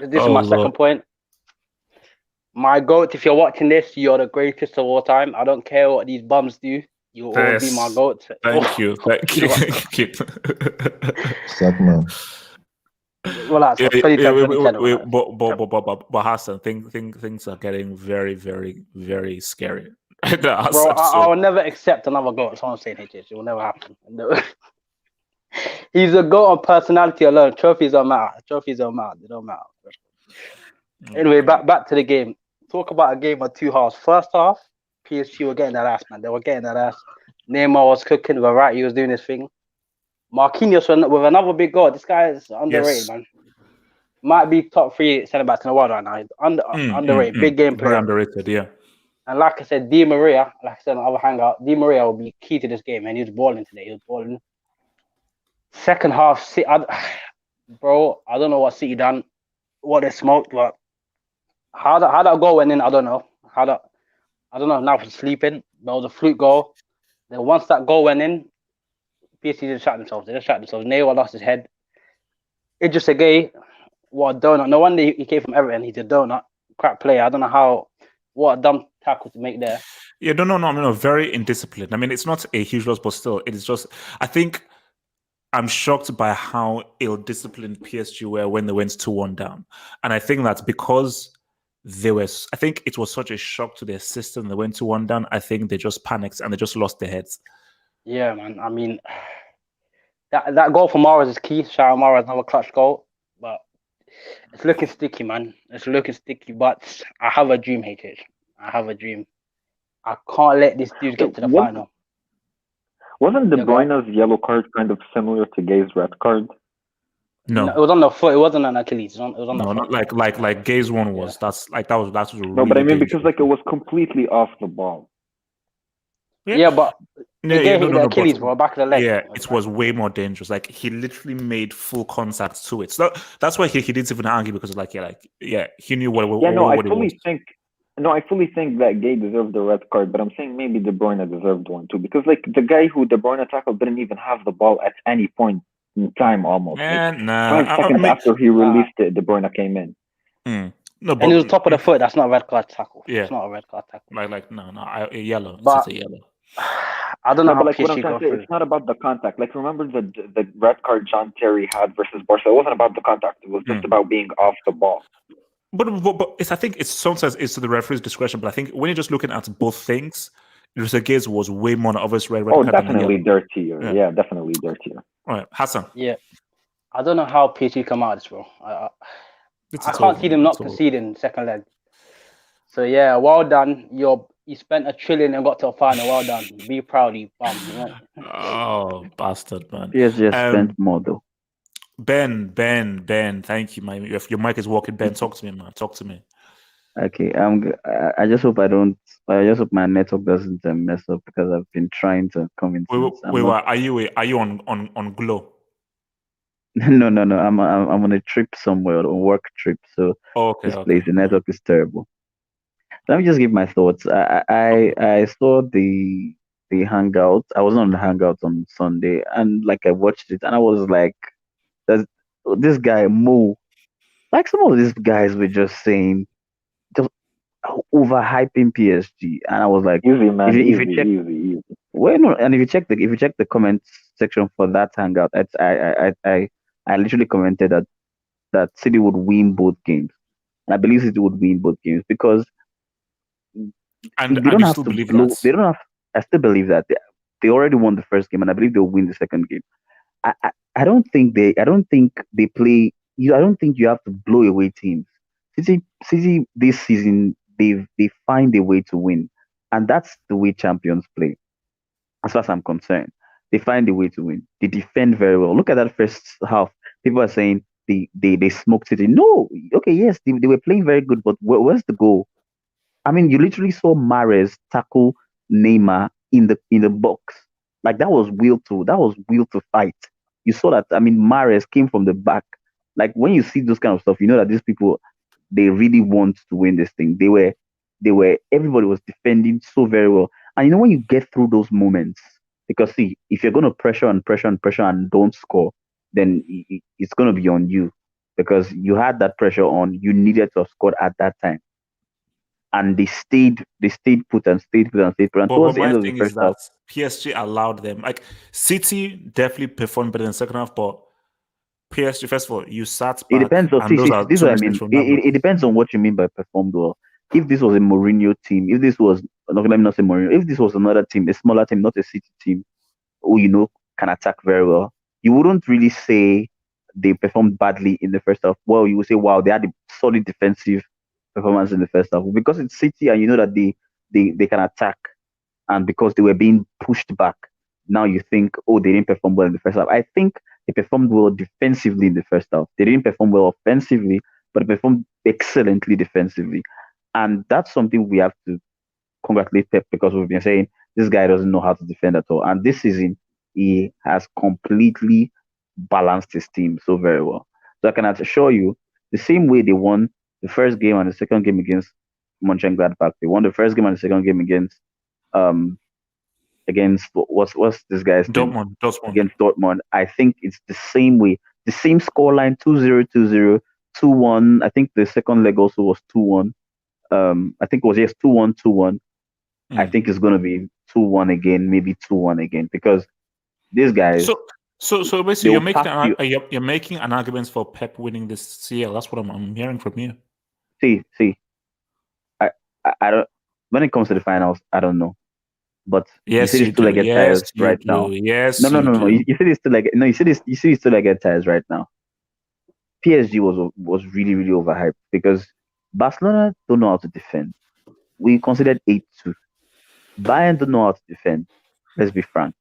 This is my second point. My goat, if you're watching this, you're the greatest of all time. I don't care what these bums do. You'll always be my goat. Thank you. Thank you. Sack man. Well, that's 2010. But Hassan, things are getting very, very, very scary. Bro, I'll never accept another goat. That's what I'm saying, HH. It will never happen. No. He's a goat on personality alone. Trophies don't matter. Trophies don't matter. They don't matter. Anyway, back to the game. Talk about a game of two halves. First half, PSG were getting that ass, man. They were getting that ass. Neymar was cooking. He was doing his thing. Marquinhos with another big goal. This guy is underrated, man. Might be top 3 centre backs in the world right now. Underrated. Big game player. Very underrated, yeah. And like I said, Di Maria, like I said on the other hangout, Di Maria will be key to this game, and he was balling today. He was balling. Second half, bro, I don't know what City done, what they smoked, but how that goal went in, I don't know. I don't know if now he's sleeping. But it was a fluke goal. Then once that goal went in, PSG just shot themselves. They just shot themselves. Neymar lost his head. Idris Gueye, what a donut. No wonder he came from Everton. He's a donut. Crap player. I don't know what a dumb tackle to make there. Yeah, no, very indisciplined. I mean, it's not a huge loss, but still, it is just, I think I'm shocked by how ill-disciplined PSG were when they went 2-1 down. And I think that's because I think it was such a shock to their system. They went 2-1 down. I think they just panicked and they just lost their heads. Yeah, man. I mean, that goal for Mahrez is key. Shout out Mahrez, another clutch goal. But it's looking sticky, man. It's looking sticky. But I have a dream, HH. I have a dream. I can't let this dude get to the final. Wasn't De Bruyne's yellow card kind of similar to Gay's red card? No, it was on the foot. It wasn't an Achilles. It was on the foot. Not like Gay's one was. Yeah. That was really no, but I mean because like it was completely off the ball. Yeah, but hit the Achilles, bro, back of the leg. Yeah, it was way more dangerous. Like he literally made full contact to it. So that's why he didn't even argue because he knew what it was. I fully think that Gay deserved the red card, but I'm saying maybe De Bruyne deserved one too because like the guy who De Bruyne tackled didn't even have the ball at any point in time almost. Man, 5 seconds after he released it, De Bruyne came in. No, and it was top of the foot. That's not a red card tackle. Yeah, it's not a red card tackle. A yellow. But, it's a yellow. I don't know how like what I'm trying to say. It's not about the contact. Like remember the red card John Terry had versus Barca. It wasn't about the contact. It was just about being off the ball. But I think it's sometimes it's to the referee's discretion. But I think when you're just looking at both things, Rodriguez was way more an obvious red card. Definitely dirtier. Yeah, definitely dirtier. All right, Hassan. Yeah, I don't know how PSG come out of this, bro. I can't see them not conceding second leg. So yeah, well done. You spent $1 trillion and got to a final. Well done. Be proud, you bum. Oh, bastard, man. PSG spent more though. Ben, thank you, man. If your mic is working, Ben, talk to me, man. Talk to me. Okay, I just hope I just hope my network doesn't mess up because I've been trying to come in. Wait, are you on Glow? No. I'm on a trip somewhere, a work trip. So okay, place the network is terrible. Let me just give my thoughts. I saw the hangout. I was on the hangout on Sunday, and like I watched it, and I was like, this guy Mo, like some of these guys were just saying, just overhyping PSG, and I was like, easy man, easy. Well, no, and if you check the comments section for that hangout, I literally commented that City would win both games, and I believe City would win both games because they don't have to blow. They don't have. I still believe that they already won the first game, and I believe they'll win the second game. I don't think they play. I don't think you have to blow away teams. City this season they find a way to win, and that's the way champions play. As far as I'm concerned, they find a way to win. They defend very well. Look at that first half. People are saying they smoked City. No, okay, yes, they were playing very good, but where's the goal? I mean, you literally saw Mahrez tackle Neymar in the box. Like that was will to fight. You saw that. I mean, Mahrez came from the back. Like when you see those kind of stuff, you know that these people, they really want to win this thing. Everybody was defending so very well. And you know when you get through those moments, because see, if you're going to pressure and pressure and pressure and don't score, then it's going to be on you, because you had that pressure on. You needed to have scored at that time, and they stayed put and stayed put and stayed put. And But towards the my end of the thing is first half, that PSG allowed them. Like City definitely performed better in the second half, but PSG, first of all, you sat it back, depends on. and those are This is two what I mistakes mean. from that. It depends on what you mean by performed well. If this was a Mourinho team, if this was let me not say Mourinho, if this was another team, a smaller team, not a City team, who can attack very well, you wouldn't really say they performed badly in the first half. Well, you would say, wow, they had a solid defensive performance in the first half, because it's City and you know that they can attack, and because they were being pushed back, now you think, oh, they didn't perform well in the first half. I think they performed well defensively in the first half. They didn't perform well offensively, but they performed excellently defensively, and that's something we have to congratulate Pep, because we've been saying this guy doesn't know how to defend at all, and this season he has completely balanced his team so very well. So I can assure you, the same way they won the first game and the second game against Mönchengladbach, they won the first game and the second game against what's this guy's name? Dortmund. Against Dortmund. I think it's the same way, the same scoreline: 2-0, 2-0, 2-1. I think the second leg also was 2-1. I think it was 2-1, 2-1. I think it's going to be 2-1 again, maybe 2-1 again, because these guys. So basically, you're making an argument for Pep winning this CL. That's what I'm hearing from you. See, I don't. When it comes to the finals, I don't know, but yes, you see these two-legged tires right now. Yes, no. You see this two-legged. No, you see these two-legged tires right now. PSG was really really overhyped, because Barcelona don't know how to defend. We considered 8-2. Bayern don't know how to defend. Let's be frank.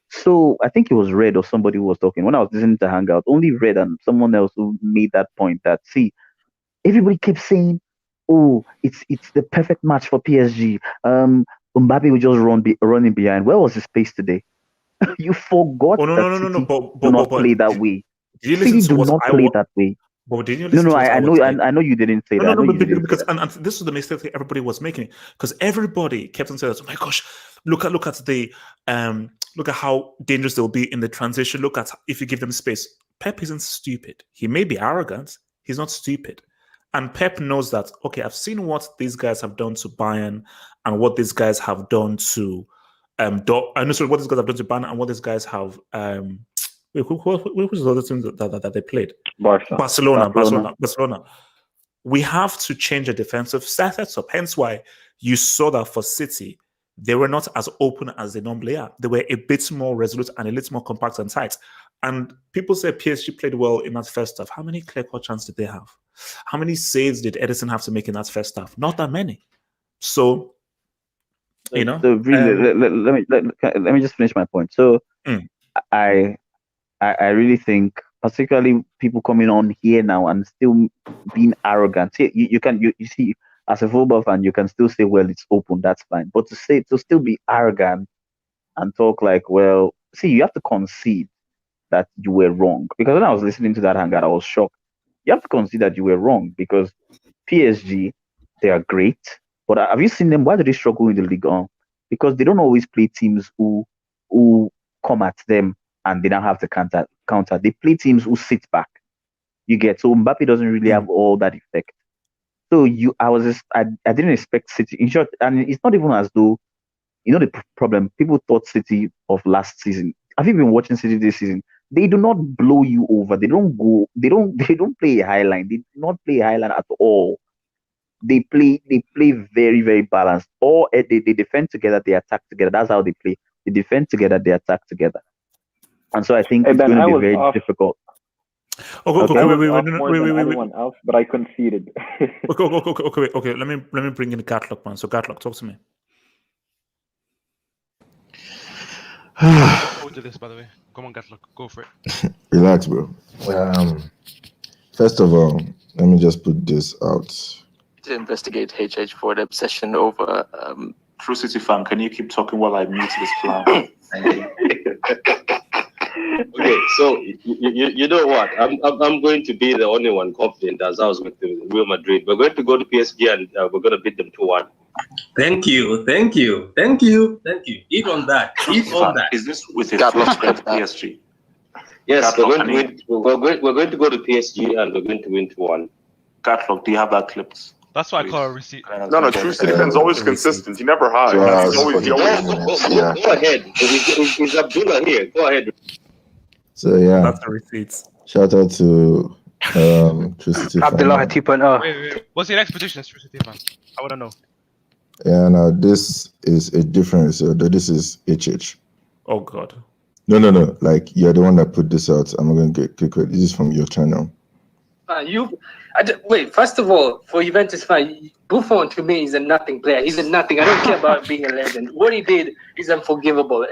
So I think it was Red or somebody who was talking when I was listening to Hangout. Only Red and someone else who made that point that, see, everybody kept saying, "Oh, it's the perfect match for PSG. Mbappe will just running behind." Where was his pace today? You forgot that City do not play that way. City do not play that way. But did you listen to I know you didn't say that. Because this was the mistake that everybody was making, because everybody kept on saying, "Oh my gosh, look at the look at how dangerous they'll be in the transition. Look at if you give them space." Pep isn't stupid. He may be arrogant. He's not stupid. And Pep knows that, okay, I've seen what these guys have done to Bayern and what these guys have done to what these guys have done to Bayern and what these guys have who was the other team that they played? Barcelona. We have to change the defensive setup. Hence why you saw that for City, they were not as open as they normally are. They were a bit more resolute and a little more compact and tight. And people say PSG played well in that first half. How many clear-cut chances did they have? How many saves did Edison have to make in that first half? Not that many. So, you know. So really, let me just finish my point. So, I really think, particularly people coming on here now and still being arrogant. You see, as a football fan, you can still say, well, it's open, that's fine. But to still be arrogant and talk like, well, see, you have to concede that you were wrong. Because when I was listening to that hangout, I was shocked. You have to concede that you were wrong, because PSG, they are great. But have you seen them? Why do they struggle in the Liga? Because they don't always play teams who come at them and they don't have to counter. They play teams who sit back. You get, so Mbappe doesn't really have all that effect. So I didn't expect City. In short, and it's not even as though, you know, the problem. People thought City of last season. Have you been watching City this season? They do not blow you over. They don't play a high line. They do not play a high line at all. They play very, very balanced. Or they defend together, they attack together. That's how they play. They defend together, they attack together. And so I think it's going to be very difficult. Everyone else, but I conceded. Okay. Let me bring in the Gatlock, man. So Gatlock, talk to me. Go to this, by the way. Come on, Gatlock, go for it. Relax, bro. First of all, let me just put this out. To investigate HH for the obsession over True City fan, can you keep talking while I mute this plan? Okay, so you know what? I'm going to be the only one confident as I was with the Real Madrid. We're going to go to PSG and we're going to beat them 2-1. Thank you. Eat on that. Is this with a flop at PSG? Yes, Catlock, we're going to go to PSG and we're going to win 2-1. Catlock, do you have that clipped? That's why I call a receipt. No, true City fan's always consistent. He never hides. He always. Go ahead. Is Abdullah here? Go ahead. So yeah, That's a receipt. shout out to True City fan. Abdullah 2.0. Wait. What's your next position as True City fan? I want to know. Yeah, now this is a different. So this is HH. Oh God. No. Like you're the one that put this out. I'm not gonna get quick. This is from your channel. Wait, first of all, for Juventus fan, Buffon to me is a nothing player. He's a nothing. I don't care about being a legend. What he did is unforgivable.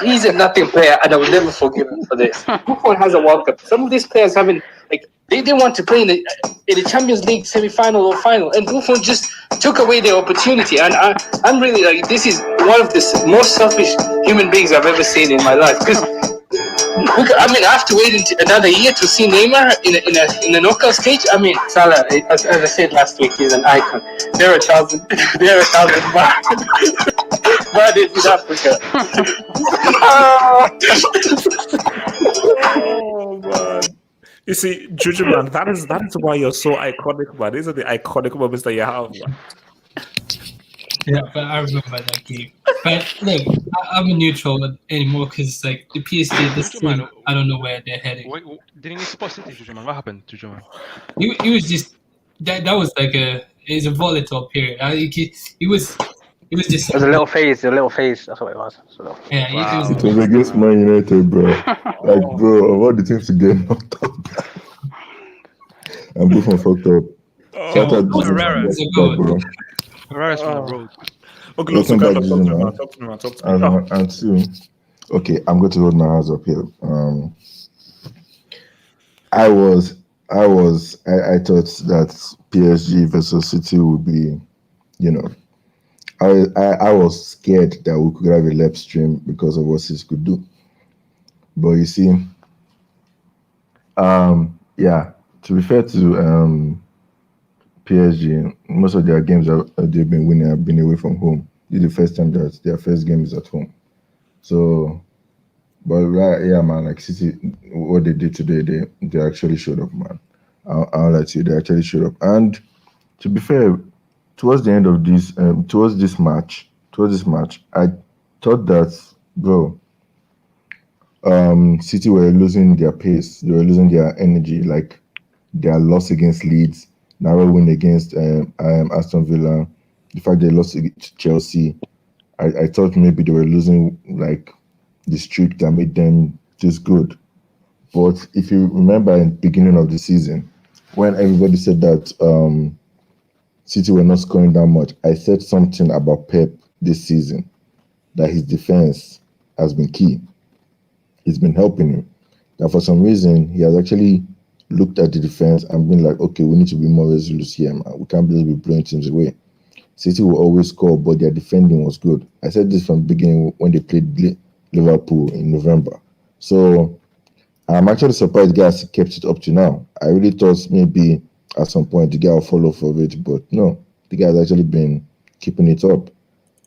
He's a nothing player, and I will never forgive him for this. Buffon has a World Cup. Some of these players haven't, they didn't want to play in the Champions League semi-final or final, and Buffon just took away their opportunity. And I'm really this is one of the most selfish human beings I've ever seen in my life. Because I have to wait until another year to see Neymar in a knockout stage. Salah, as I said last week, he's an icon. There are a thousand bad in Africa. Oh man. You see, Juju man, that is why you're so iconic, man. These are the iconic moments that you have, man. Yeah, but I remember that game. But look, I'm a neutral anymore because the PSG, this team, I don't know where they're heading. Wait, didn't you support City, Juju man? What happened, Juju man? It was just that was it's a volatile period. It was just It was a little phase. That's what it was. Yeah, It was against Man United, bro. Bro, of all the teams to get knocked up, and Buffon fucked up. Shout out to Herrera's bro. Herrera's from the road. Okay, look, talk to me. And two, okay, I'm going to hold my hands up here. I thought that PSG versus City would be, I was scared that we could have a left stream because of what City could do. But you see, to be fair to PSG, most of their games they've been winning have been away from home. This is the first time that their first game is at home. So, but man, like City, what they did today, they actually showed up, man. I'll let you, they actually showed up. And to be fair, towards the end of this, towards this match, I thought that, bro, City were losing their pace, they were losing their energy, like their loss against Leeds, narrow win against Aston Villa, the fact they lost to Chelsea. I thought maybe they were losing the streak that made them this good. But if you remember in the beginning of the season, when everybody said that City were not scoring that much, I said something about Pep this season, that his defense has been key. It's been helping him. That for some reason, he has actually looked at the defense and been like, okay, we need to be more resolute here, man. We can't be blowing teams away. City will always score, but their defending was good. I said this from the beginning when they played Liverpool in November. So I'm actually surprised guys kept it up to now. I really thought maybe at some point the guy will follow for it, but no, the guy has actually been keeping it up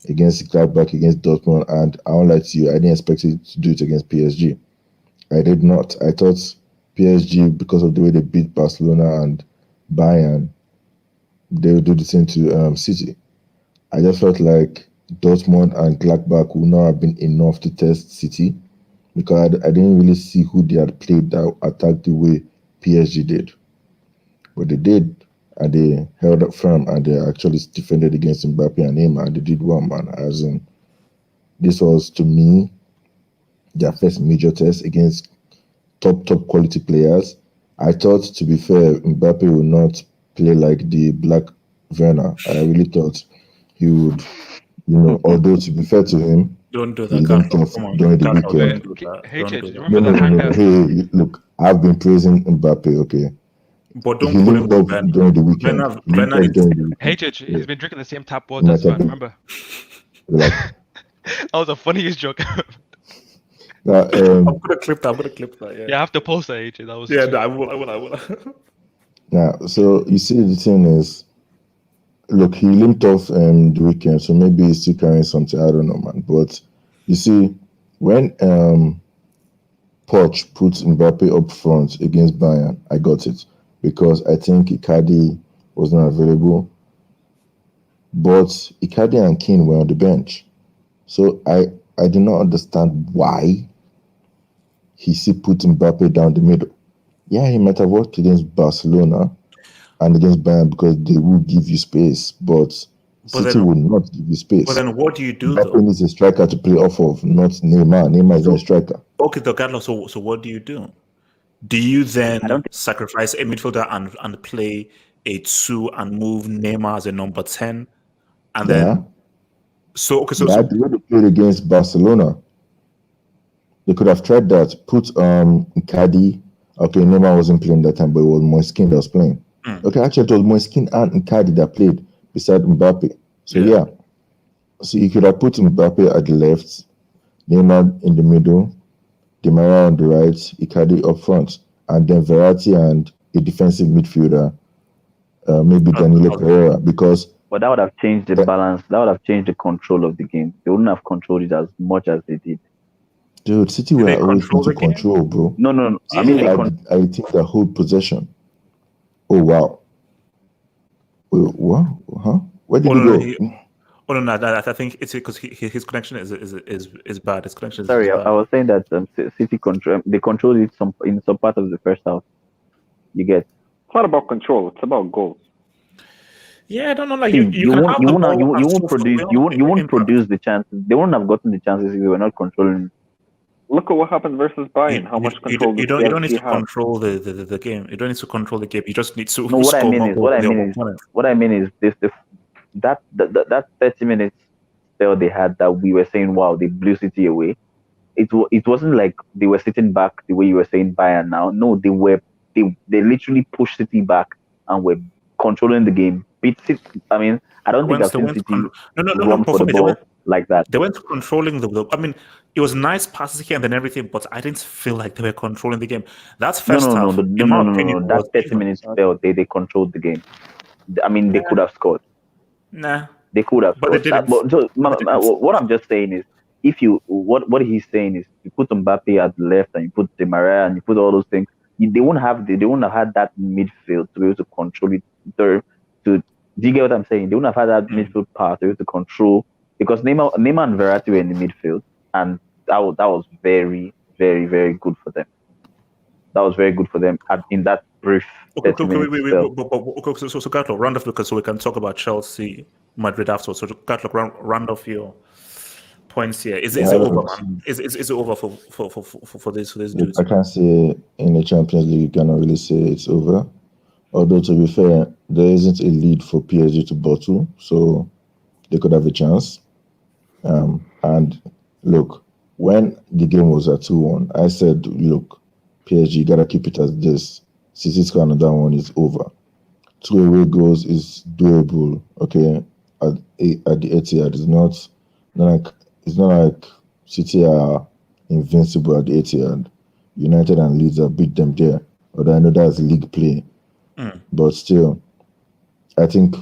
against Gladbach, against Dortmund, and I won't lie to you, I didn't expect it to do it against PSG. I did not. I thought PSG, because of the way they beat Barcelona and Bayern, they would do the same to City. I just felt like Dortmund and Gladbach would not have been enough to test City, because I didn't really see who they had played that attacked the way PSG did. But they did, and they held up firm, and they actually defended against Mbappe and Neymar, and they did well, man. As in, this was, to me, their first major test against top quality players. I thought, to be fair, Mbappe would not play like the Black Werner. I really thought he would, although to be fair to him, don't do he that. didn't perform during the weekend. No. Look, I've been praising Mbappe, okay? But don't he put lived him up during the weekend. He's been drinking the same tap water as man, remember? That was the funniest joke. I'm gonna clip that. Yeah, I have to post that, AJ. That was Yeah, too- no, I will. So you see, the thing is, look, he limped off the weekend, so maybe he's still carrying something. I don't know, man. But you see, when Poch put Mbappe up front against Bayern, I got it because I think Icardi was not available, but Icardi and Keane were on the bench. So I do not understand why he still put Mbappe down the middle. Yeah, he might have worked against Barcelona and against Bayern because they will give you space, but City then- will not give you space. But then what do you do Mbappe though? needs a striker to play off of, not Neymar. Neymar is not a striker. Okay, Carlos. So what do you do? Do you then sacrifice a midfielder and play a 2 and move Neymar as a number 10? And Yeah. then so The way they played against Barcelona, they could have tried that. Put Icardi. Okay, Neymar wasn't playing that time, but it was Moiskin that was playing. Okay, actually, it was Moiskin and Icardi that played beside Mbappe. So yeah. So you could have put Mbappe at the left, Neymar in the middle, Di Maria on the right, Icardi up front, and then Verratti and a defensive midfielder, maybe Danilo Pereira, because. But that would have changed the balance. That would have changed the control of the game. They wouldn't have controlled it as much as they did. Dude, City were always going to control, bro. No. I mean, I think the whole possession. Oh wow. Wait, what? Huh? Where did he go? I think it's because his connection is bad. His connection is Sorry, bad. I was saying that City they controlled it in some part of the first half. You get. It's not about control. It's about goals. Yeah, I don't know. Like See, you won't produce the chances. They wouldn't have gotten the chances if they were not controlling. Look at what happened versus Bayern. How much control you don't need to have. control the game. You don't need to control the game. You just need to No, what score I more mean goals. what I mean is this: that 30 minutes spell they had that we were saying, wow, they blew City away. It wasn't like they were sitting back the way you were saying Bayern now. No, they literally pushed City back and were controlling the game. I mean, I don't think I've seen City run for the ball like that. They went controlling the. I mean, it was nice passes here and then everything, but I didn't feel like they were controlling the game. That's first half. In my opinion, that 30 minutes spell, they controlled the game. I mean, they could have scored. Nah, they could have but they scored. didn't. What I'm just saying is, if you what he's saying is, you put Mbappe at the left and you put Di Maria and you put all those things, they won't have had that midfield to be able to control it. Do you get what I'm saying? They wouldn't have had that midfield part to be able to control, because Neymar and Verratti were in the midfield, and that was very, very, very good for them. That was very good for them in that brief 30 minutes spell. So Gatlo, round off, because so we can talk about Chelsea, Madrid afterwards. So Gatlo, round off your points here. Is it over, man? Is it over for this dudes? I can't say in the Champions League. You cannot really say it's over. Although, to be fair, there isn't a lead for PSG to bottle, so they could have a chance. And look, when the game was at 2-1, I said, look, PSG gotta keep it as this. City's score another one is over. 2 away goals is doable. Okay, at the Etihad, it's not like City are invincible at the Etihad. United and Leeds have beat them there. Although I know that's league play. But still, I think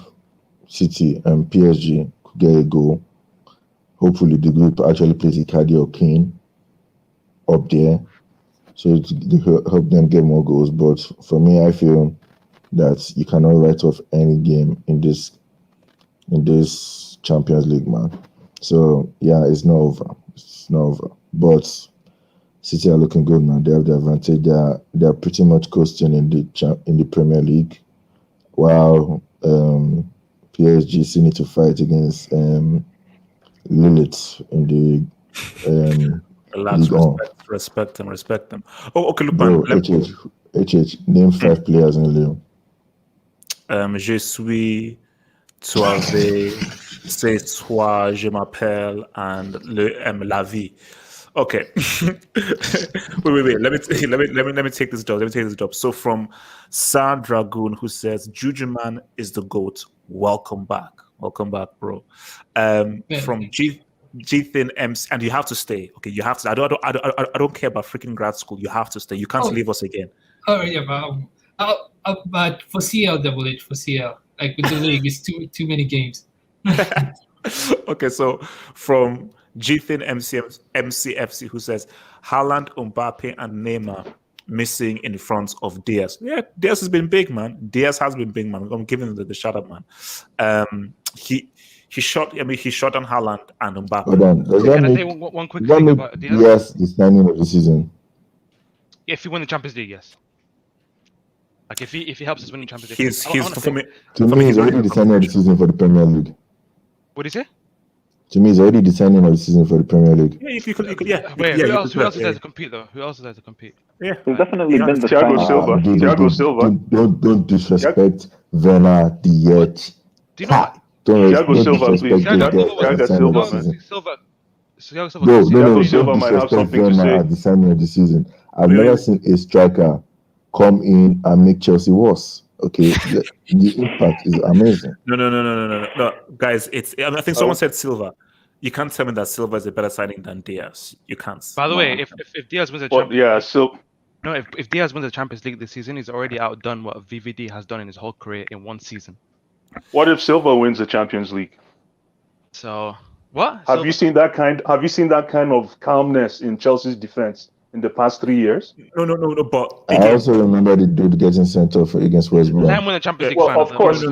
City and PSG could get a goal. Hopefully, the group actually plays Icardi or Kane up there, so to help them get more goals. But for me, I feel that you cannot write off any game in this Champions League, man. So yeah, it's not over. It's not over. But City are looking good, man. They have the advantage. They are pretty much coasting in the Premier League, while PSG still need to fight against Lilith in the League. Respect them. Oh, okay, look, Bro, man. Name 5 players in Lyon. Je suis, tu avais, c'est toi, je m'appelle, and la vie. Okay. wait. Let me take this job. So from San Dragoon, who says Juju Man is the GOAT. Welcome back, bro. From G-Thin MC, and you have to stay. Okay, you have to. I don't care about freaking grad school. You have to stay. You can't leave us again. Oh yeah, but for CL, double it for CL. Like with the league, it's too many games. Okay, so from G-Thin MCFC, who says Haaland, Mbappe, and Neymar missing in front of Diaz. Yeah, Diaz has been big, man. Diaz has been big, man. I'm giving him the shout out, man. He shot. I mean, he shot on Haaland and Mbappe. Hold on. Does that Can I make, say one quick does that thing make about Diaz? Diaz the signing of the season? If he win the Champions League, yes. Like if he helps us win the Champions League, He's for me. To me, he's already the signing of the season for the Premier League. What do you say? To me, he's already the signing of the season for the Premier League. Yeah, if you could, yeah. Wait, yeah, who else is there yeah. to compete though? Who else is there to compete? Yeah, He's definitely been the Thiago signing. Silva. Thiago Silva. Don't disrespect Werner, Diaz. Do you know? Thiago Silva, please. Thiago Silva, man. Silva. Thiago Silva might have something to say. At the signing of the season. I've never seen a striker come in and make Chelsea worse. Okay, the impact is amazing. No, guys. I think someone said Silva. You can't tell me that Silva is a better signing than Diaz. You can't. By the way, if Diaz wins the Champions League, if Diaz wins the Champions League this season, he's already outdone what VVD has done in his whole career in one season. What if Silva wins the Champions League? So what? Have you seen that kind of calmness in Chelsea's defense in the past 3 years? No. But I also remember the dude getting sent off against West Brom. Win the Champions League. Well, of course.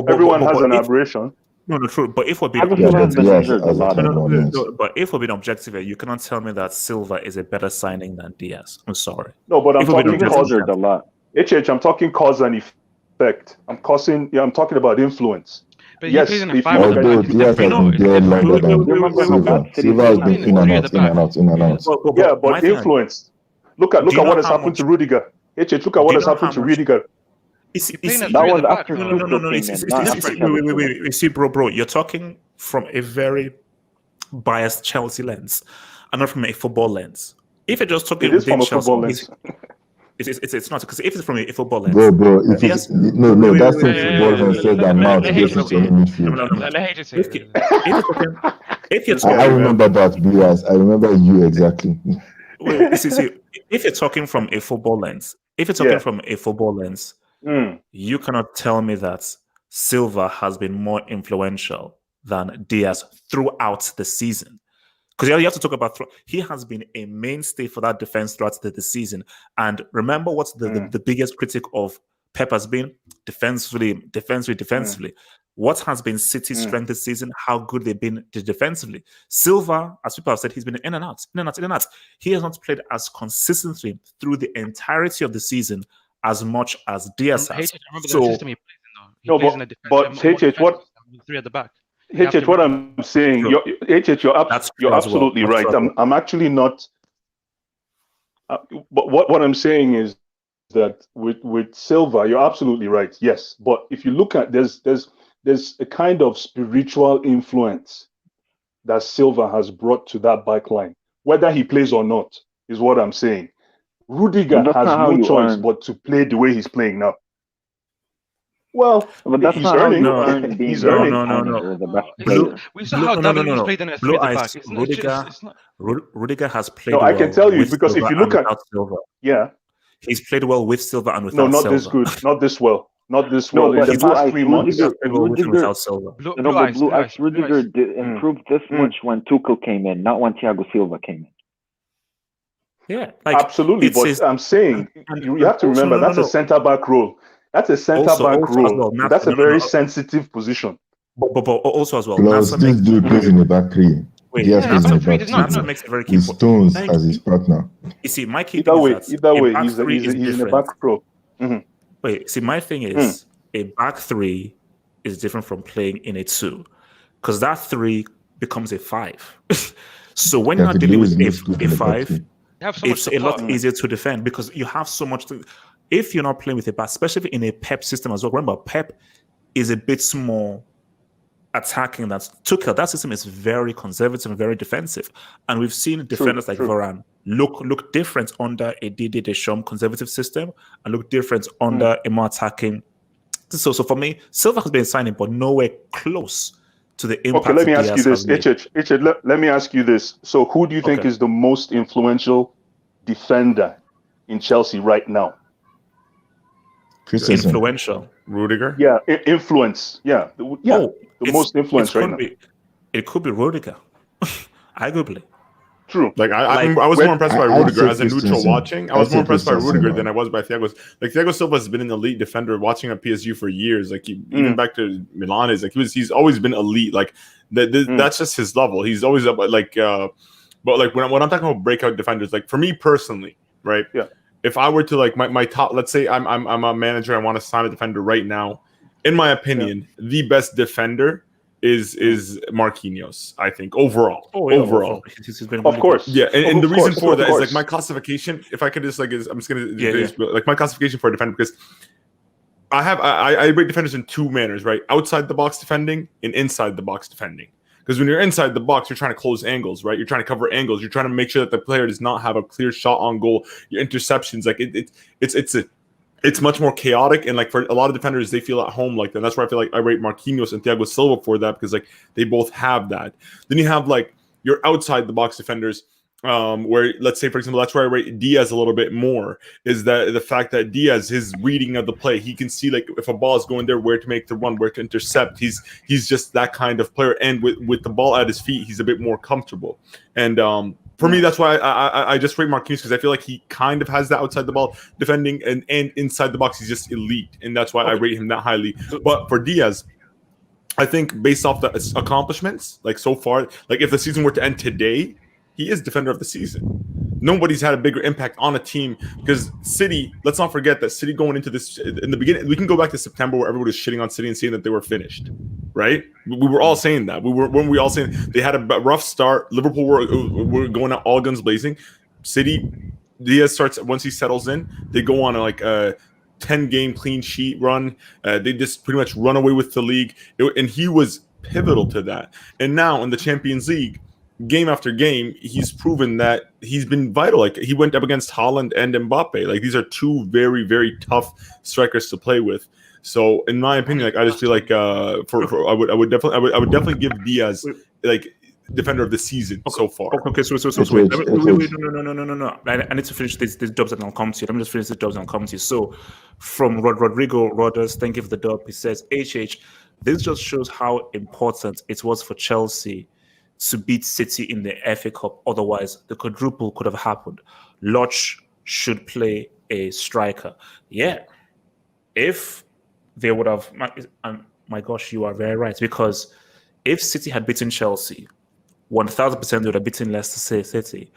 Everyone has an aberration. No, true. But if we're being But if we're being objective, you cannot tell me that Silva is a better signing than Diaz. I'm sorry. No, but I'm talking cause a lot. I'm talking cause and effect. I'm talking about influence. But yes, he plays in a if you five look although at Diaz has been there longer than Silva. Silva has been in and out. Yeah, but influence. Look at what has happened to Rudiger. Look at what has happened to Rudiger. That was after You see, bro, you're talking from a very biased Chelsea lens and not from a football lens. If you're just talking within from a football lens. It's not, because if it's from a football lens, bro, that's the football lens said that now versus any midfield. If you're talking, I remember that, Bias. I remember you exactly. See, if you're talking from a football lens, you cannot tell me that Silva has been more influential than Diaz throughout the season. Because you have to talk about he has been a mainstay for that defense throughout the season. And remember what's the biggest critic of Pep has been? Defensively. What has been City's strength this season? How good they've been defensively. Silva, as people have said, he's been in and out. He has not played as consistently through the entirety of the season as much as Diaz has. I remember the system he plays in, though. He plays in a defense. But what? Three at the back. What I'm saying, you're absolutely right. I'm actually not. But what I'm saying is that with Silva, you're absolutely right. Yes, but if you look at there's a kind of spiritual influence that Silva has brought to that back line, whether he plays or not, is what I'm saying. Rudiger has no choice but to play the way he's playing now. Well, but that's he's not earning. how you earn being He's the earning. No. We saw how David was played in a Blue three at the eyes. back. Rudiger has played. No, I can tell you with because Silva if you look and at without Silva. Yeah, he's played well with Silva and without no, not Silva. this good, not this well, not this No, well. but In the past 3 months, Rudiger improved this much when Tuchel came in, not when Thiago Silva came in. Yeah, absolutely. But I'm saying you have to remember that's a centre back role. That's a centre back role. That's a very sensitive position. But also as well. Plus, this dude plays in the back three. Diaz plays in the back Nasa three. makes it very key. With Stones as his partner. You see, my key either way, he's in the back row. Wait, see, my thing is a back three is different from playing in a 2, because that 3 becomes a 5. So when you're not dealing with a 5, it's a lot easier to defend because you have so much to. If you're not playing with a back, especially in a Pep system as well. Remember, Pep is a bit more attacking than Tuchel. That system is very conservative and very defensive, and we've seen defenders like Varane look different under a Didier Deschamps conservative system and look different under a more attacking. So for me, Silva has been signing, but nowhere close to the impact. Okay, let me ask you Diaz this, has made. let me ask you this. So, who do you think Okay. is the most influential defender in Chelsea right now? Christensen. Influential. Rudiger. Yeah, influence. Yeah, the most influence right now. It could be Rudiger. Arguably. True. Like I Like, was more impressed by I'd Rudiger say as a neutral Christensen. watching. I I'd was more say impressed by Christensen, Rudiger man. than I was by Thiago. Like Thiago Silva has been an elite defender. Watching at PSG for years, like even back to Milan, is like he's always been elite. Like that's just his level. He's always up like. But like when I'm talking about breakout defenders, like for me personally, right? Yeah. If I were to like my top, let's say I'm a manager, I want to sign a defender right now. In my opinion, the best defender is Marquinhos. I think overall. He's been really Of course. Yeah, and the reason for that is course. like my classification. If I could just like, I'm just gonna Yeah. like my classification for a defender, because I rate defenders in two manners, right? Outside the box defending and inside the box defending. Because when you're inside the box, you're trying to close angles, right? You're trying to cover angles. You're trying to make sure that the player does not have a clear shot on goal. Your interceptions, like it's much more chaotic, and like for a lot of defenders, they feel at home like that. That's why I feel like I rate Marquinhos and Thiago Silva for that, because like they both have that. Then you have like your outside the box defenders, where let's say for example, that's where I rate Diaz a little bit more. Is that the fact that Diaz, his reading of the play, he can see like if a ball is going there, where to make the run, where to intercept. He's just that kind of player, and with the ball at his feet, he's a bit more comfortable. And for me, that's why I just rate Marquinhos, because I feel like he kind of has that outside the ball defending, and inside the box he's just elite, and that's why I rate him that highly. But for Diaz, I think based off the accomplishments, like so far, like if the season were to end today, he is defender of the season. Nobody's had a bigger impact on a team, because City, let's not forget that City going into this in the beginning, we can go back to September where everybody was shitting on City and saying that they were finished, right? We were all saying that. When we all saying they had a rough start. Liverpool were going out all guns blazing. City, Diaz starts, once he settles in, they go on a 10-game clean sheet run. They just pretty much run away with the league, and he was pivotal to that. And now in the Champions League, game after game, he's proven that he's been vital. Like he went up against Haaland and Mbappe. Like these are two very, very tough strikers to play with. So in my opinion, like I just feel like I would definitely give Diaz like defender of the season so far. Okay, so wait. No. I need to finish these jobs and I'll come to you. Let me just finish the jobs and I'll come to you. So from Rodrigo Rodgers, thank you for the dub. He says, HH, this just shows how important it was for Chelsea to beat City in the FA Cup. Otherwise, the quadruple could have happened. Lodge should play a striker. Yeah. If they would have... my gosh, you are very right. Because if City had beaten Chelsea, 1,000% they would have beaten Leicester City.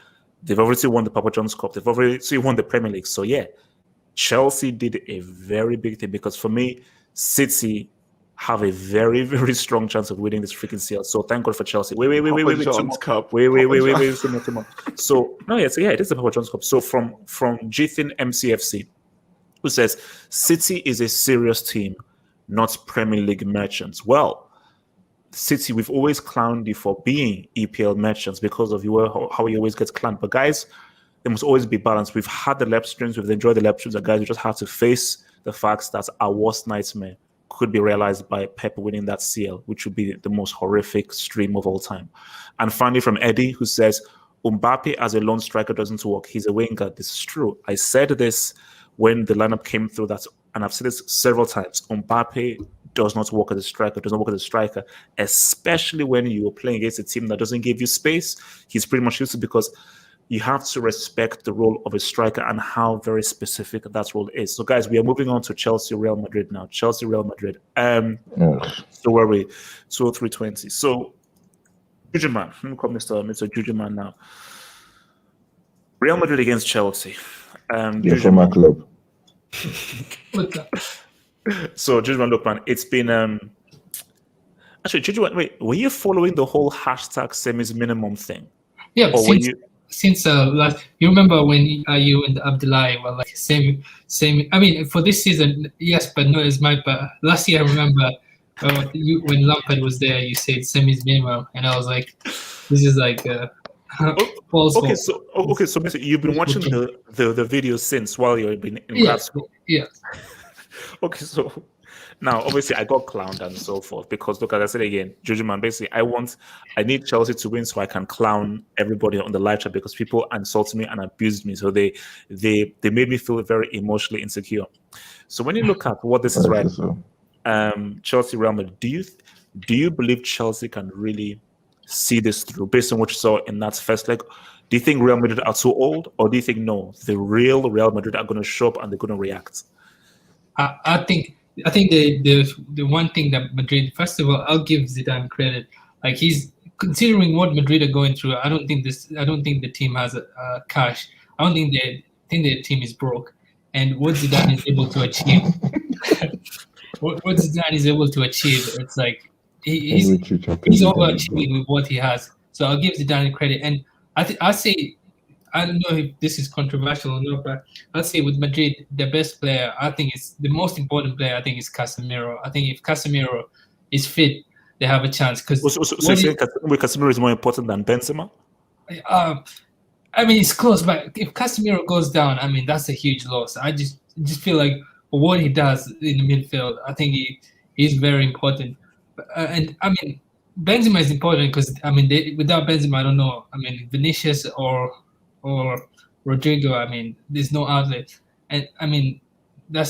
They've already won the Papa John's Cup. They've already won the Premier League. So yeah, Chelsea did a very big thing, because for me, City have a very, very strong chance of winning this freaking CL. So thank God for Chelsea. Wait. Papa John's Cup. Wait. Two more. So no, yeah, it is the Papa John's Cup. So from Jithin MCFC, who says City is a serious team, not Premier League merchants. Well, City, we've always clowned you for being EPL merchants because of how you always get clowned. But guys, there must always be balance. We've had the lap streams, we've enjoyed the lap streams, and guys, we just have to face the facts that our worst nightmare could be realized by Pep winning that CL, which would be the most horrific stream of all time. And finally, from Eddie, who says, Mbappe as a lone striker doesn't work. He's a winger. This is true. I said this when the lineup came through, that, and I've said this several times. Mbappe does not work as a striker, especially when you're playing against a team that doesn't give you space. He's pretty much used to, because you have to respect the role of a striker and how very specific that role is. So, guys, we are moving on to Chelsea, Real Madrid now. Chelsea, Real Madrid. So where are we? 20320. So, Juju Man. Let me call Mr. Juju Man now. Real Madrid against Chelsea. For my club. So, Juju Man, look, man, it's been... Actually, Juju Man, wait, were you following the whole hashtag semis minimum thing? Yeah, or were you... Since last, you remember when you and Abdullahi were like same. I mean, for this season, yes, but not as much. But last year, I remember when Lampard was there, you said semis minimum, and I was like, this is like false. Okay, so basically, you've been watching the video since while you've been in grad school. Yeah. Okay, so now obviously I got clowned and so forth because look, as I said again, Juju man, basically I need Chelsea to win so I can clown everybody on the live chat because people insulted me and abused me. So they made me feel very emotionally insecure. So when you look at what this is right, Chelsea Real Madrid, do you believe Chelsea can really see this through based on what you saw in that first leg? Do you think Real Madrid are too old, or do you think no, the real Real Madrid are going to show up and they're going to react? I think the one thing that Madrid, first of all, I'll give Zidane credit. Like, he's considering what Madrid are going through. I don't think the team has cash. I don't think the team is broke. And what Zidane is able to achieve, what Zidane is able to achieve, it's like he's overachieving with what he has. So I'll give Zidane credit. And I say, I don't know if this is controversial or not, but I'll say with Madrid, the best player, I think is the most important player, I think is Casemiro. I think if Casemiro is fit, they have a chance. So you think Casemiro is more important than Benzema? I mean, it's close, but if Casemiro goes down, I mean, that's a huge loss. I just feel like for what he does in the midfield, I think he's very important. And I mean, Benzema is important because, I mean, without Benzema, I don't know. I mean, Vinicius or Rodrigo, I mean, there's no outlet. And I mean, I'm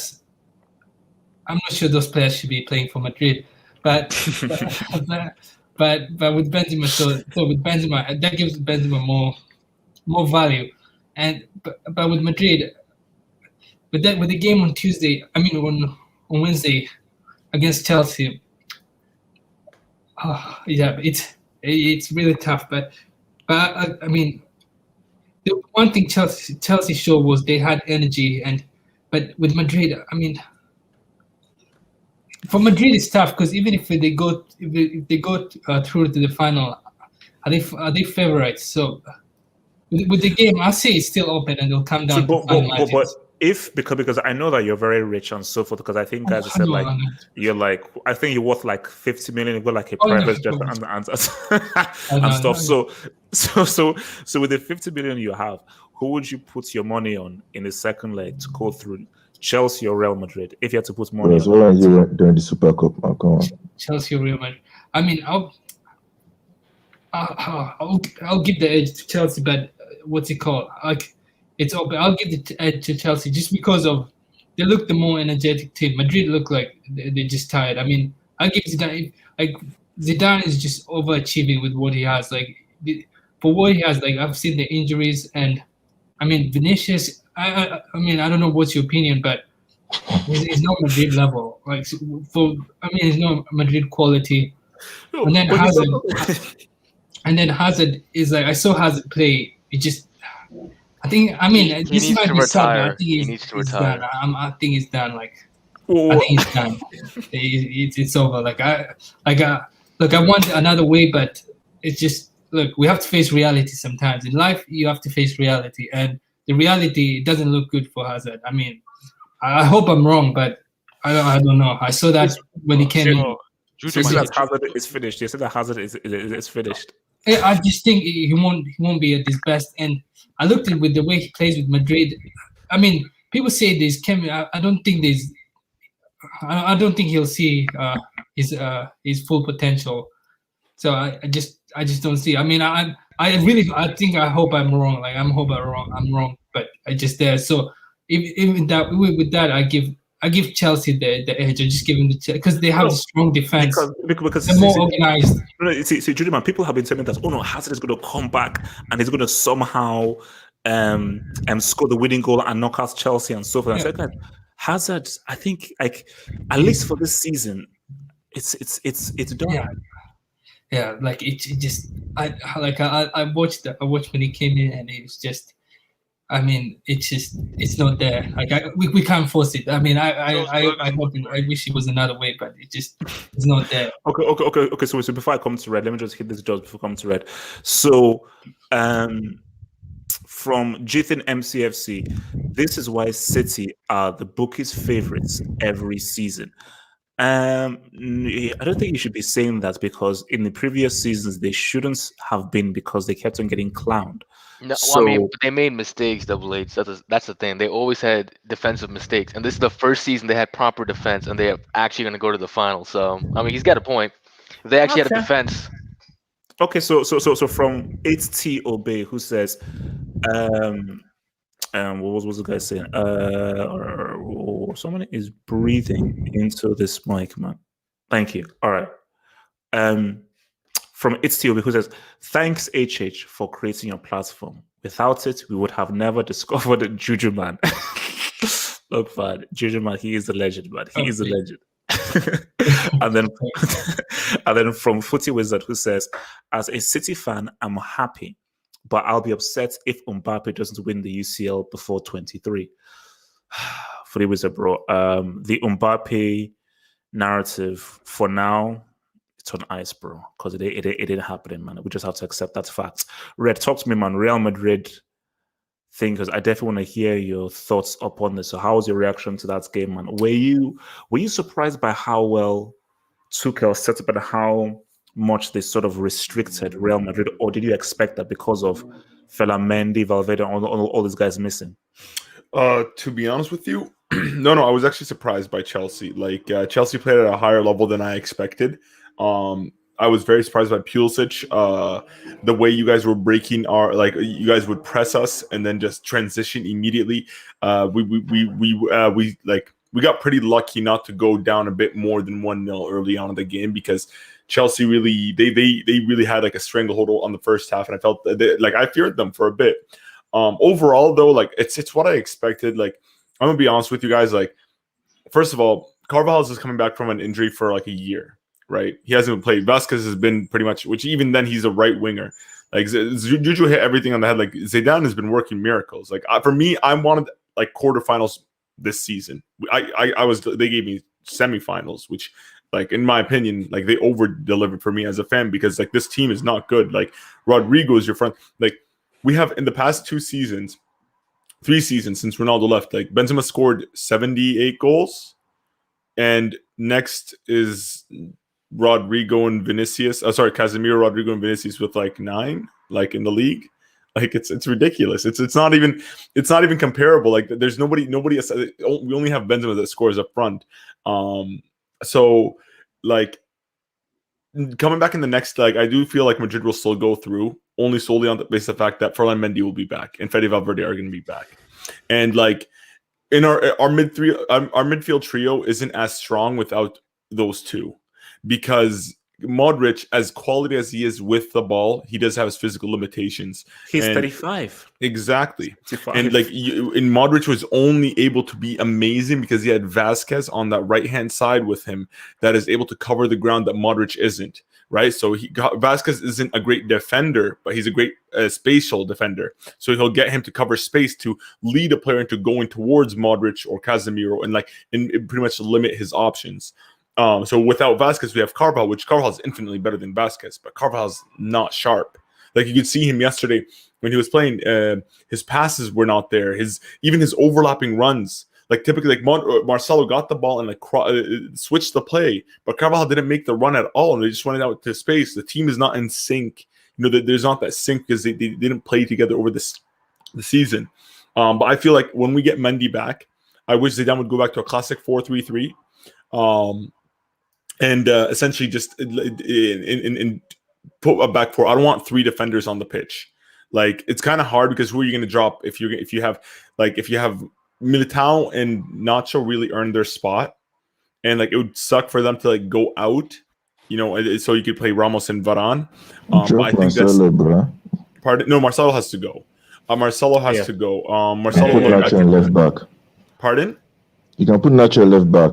not sure those players should be playing for Madrid. But with Benzema, so with Benzema, that gives Benzema more value. And but with Madrid, with the game on Tuesday, I mean on Wednesday against Chelsea, yeah, it's really tough. But I mean, the one thing Chelsea showed was they had energy, but with Madrid, I mean, for Madrid it's tough because even if they go through to the final, are they favorites? So with the game, I say it's still open and it'll come down to final matches. Because I know that you're very rich and so forth, because I think guys said like you're like, I think you're worth like 50 million, you've got like a private jet and stuff. So with the 50 million you have, who would you put your money on in the second leg to go through, Chelsea or Real Madrid? If you had to put money on what are you during the Super Cup? Come on. Chelsea or Real Madrid. I mean, I'll give the edge to Chelsea, but what's it called? Like, it's open. I'll give the edge to Chelsea just because of they look the more energetic team. Madrid look like they're just tired. I mean, I give Zidane, like, Zidane is just overachieving with what he has. Like, for what he has, like, I've seen the injuries, and I mean, Vinicius. I mean, I don't know what's your opinion, but he's not Madrid level. Like, he's not Madrid quality. And then Hazard is like, I saw Hazard play. It just, I mean, this might be sad, but he needs to retire. I think he's done. Like, I think he's done. It's over. Like, I want another way, but it's just, look, we have to face reality sometimes. In life, you have to face reality, and the reality doesn't look good for Hazard. I mean, I hope I'm wrong, but I don't know. I saw that when he came in. You said that Hazard is finished. You said that Hazard is finished. I just think he won't be at his best. And I looked at with the way he plays with Madrid. I mean, people say there's chemistry. I don't think there's. I don't think he'll see his full potential. So I just don't see. I mean, I hope I'm wrong. Like, I'm wrong, but I just there. So with that, I give Chelsea the edge. I just give them because they have a strong defense. Because they're more organized. See, Judy, man, people have been telling me that, oh no, Hazard is going to come back and he's going to somehow score the winning goal and knock out Chelsea and so forth. Yeah. I said, Hazard, I think, like, at least for this season, it's done. Yeah, like it just I watched when he came in, and it was just, I mean, it's not there. Like, we can't force it. I mean, I wish it was another way, but it's not there. Okay. So before I come to Red, let me just hit this just before I come to Red. So, from Jithin MCFC, this is why City are the bookies' favorites every season. I don't think you should be saying that, because in the previous seasons they shouldn't have been, because they kept on getting clowned. No, well, So I mean, but they made mistakes, Double H. That's the thing. They always had defensive mistakes, and this is the first season they had proper defense, and they're actually going to go to the final. So, I mean, he's got a point. If they actually had a Okay. defense, Okay, so from 8T Obey, who says, what was the guy saying? Someone is breathing into this mic, man. Thank you. All right. From 8T Obey, who says, thanks HH for creating your platform. Without it, we would have never discovered Juju Man. Look, man, Juju Man, he is a legend, man. He is a legend. and then from Footy Wizard, who says, as a City fan, I'm happy, but I'll be upset if Mbappe doesn't win the UCL before 23. Footy Wizard, bro. The Mbappe narrative for now, it's on ice, bro, because it didn't happen, man. We just have to accept that fact. Red, talk to me, man. Real Madrid thing, because I definitely want to hear your thoughts upon this. So, how was your reaction to that game, man? Were you surprised by how well Tuchel set up and how much they sort of restricted Real Madrid, or did you expect that because of Fela Mendy, Valverde, and all these guys missing? To be honest with you, no, I was actually surprised by Chelsea. Like Chelsea played at a higher level than I expected. I was very surprised by Pulisic. The way you guys were breaking you guys would press us and then just transition immediately. We got pretty lucky not to go down a bit more than 1-0 early on in the game, because Chelsea really they really had like a stranglehold on the first half, and I felt I feared them for a bit. Overall though, like it's what I expected. Like, I'm gonna be honest with you guys. Like, first of all, Carvajal is coming back from an injury for like a year, right? He hasn't played. Vasquez has been pretty much, which even then he's a right winger. Like Juju hit everything on the head. Like Zidane has been working miracles. Like for me, I wanted like quarterfinals this season. They gave me semifinals, which like in my opinion, like they over delivered for me as a fan, because like this team is not good. Like Rodrigo is your front. Like we have in the past 3 seasons since Ronaldo left, like Benzema scored 78 goals, and next is Rodrigo and Vinicius. Casemiro, Rodrigo, and Vinicius with like 9, like in the league. Like it's ridiculous. It's not even comparable. Like there's nobody. We only have Benzema that scores up front. So like coming back in the next leg, I do feel like Madrid will still go through, only solely on the basis of the fact that Ferland Mendy will be back and Fede Valverde are going to be back, and like in our midfield trio isn't as strong without those two, because Modric, as quality as he is with the ball, he does have his physical limitations. He's 35. Exactly. 35. And like Modric was only able to be amazing because he had Vasquez on that right-hand side with him that is able to cover the ground that Modric isn't, right? So Vasquez isn't a great defender, but he's a great spatial defender. So he'll get him to cover space to lead a player into going towards Modric or Casemiro and pretty much limit his options. So without Vasquez, we have Carvajal, which Carvajal is infinitely better than Vasquez, but Carvajal's not sharp. Like you could see him yesterday when he was playing, his passes were not there. Even his overlapping runs, like typically, like Marcelo got the ball and like switched the play, but Carvajal didn't make the run at all, and they just went out to space. The team is not in sync. You know, there's not that sync because they didn't play together over the season. But I feel like when we get Mendy back, I wish Zidane would go back to a classic 4-3-3. And essentially just in put a back four. I don't want 3 defenders on the pitch. Like it's kind of hard because who are you going to drop if you have Militao and Nacho really earned their spot, and like it would suck for them to like go out, you know, so you could play Ramos and Varane. I think Marcelo, bro. Pardon? No, Marcelo has to go. Marcelo has to go. Marcelo put Nacho left back. Pardon? You can put Nacho left back.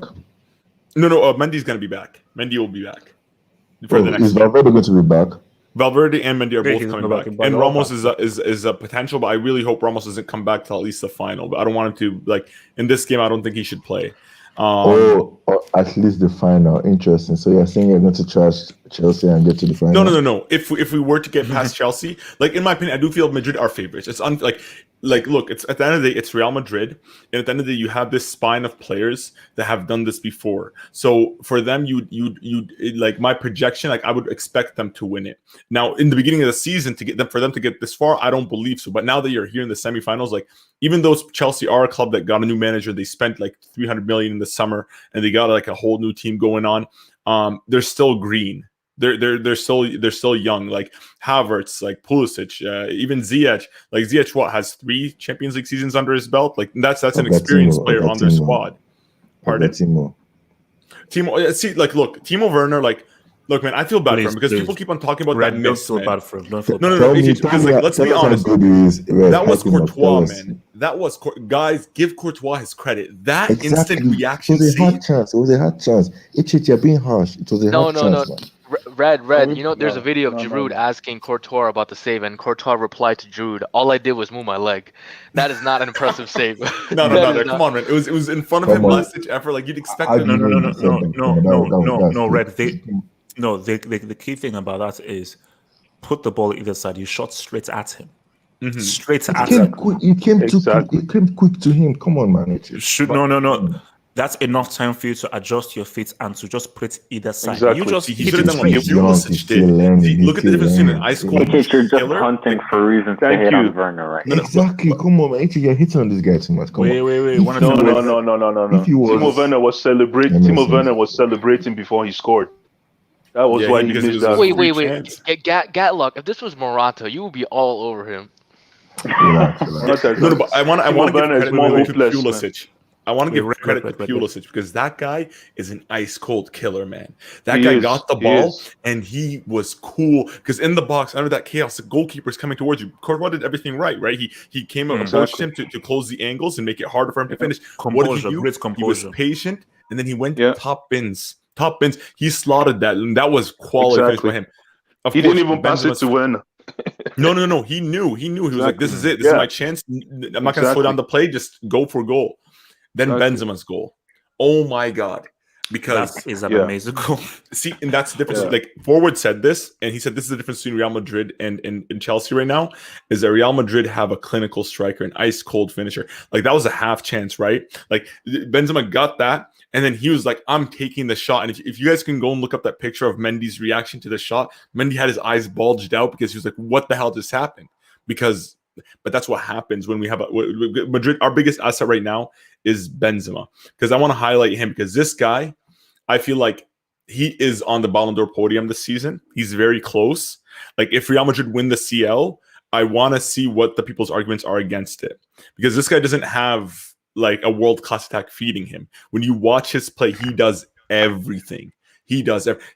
No, Mendy's going to be back. Mendy will be back for the next. Is Valverde going to be back? Valverde and Mendy are both coming back. And Ramos is a potential, but I really hope Ramos doesn't come back till at least the final. But I don't want him to, like, in this game, I don't think he should play. Or at least the final. Interesting. So you're saying you're going to trash Chelsea and get to the final? No. If we were to get past Chelsea, like in my opinion, I do feel Madrid are favorites. It's like, look, it's at the end of the day, it's Real Madrid, and at the end of the day, you have this spine of players that have done this before. So for them, you like my projection, like I would expect them to win it. Now, in the beginning of the season, for them to get this far, I don't believe so. But now that you're here in the semifinals, like even though Chelsea are a club that got a new manager, they spent like 300 million in the summer, and they got like a whole new team going on. They're still green. They're still young, like Havertz, like Pulisic, even Ziyech. Like Ziyech, what, has 3 Champions League seasons under his belt? Like that's an experienced player on their squad. Pardon? Timo. See, like, look, Timo Werner, like, look, man, I feel bad for him because people keep on talking about that Don't miss, feel man. bad for him. Don't feel No, bad. because like, let's be honest, that was Courtois, man. That was guys. Give Courtois his credit. That instant reaction. It was a hard chance. It was a hard chance. You're being harsh. It was a hard chance. Man. Red. You know, there's a video of Giroud asking Courtois about the save, and Courtois replied to Giroud, "All I did was move my leg." That is not an impressive save. No, come on, man. It was in front of him, last ditch effort. Like you'd expect. No, Red. The key thing about that is put the ball either side. You shot straight at him. Straight at him. You came quick to him. Come on, man. No. That's enough time for you to adjust your feet and to just put it either side. Exactly. You just he did what Pulisic did. Look at the difference between an ice cold you're just killer. hunting for reasons to hate on Werner right now. Exactly. Come on, man. You're hitting on this guy too much. Come on. Wait. No. Timo Werner was celebrating. Timo Werner was celebrating before he scored. That was why he missed that. Wait. Gatlock, if this was Morata, you would be all over him. But I want to give credit to Pulisic. I want to give credit to Pulisic because that guy is an ice cold killer, man. That guy got the ball and he was cool because in the box under that chaos, the goalkeeper's coming towards you. Courtois did everything right? He came and approached him to close the angles and make it harder for him to finish. What did he do? He was patient and then he went top bins. He slaughtered that, and that was quality finish by him. He didn't even pass it to Werner. No. He knew. He was like, "This is it. This is my chance. I'm not going to slow down the play. Just go for goal." Then Benzema's goal. Oh my God. Because that is an amazing goal. See, and that's the difference. Like Forward said this, and he said this is the difference between Real Madrid and Chelsea right now, is that Real Madrid have a clinical striker, an ice cold finisher. Like that was a half chance, right? Like Benzema got that, and then he was like, I'm taking the shot. And if you guys can go and look up that picture of Mendy's reaction to the shot, Mendy had his eyes bulged out because he was like, what the hell just happened? But that's what happens when we have Madrid. Our biggest asset right now is Benzema, because I want to highlight him because this guy, I feel like he is on the Ballon d'Or podium this season. He's very close. Like if Real Madrid win the CL, I want to see what the people's arguments are against it, because this guy doesn't have like a world-class attack feeding him. When you watch his play, he does everything.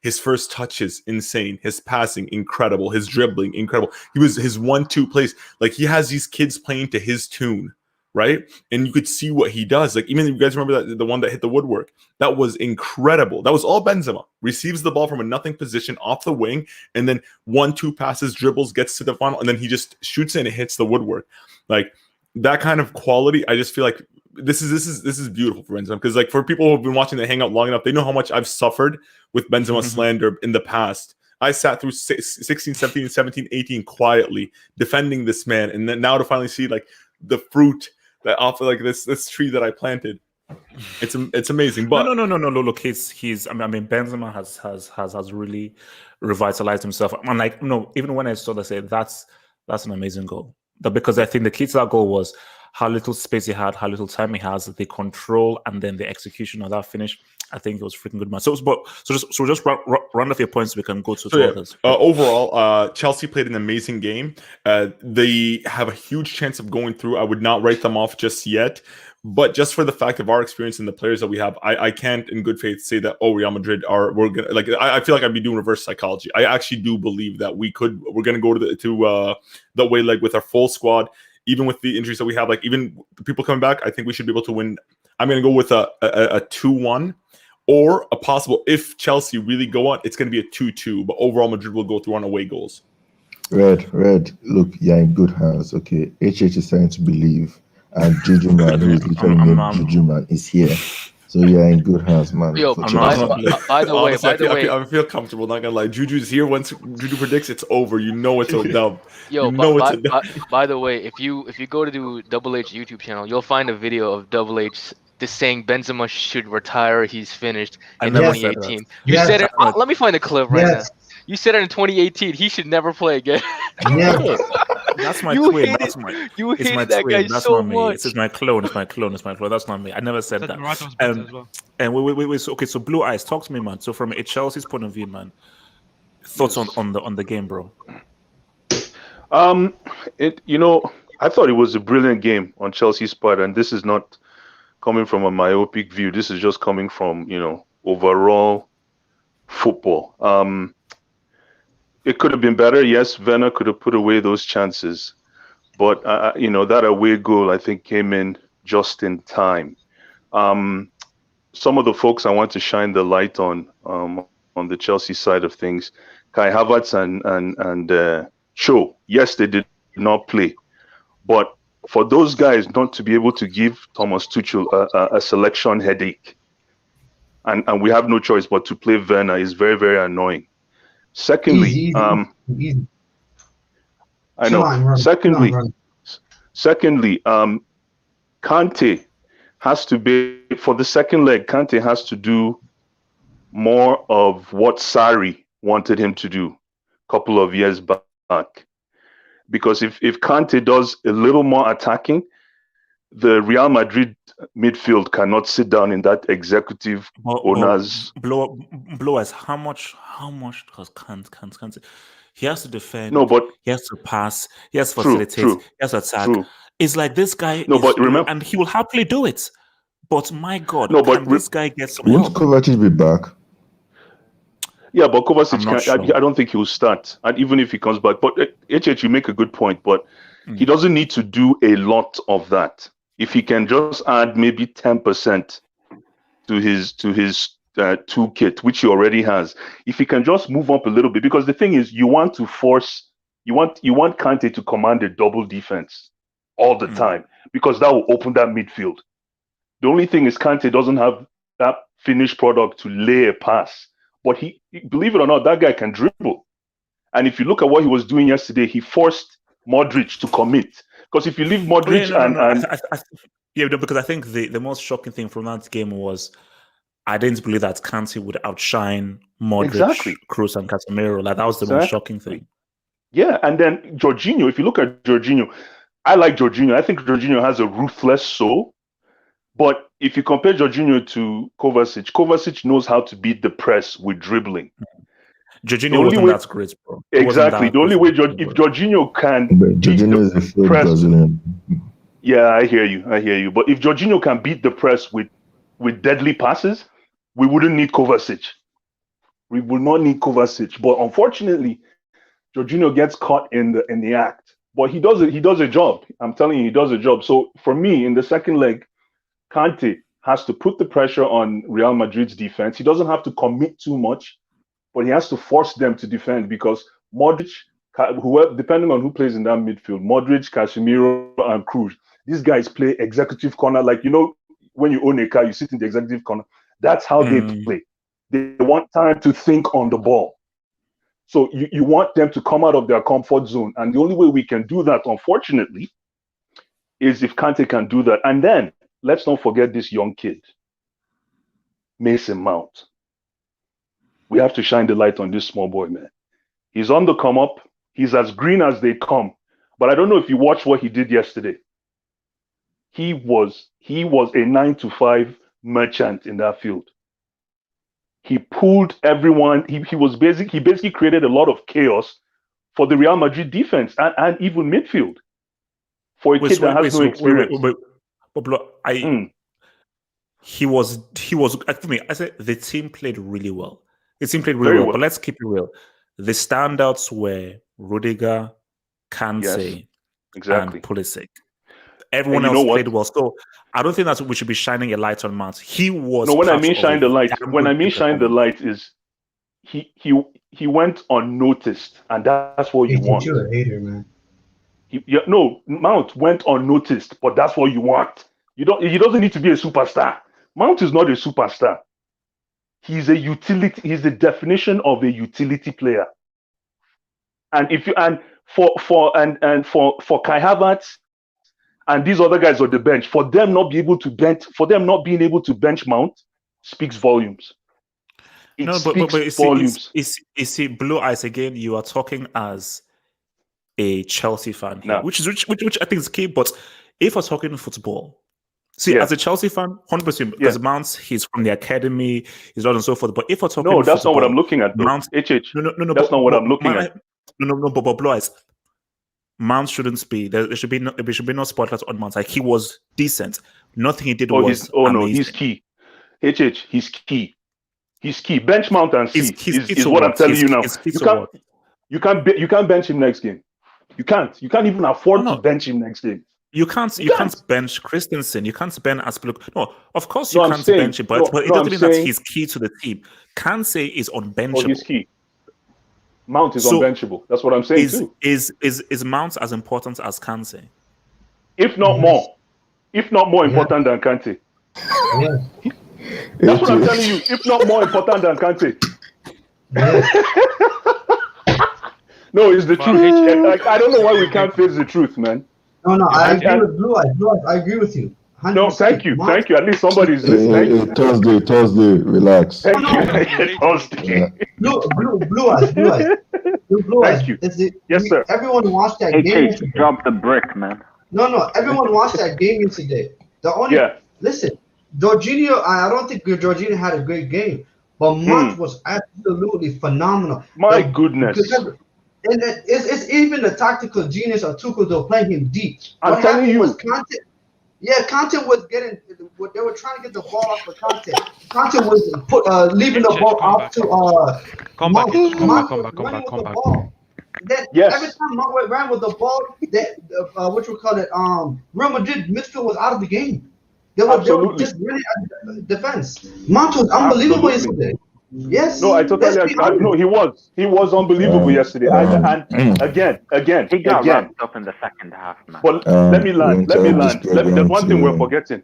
His first touch is insane. His passing, incredible. His dribbling, incredible. His 1-2 plays. Like he has these kids playing to his tune, right? And you could see what he does. Like even if you guys remember that the one that hit the woodwork, that was incredible. That was all Benzema. Receives the ball from a nothing position off the wing, and then 1-2 passes, dribbles, gets to the final, and then he just shoots it and it hits the woodwork. Like that kind of quality, I just feel like this is beautiful for Benzema, because like for people who have been watching the Hangout long enough, they know how much I've suffered with Benzema slander in the past. I sat through 16, 17, 17, 18 quietly defending this man, and then now to finally see like the fruit that off like this tree that I planted, it's amazing. But no. Look, he's. I mean, Benzema has really revitalized himself. I'm like, no, even when I saw that, say that's an amazing goal. Because I think the key to that goal was how little space he had, how little time he has, the control, and then the execution of that finish. I think it was freaking good, man. So just run off your points. We can go to others. Overall, Chelsea played an amazing game. They have a huge chance of going through. I would not write them off just yet, but just for the fact of our experience and the players that we have, I can't in good faith say that Real Madrid we're gonna like. I feel like I'd be doing reverse psychology. I actually do believe that we're gonna go to the way leg with our full squad. Even with the injuries that we have, like even the people coming back, I think we should be able to win. I'm going to go with a 2-1, or a possible, if Chelsea really go on, it's going to be a 2-2. But overall, Madrid will go through on away goals. Red, look, you're in good hands. Okay, HH is starting to believe, and Juju Man, who is literally named Juju Man, is here. So you're in good hands, man. Yo, For I'm not. Chelsea. by the way, Honestly, by the way, I feel comfortable. Not gonna lie, Juju's here. Once Juju predicts, it's over. You know it's a dub. yo, You know it's a dub. by the way, if you go to do Double H YouTube channel, you'll find a video of Double H just saying Benzema should retire. He's finished I in never said that. 2018. You Yes. said it. Let me find the clip right now. Yes. You said it in 2018. He should never play again. Yeah. That's my You twin. hated- That's my. you It's my hated that twin. guy That's so not me. much. It's my clone. It's my clone. It's my clone. That's not me. I never said Said that. Morata was better as well. And wait. So, okay, so Blue Eyes, talk to me, man. So from a Chelsea's point of view, man, thoughts on the game, bro. I thought it was a brilliant game on Chelsea's part, and this is not coming from a myopic view. This is just coming from overall football. It could have been better. Yes, Werner could have put away those chances, but that away goal I think came in just in time. Some of the folks I want to shine the light on the Chelsea side of things, Kai Havertz and Cho. Yes, they did not play, but for those guys not to be able to give Thomas Tuchel a selection headache, and we have no choice but to play Werner is very, very annoying. Secondly, Easy. I Chill know. on, Ron. Secondly, Kante has to be, for the second leg, Kante has to do more of what Sarri wanted him to do a couple of years back. Because if Kante does a little more attacking, the Real Madrid midfield cannot sit down in that executive owner's. Blow us. How much does Kante? He has to defend. No, but he has to pass. He has to True, facilitate. true, He has to attack. true. It's like this guy. No, but remember, and he will happily do it. But my God, No, but can this guy get some Won't help? Kovacic be back? Yeah, but Kovacic I'm not can, sure. I don't think he will start, and even if he comes back. But HH, you make a good point, but he doesn't need to do a lot of that. If he can just add maybe 10% to his toolkit, which he already has, if he can just move up a little bit, because the thing is, you want Kante to command a double defense all the time, because that will open that midfield. The only thing is Kante doesn't have that finished product to lay a pass. But he, believe it or not, that guy can dribble. And if you look at what he was doing yesterday, he forced Modric to commit. Because if you leave Modric because I think the most shocking thing from that game was I didn't believe that Kante would outshine Modric, Kroos, and Casemiro. Like that was the most shocking thing. Yeah, and then Jorginho, if you look at Jorginho, I like Jorginho. I think Jorginho has a ruthless soul. But if you compare Jorginho to Kovacic, Kovacic knows how to beat the press with dribbling. Jorginho wasn't that great, bro. Exactly. The only way, if Jorginho can But Jorginho is a fake Brazilian. Yeah, I hear you. But if Jorginho can beat the press with deadly passes, we wouldn't need Kovacic. We would not need Kovacic. But unfortunately, Jorginho gets caught in the act. But he does a job. I'm telling you, he does a job. So for me, in the second leg, Kante has to put the pressure on Real Madrid's defense. He doesn't have to commit too much, but he has to force them to defend because Modric, whoever, depending on who plays in that midfield, Modric, Casemiro, and Kroos, these guys play executive corner. Like, when you own a car, you sit in the executive corner. That's how they play. They want time to think on the ball. So you want them to come out of their comfort zone. And the only way we can do that, unfortunately, is if Kante can do that. And then, let's not forget this young kid, Mason Mount. We have to shine the light on this small boy, man. He's on the come up. He's as green as they come. But I don't know if you watched what he did yesterday. He was a 9-to-5 merchant in that field. He pulled everyone. He basically created a lot of chaos for the Real Madrid defense and even midfield for a kid that has no experience. He was. I mean, I said the team played really well. The team played really well. But let's keep it real. The standouts were Rudiger, Kante, and Pulisic. Everyone else played well. So I don't think that we should be shining a light on Mount. He was. No, when I mean shine the light, is he went unnoticed, and that's what you want. You're a hater, man. Mount went unnoticed, but that's what you want. He doesn't need to be a superstar. Mount is not a superstar. He's a utility. He's the definition of a utility player. And if you for Kai Havertz and these other guys on the bench, for them not being able to bench Mount speaks volumes. It speaks volumes. You see, Blue Eyes again. You are talking as a Chelsea fan here, which I think is key. But if we're talking football, as a Chelsea fan, 100%, because Mount, he's from the academy, he's not and so forth. But if we're talking, that's not what I'm looking at. Mount, no, that's not what I'm looking at. No, but Blue Eyes, Mount shouldn't be. There should be no spotlight on Mount. Like, he was decent. Nothing he did was amazing. He's key. He's key. He's key. Bench Mount and see is what I'm telling you now. You can't bench him next game. You can't even afford to bench him next game. You can't bench Christensen. You can't bench Aspilicueta. No, of course you can't bench him, but it doesn't mean that he's key to the team. Kanse is unbenchable. He's key. Mount is unbenchable. That's what I'm saying too. Is Mount as important as Kanse? If not more important than Kante. Yeah. That's what I'm telling you. If not more important than Kante. No, it's the truth. Like, I don't know why we can't face the truth, man. No, I agree with Blue Eyes. I agree with you. 100%. No, thank you. At least somebody's listening. Thursday, relax. Thank you. Thursday. Blue Eyes. Thank you. Yes, sir. Everyone watched that game. Drop the brick, man. No. Everyone watched that game yesterday. Listen, Jorginho. I don't think Jorginho had a great game, but Mount was absolutely phenomenal. My goodness. And it's even the tactical genius of Tuchel. They're playing him deep. I'm telling you. Conte was getting. They were trying to get the ball off of Conte. Conte was leaving the ball off to Come back. Then every time Mount ran with the ball, what you call it, Real Madrid midfield was out of the game. They were just running at defense. Mount was unbelievable yesterday. Yes. No, I totally agree. No, he was unbelievable yesterday. And again. He got wrapped up in the second half, man. But let me land. There's one thing we're forgetting.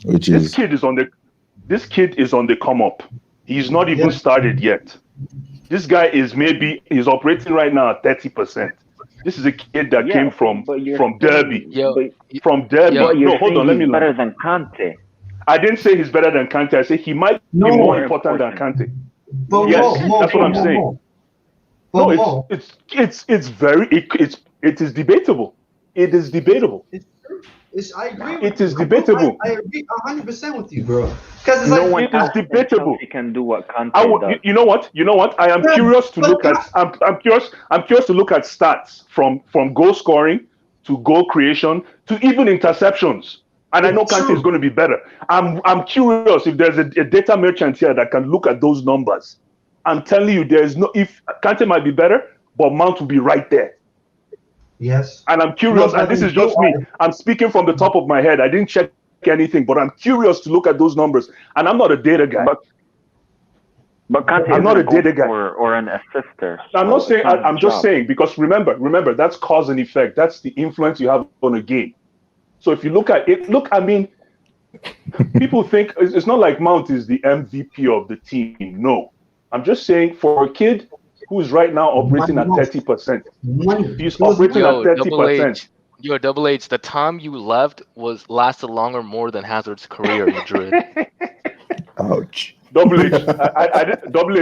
This kid is on the come up. He's not even started yet. This guy he's operating right now at 30%. This is a kid that came from Derby. From Derby. No, hold on. Let me land. Better than Kante. I didn't say he's better than Kante. I say he might be more important than Kante. That's what I'm saying. No, it is debatable. It is debatable. I agree. It is debatable. I agree 100% with you, bro. Because it is debatable. He can do what Kante does. You know what? I am curious to look at. I'm curious to look at stats from goal scoring to goal creation to even interceptions. And I know Kante is going to be better. I'm curious if there's a data merchant here that can look at those numbers. I'm telling you, if Kante might be better, but Mount will be right there. Yes. And I'm curious, and this is just me. I'm speaking from the top of my head. I didn't check anything, but I'm curious to look at those numbers. And I'm not a data guy. But Kante I'm not a data guy or an assister. I'm not saying. I'm just saying because remember that's cause and effect. That's the influence you have on a game. So if you look at it, people think it's not like Mount is the MVP of the team. No, I'm just saying for a kid who is right now operating at 30%, he's operating at 30%. Double H, the time you left lasted longer more than Hazard's career in Madrid. Ouch. Double H,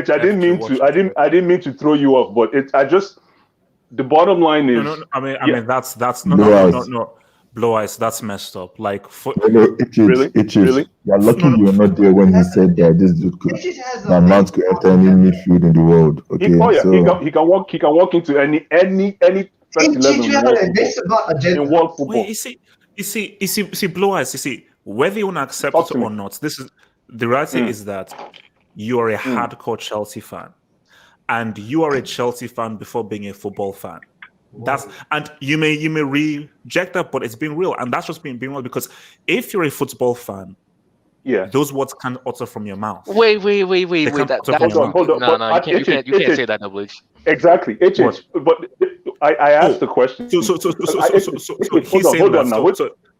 I didn't mean to throw you off, but the bottom line is I mean that's no. Blue Eyes, that's messed up. Like, really? You're lucky you were not there when he said that this dude could Mount could enter any midfield in the world. Okay, he can walk into any first 11 in world football. Wait, you see, Blue Eyes. You see, whether you want to accept it or not, this is the reality is that you are a hardcore Chelsea fan, and you are a Chelsea fan before being a football fan. And you may reject that, but it's been real, and that's just being real because if you're a football fan, those words can't utter from your mouth. Wait. Hold on. No, you can't say that, Double H. Exactly. But I asked the question. So he's saying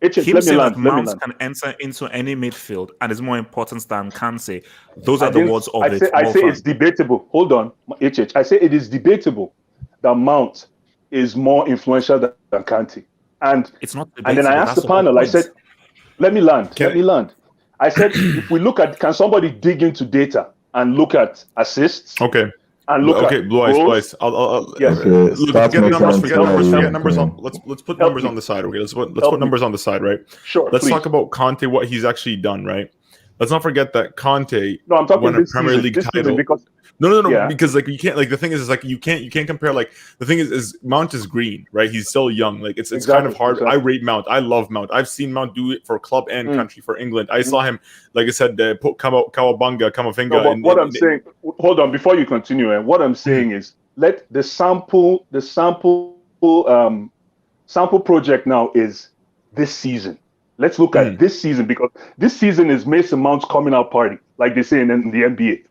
Him saying that Mount can enter into any midfield and is more important than Kante. Those are the words of I say it's debatable. Hold on, HH. I say it is debatable that Mount is more influential than Kante. And it's not debatable. And then I asked the panel, I said, let me land. I said, if we look at, can somebody dig into data and look at assists? Okay. And look at Blue Eyes. Yes. Forget numbers on. Let's put numbers on the side. Okay, let's put numbers on the side, right? Sure. Let's talk about Conte, what he's actually done, right? Let's not forget that Conte I'm talking won a Premier League title. Because, no, because like you can't, like the thing is like you can't compare, like the thing is Mount is green, right? He's still young. Like it's kind of hard. I rate Mount. I love Mount. I've seen Mount do it for club and country for England. I saw him, like I said, put Kamavinga. No, but what I'm saying, hold on, before you continue, and what I'm saying is let the sample project now is this season. Let's look at this season, because this season is Mason Mount's coming out party, like they say in the NBA.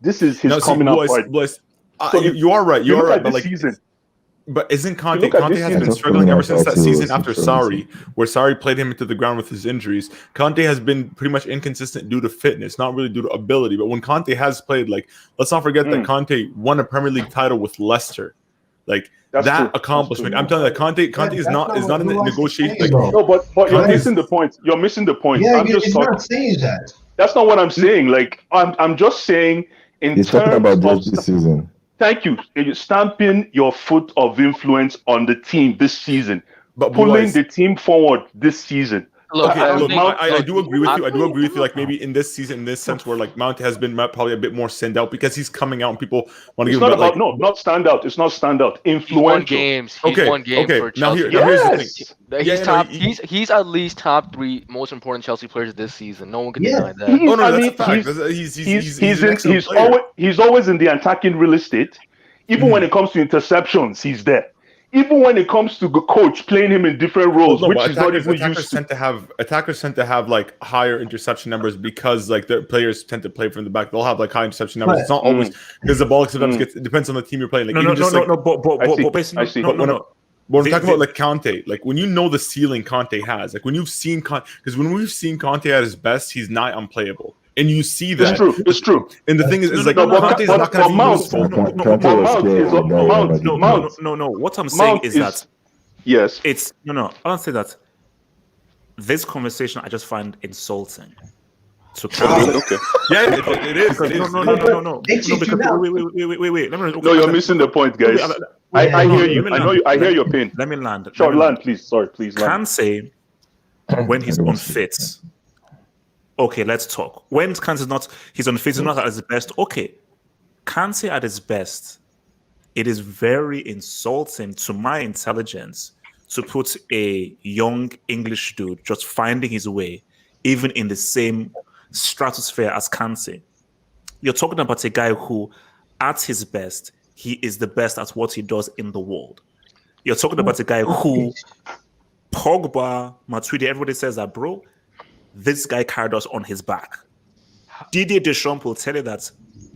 This is his coming out party. So you are right. You are right. But like season. But isn't Conte has been struggling ever since that season after Sarri, where Sarri played him into the ground with his injuries. Conte has been pretty much inconsistent due to fitness, not really due to ability. But when Conte has played, like, let's not forget that Conte won a Premier League title with Leicester. Like that accomplishment. I'm telling you, Conte is not in the negotiation. Like, no, but you're missing the point. You're missing the point. Yeah, I'm just not saying that. That's not what I'm saying. Like I'm just saying He's talking about just this season. Thank you. You're stamping your foot of influence on the team this season, but pulling the team forward this season. Look, I do agree with you. I do agree with you. Like maybe in this season, in this sense, where like Mount has been probably a bit more stand out because he's coming out and people want to give him. It's not about not stand out. It's not stand out. Influential. He's won games for Chelsea. Here's the thing. He's at least top 3 most important Chelsea players this season. No one can deny that. That's a fact. He's always in the attacking real estate. Even when it comes to interceptions, he's there. Even when it comes to the coach playing him in different roles, which is not even used to. Attackers tend to have like higher interception numbers because like their players tend to play from the back. They'll have like high interception numbers. It's not always because the ball sometimes it depends on the team you're playing. Like, When we're talking about like Conte, like when you know the ceiling Conte has, like when you've seen because when we've seen Conte at his best, he's nigh unplayable. And you see that. It's true. And the thing is like Conte is not going to be useful. No. What I'm saying is that yes, it's I don't say that. This conversation I just find insulting. So okay. Yeah, it is. No. Wait. No, you're missing the point, guys. I hear you. I hear your pain. Let me land. Sure, land, please. Sorry, please. Can say when he's unfit. Okay, let's talk. When Kante's he's unfit, he's not at his best. Okay, Kante at his best, it is very insulting to my intelligence to put a young English dude just finding his way, even in the same stratosphere as Kante. You're talking about a guy who, at his best, he is the best at what he does in the world. You're talking about a guy who, Pogba, Matuidi, everybody says that, bro, this guy carried us on his back. Didier Deschamps will tell you that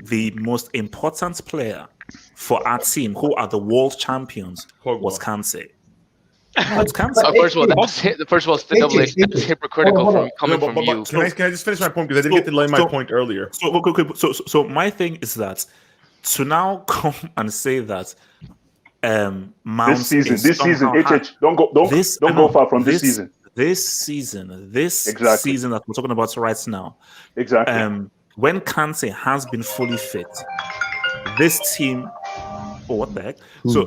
the most important player for our team, who are the world champions, was Kante. First of all, that's hypocritical from coming from you. Can I just finish my point because I didn't get to lay my point earlier? So my thing is that to now come and say that Mount this season, HH, don't go far from this season. This season that we're talking about right now, exactly. When Kante has been fully fit, this team, what the heck? So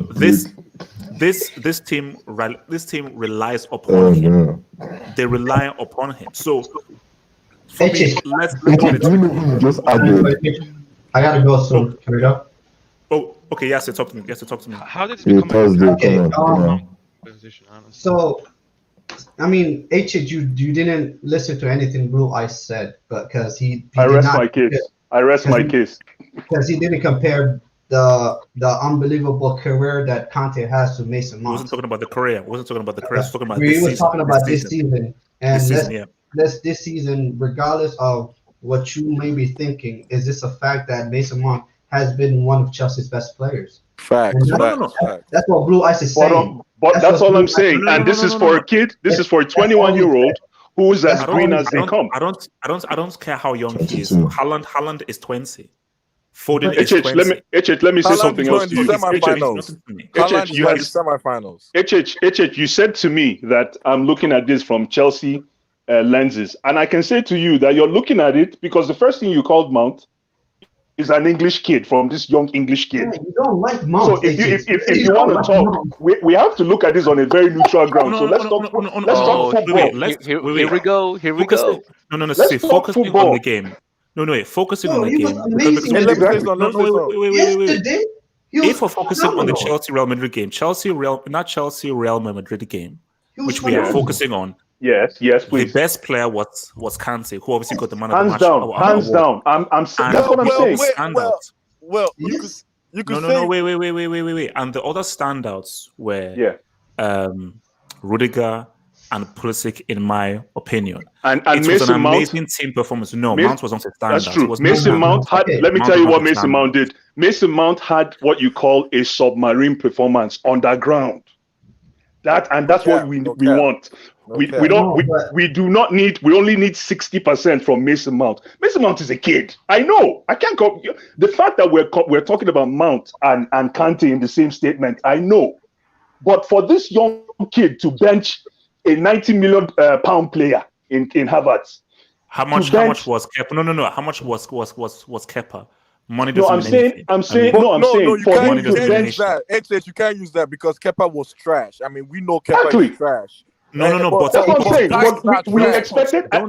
this team relies upon him. They rely upon him. So let's just add. I gotta go soon. Can we go? Oh, okay. Yes, talk to me. How did it become So. I mean, HH, you didn't listen to anything Blue Eyes said, but because I rest my case. Because he didn't compare the unbelievable career that Kante has to Mason Mount. I wasn't talking about the career. He was talking about this season. And this season, regardless of what you may be thinking, is this a fact that Mason Mount has been one of Chelsea's best players. Facts. And that's what Blue Ice is saying. But that's what all I'm Blue Ice- saying. And this is for a kid. This is for a 21-year-old who is as green as they come. I don't care how young he is. 22. Haaland is 20. Foden is HH, 20. let me say Haaland something else to you. semifinals. Haaland is at the semifinals. HH, you said to me that I'm looking at this from Chelsea lenses. And I can say to you that you're looking at it because the first thing you called Mount is an English kid, from this young English kid. Yeah, you don't like Mount. So if you want to talk, we have to look at this on a very neutral ground. So let's talk football. Here we go. No. See, focusing on the game. Focusing on the game. If we're focusing on the Chelsea Real Madrid game, not Chelsea Real Madrid game, which we are focusing on. Yes, please. The best player was Kante, who obviously got the man of the match. Hands down. That's what I'm saying. You could say. Wait. And the other standouts were Rudiger and Pulisic, in my opinion. And it was Mason an Mount, amazing team performance. No, Mount was not a standout. That's true. Mason Mount had. Let me tell you what Mason Mount did. Mason Mount had what you call a submarine performance underground. That's what we want. We do not need. We only need 60% from Mason Mount. Mason Mount is a kid. I know. I can't go. The fact that we're talking about Mount and Kante in the same statement, I know. But for this young kid to bench a 90 million pound player in Havertz, how much was Kepa? No. How much was Kepa? Money No, doesn't I'm saying you can't use that. HH, you can't use that because Kepa was trash. I mean, we know Kepa is trash. No, but that's what I'm saying. But we expected. I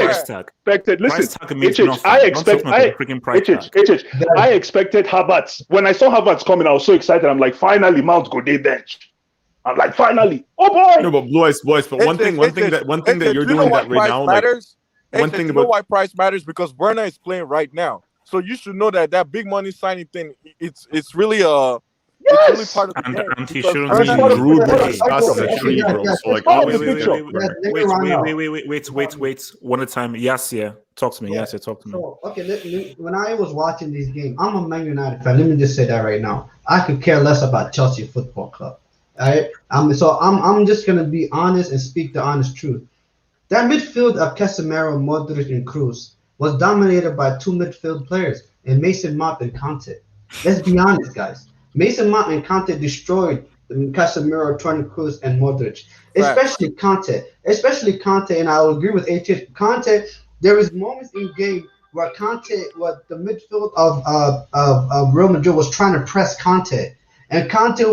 expected. Listen, I expected Havertz. When I saw Havertz coming, I was so excited. I'm like, finally, Mount go day bench. I'm like, finally, oh boy. No, but boys. But one thing that you're doing that right now, matters? One thing you know why price matters, because Bruyne is playing right now. So you should know that big money signing thing, it's really it's really part of the game. And he shouldn't be rude. Wait. One at a time. Yasir, talk to me. Yasir, talk to me. So, okay, when I was watching this game, I'm a Man United fan. Let me just say that right now. I could care less about Chelsea Football Club. All right? I'm just gonna be honest and speak the honest truth. That midfield of Casemiro, Modric, and Kroos was dominated by two midfield players, and Mason Mount and Kante. Let's be honest, guys. Mason Mount and Kante destroyed Casemiro, Toni Kroos, and Modric. Especially Kante, and I will agree with HH. Kante, there is moments in game where the midfield of Real Madrid was trying to press Kante, and Kante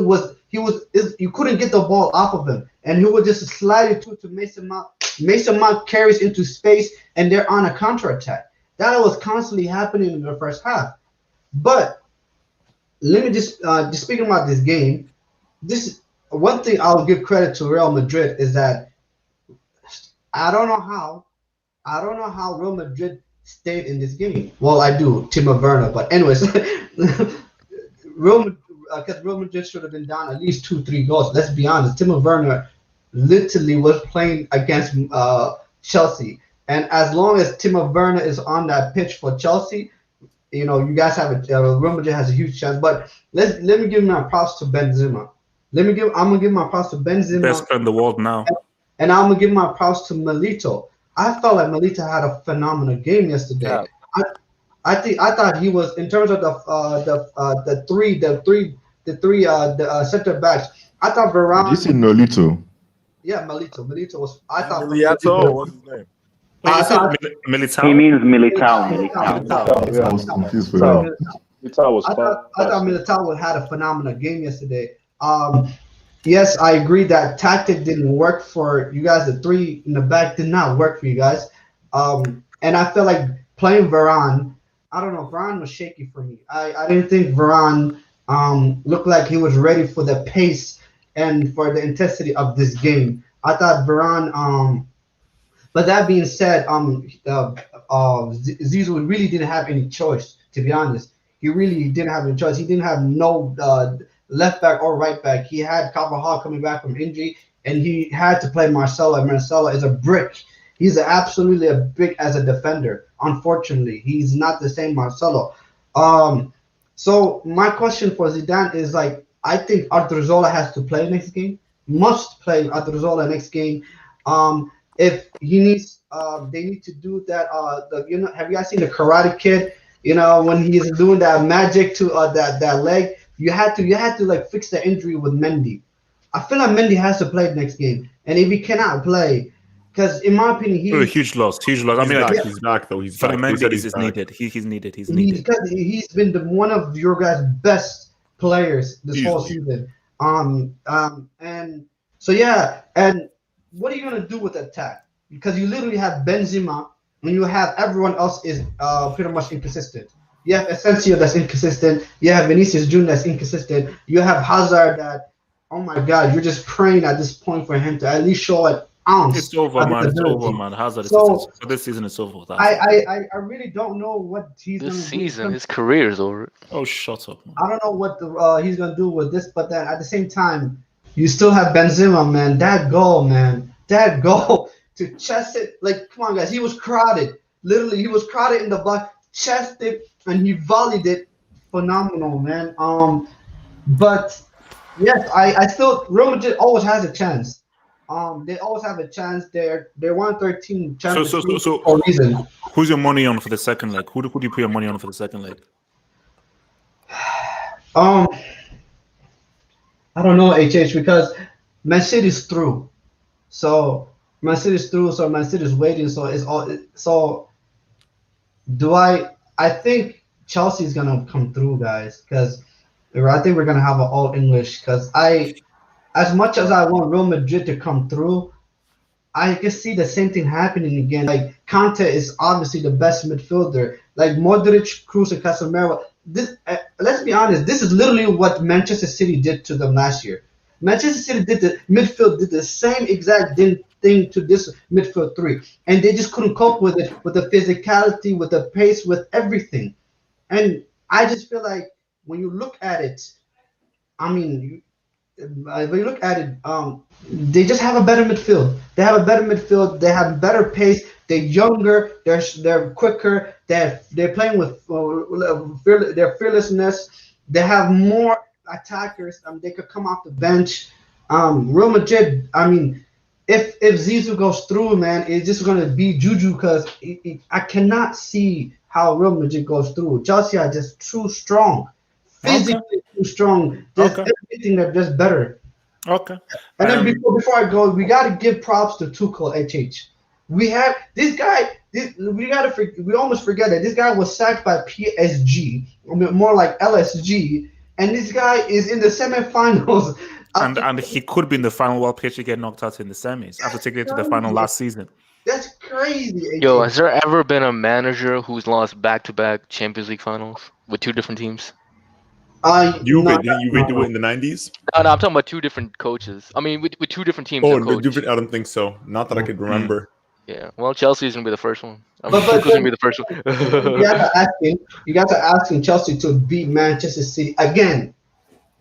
you couldn't get the ball off of him, and he would just slide it to Mason Mount. Mason Mount carries into space, and they're on a counterattack. That was constantly happening in the first half. But let me just speaking about this game. This one thing I'll give credit to Real Madrid is that I don't know how Real Madrid stayed in this game. Well, I do, Timo Werner. But anyways, Real Madrid should have been down at least 2-3 goals. Let's be honest. Timo Werner literally was playing against Chelsea, and as long as Timo Werner is on that pitch for Chelsea, you guys have Real Madrid has a huge chance. But let me give my props to Benzema. I'm gonna give my props to Benzema, best player in the world now, and I'm gonna give my props to Milito. I felt like Milito had a phenomenal game yesterday. Yeah. I thought he was, in terms of the three center backs. I thought Varane. Did you see Nolito? Yeah, Milito. Milito was. I thought. Miliato, what's his name? Militao. He means Militao. Yeah, I was confused for that. I thought Militao had a phenomenal game yesterday. Yes, I agree that tactic didn't work for you guys. The three in the back did not work for you guys. And I feel like playing Varane, I don't know, Varane was shaky for me. I didn't think Varane looked like he was ready for the pace and for the intensity of this game. I thought Varane, but that being said, Zizou really didn't have any choice, to be honest. He really didn't have any choice. He didn't have no left back or right back. He had Carvajal coming back from injury, and he had to play Marcelo. And Marcelo is a brick. He's absolutely a brick as a defender. Unfortunately, he's not the same Marcelo. So my question for Zidane is like, I think Arthur has to play next game. Must play Arthur next game. If he needs, they need to do that. Have you guys seen the Karate Kid? When he's doing that magic to that leg, you had to like fix the injury with Mendy. I feel like Mendy has to play next game, and if he cannot play, because in my opinion, A huge loss, huge loss. I mean, like, he's back though. He's for the back. They Mendy said is he's back. needed. He's needed. He's needed. He's been one of your guys' best players this whole Easily. season. And so yeah, and what are you gonna do with attack? Because you literally have Benzema, and you have everyone else is pretty much inconsistent. You have Asensio that's inconsistent. You have Vinicius Junior that's inconsistent. You have Hazard that, oh my God, you're just praying at this point for him to at least show an ounce. It's over, of man. It's ability. over, man. Hazard So for this season, it's over. with Hazard. I really don't know what he's This gonna season, do. his career is over. Oh, shut up. I don't know what he's gonna do with this, but then at the same time, you still have Benzema, man. That goal, man. That goal to chest it. Like, come on, guys. He was crowded. Literally, he was crowded in the box. Chest it, and he volleyed it. Phenomenal, man. But yes, I still Real Madrid always has a chance. They always have a chance. They're 113 Champions League So, for a reason. who's your money on for the second leg? Who do you put your money on for the second leg? I don't know, HH, because Man City's through. So Man City's through. So Man City's waiting. So it's all. So do I think Chelsea's gonna come through, guys, because I think we're gonna have an all English. Because as much as I want Real Madrid to come through, I can see the same thing happening again. Like, Conte is obviously the best midfielder. Like Modric, Kroos, and Casemiro. Let's be honest. This is literally what Manchester City did to them last year. Manchester City did the same exact thing to this midfield three, and they just couldn't cope with it, with the physicality, with the pace, with everything. And I just feel like when you look at it, I mean, when you look at it, they just have a better midfield. They have a better midfield. They have better pace. They're younger. They're quicker. They're playing with their fearlessness. They have more attackers. They could come off the bench. Real Madrid. I mean, if Zizou goes through, man, it's just gonna be juju because I cannot see how Real Madrid goes through. Chelsea are just too strong, physically too strong. Just everything they're just better. Okay. And then before I go, we gotta give props to Tuchel. HH. We have this guy. We almost forget that this guy was sacked by PSG, more like LSG, and this guy is in the semifinals. And he could be in the final while PSG get knocked out in the semis after taking it to the final last season. That's crazy. Yo, has there ever been a manager who's lost back-to-back Champions League finals with two different teams? Didn't Juve do it in the 90s? No, I'm talking about two different coaches. I mean, with two different teams. Oh, to coach. I don't think so. Not that I could remember. Yeah, well, Chelsea's gonna be the first one. But gonna be the first one. you got to ask Chelsea to beat Manchester City again.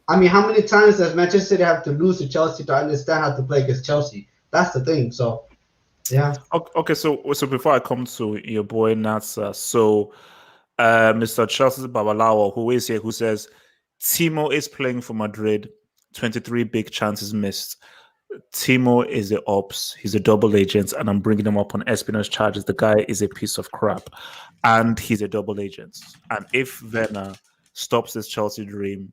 I mean, how many times does Manchester City have to lose to Chelsea to understand how to play against Chelsea? That's the thing. So, yeah. Okay. So before I come to your boy Nats, Mr. Chelsea Babalawo, who is here, who says Timo is playing for Madrid. 23 big chances missed. Timo is a ops. He's a double agent, and I'm bringing him up on espionage charges. The guy is a piece of crap, and he's a double agent. And if Werner stops this Chelsea dream,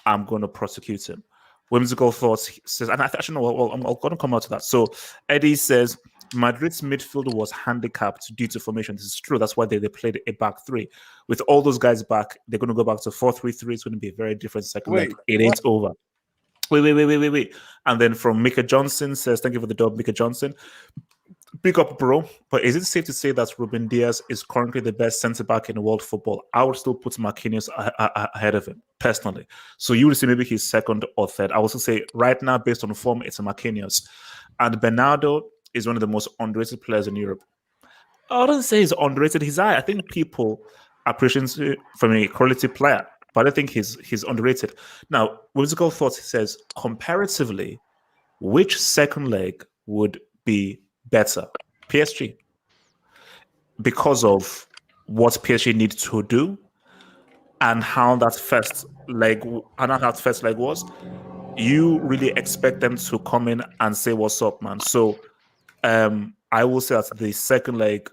I'm going to prosecute him. Whimsical Thoughts says, and I actually know, well, I'm going to come out to that. So Eddie says, Madrid's midfield was handicapped due to formation. This is true. That's why they played a back three. With all those guys back, they're going to go back to 4-3-3. It's going to be a very different second leg. It ain't over. Wait. And then from Mika Johnson says, thank you for the dub, Mika Johnson. Big up, bro. But is it safe to say that Ruben Diaz is currently the best centre-back in world football? I would still put Marquinhos ahead of him, personally. So you would say maybe he's second or third. I would also say right now, based on form, it's a Marquinhos. And Bernardo is one of the most underrated players in Europe. I wouldn't say he's underrated. I think people appreciate him from a quality player, but I think he's underrated. Now, Whimsical Thoughts says, comparatively, which second leg would be better? PSG. Because of what PSG needs to do and how that first leg was, you really expect them to come in and say, "What's up, man?" So, I will say that the second leg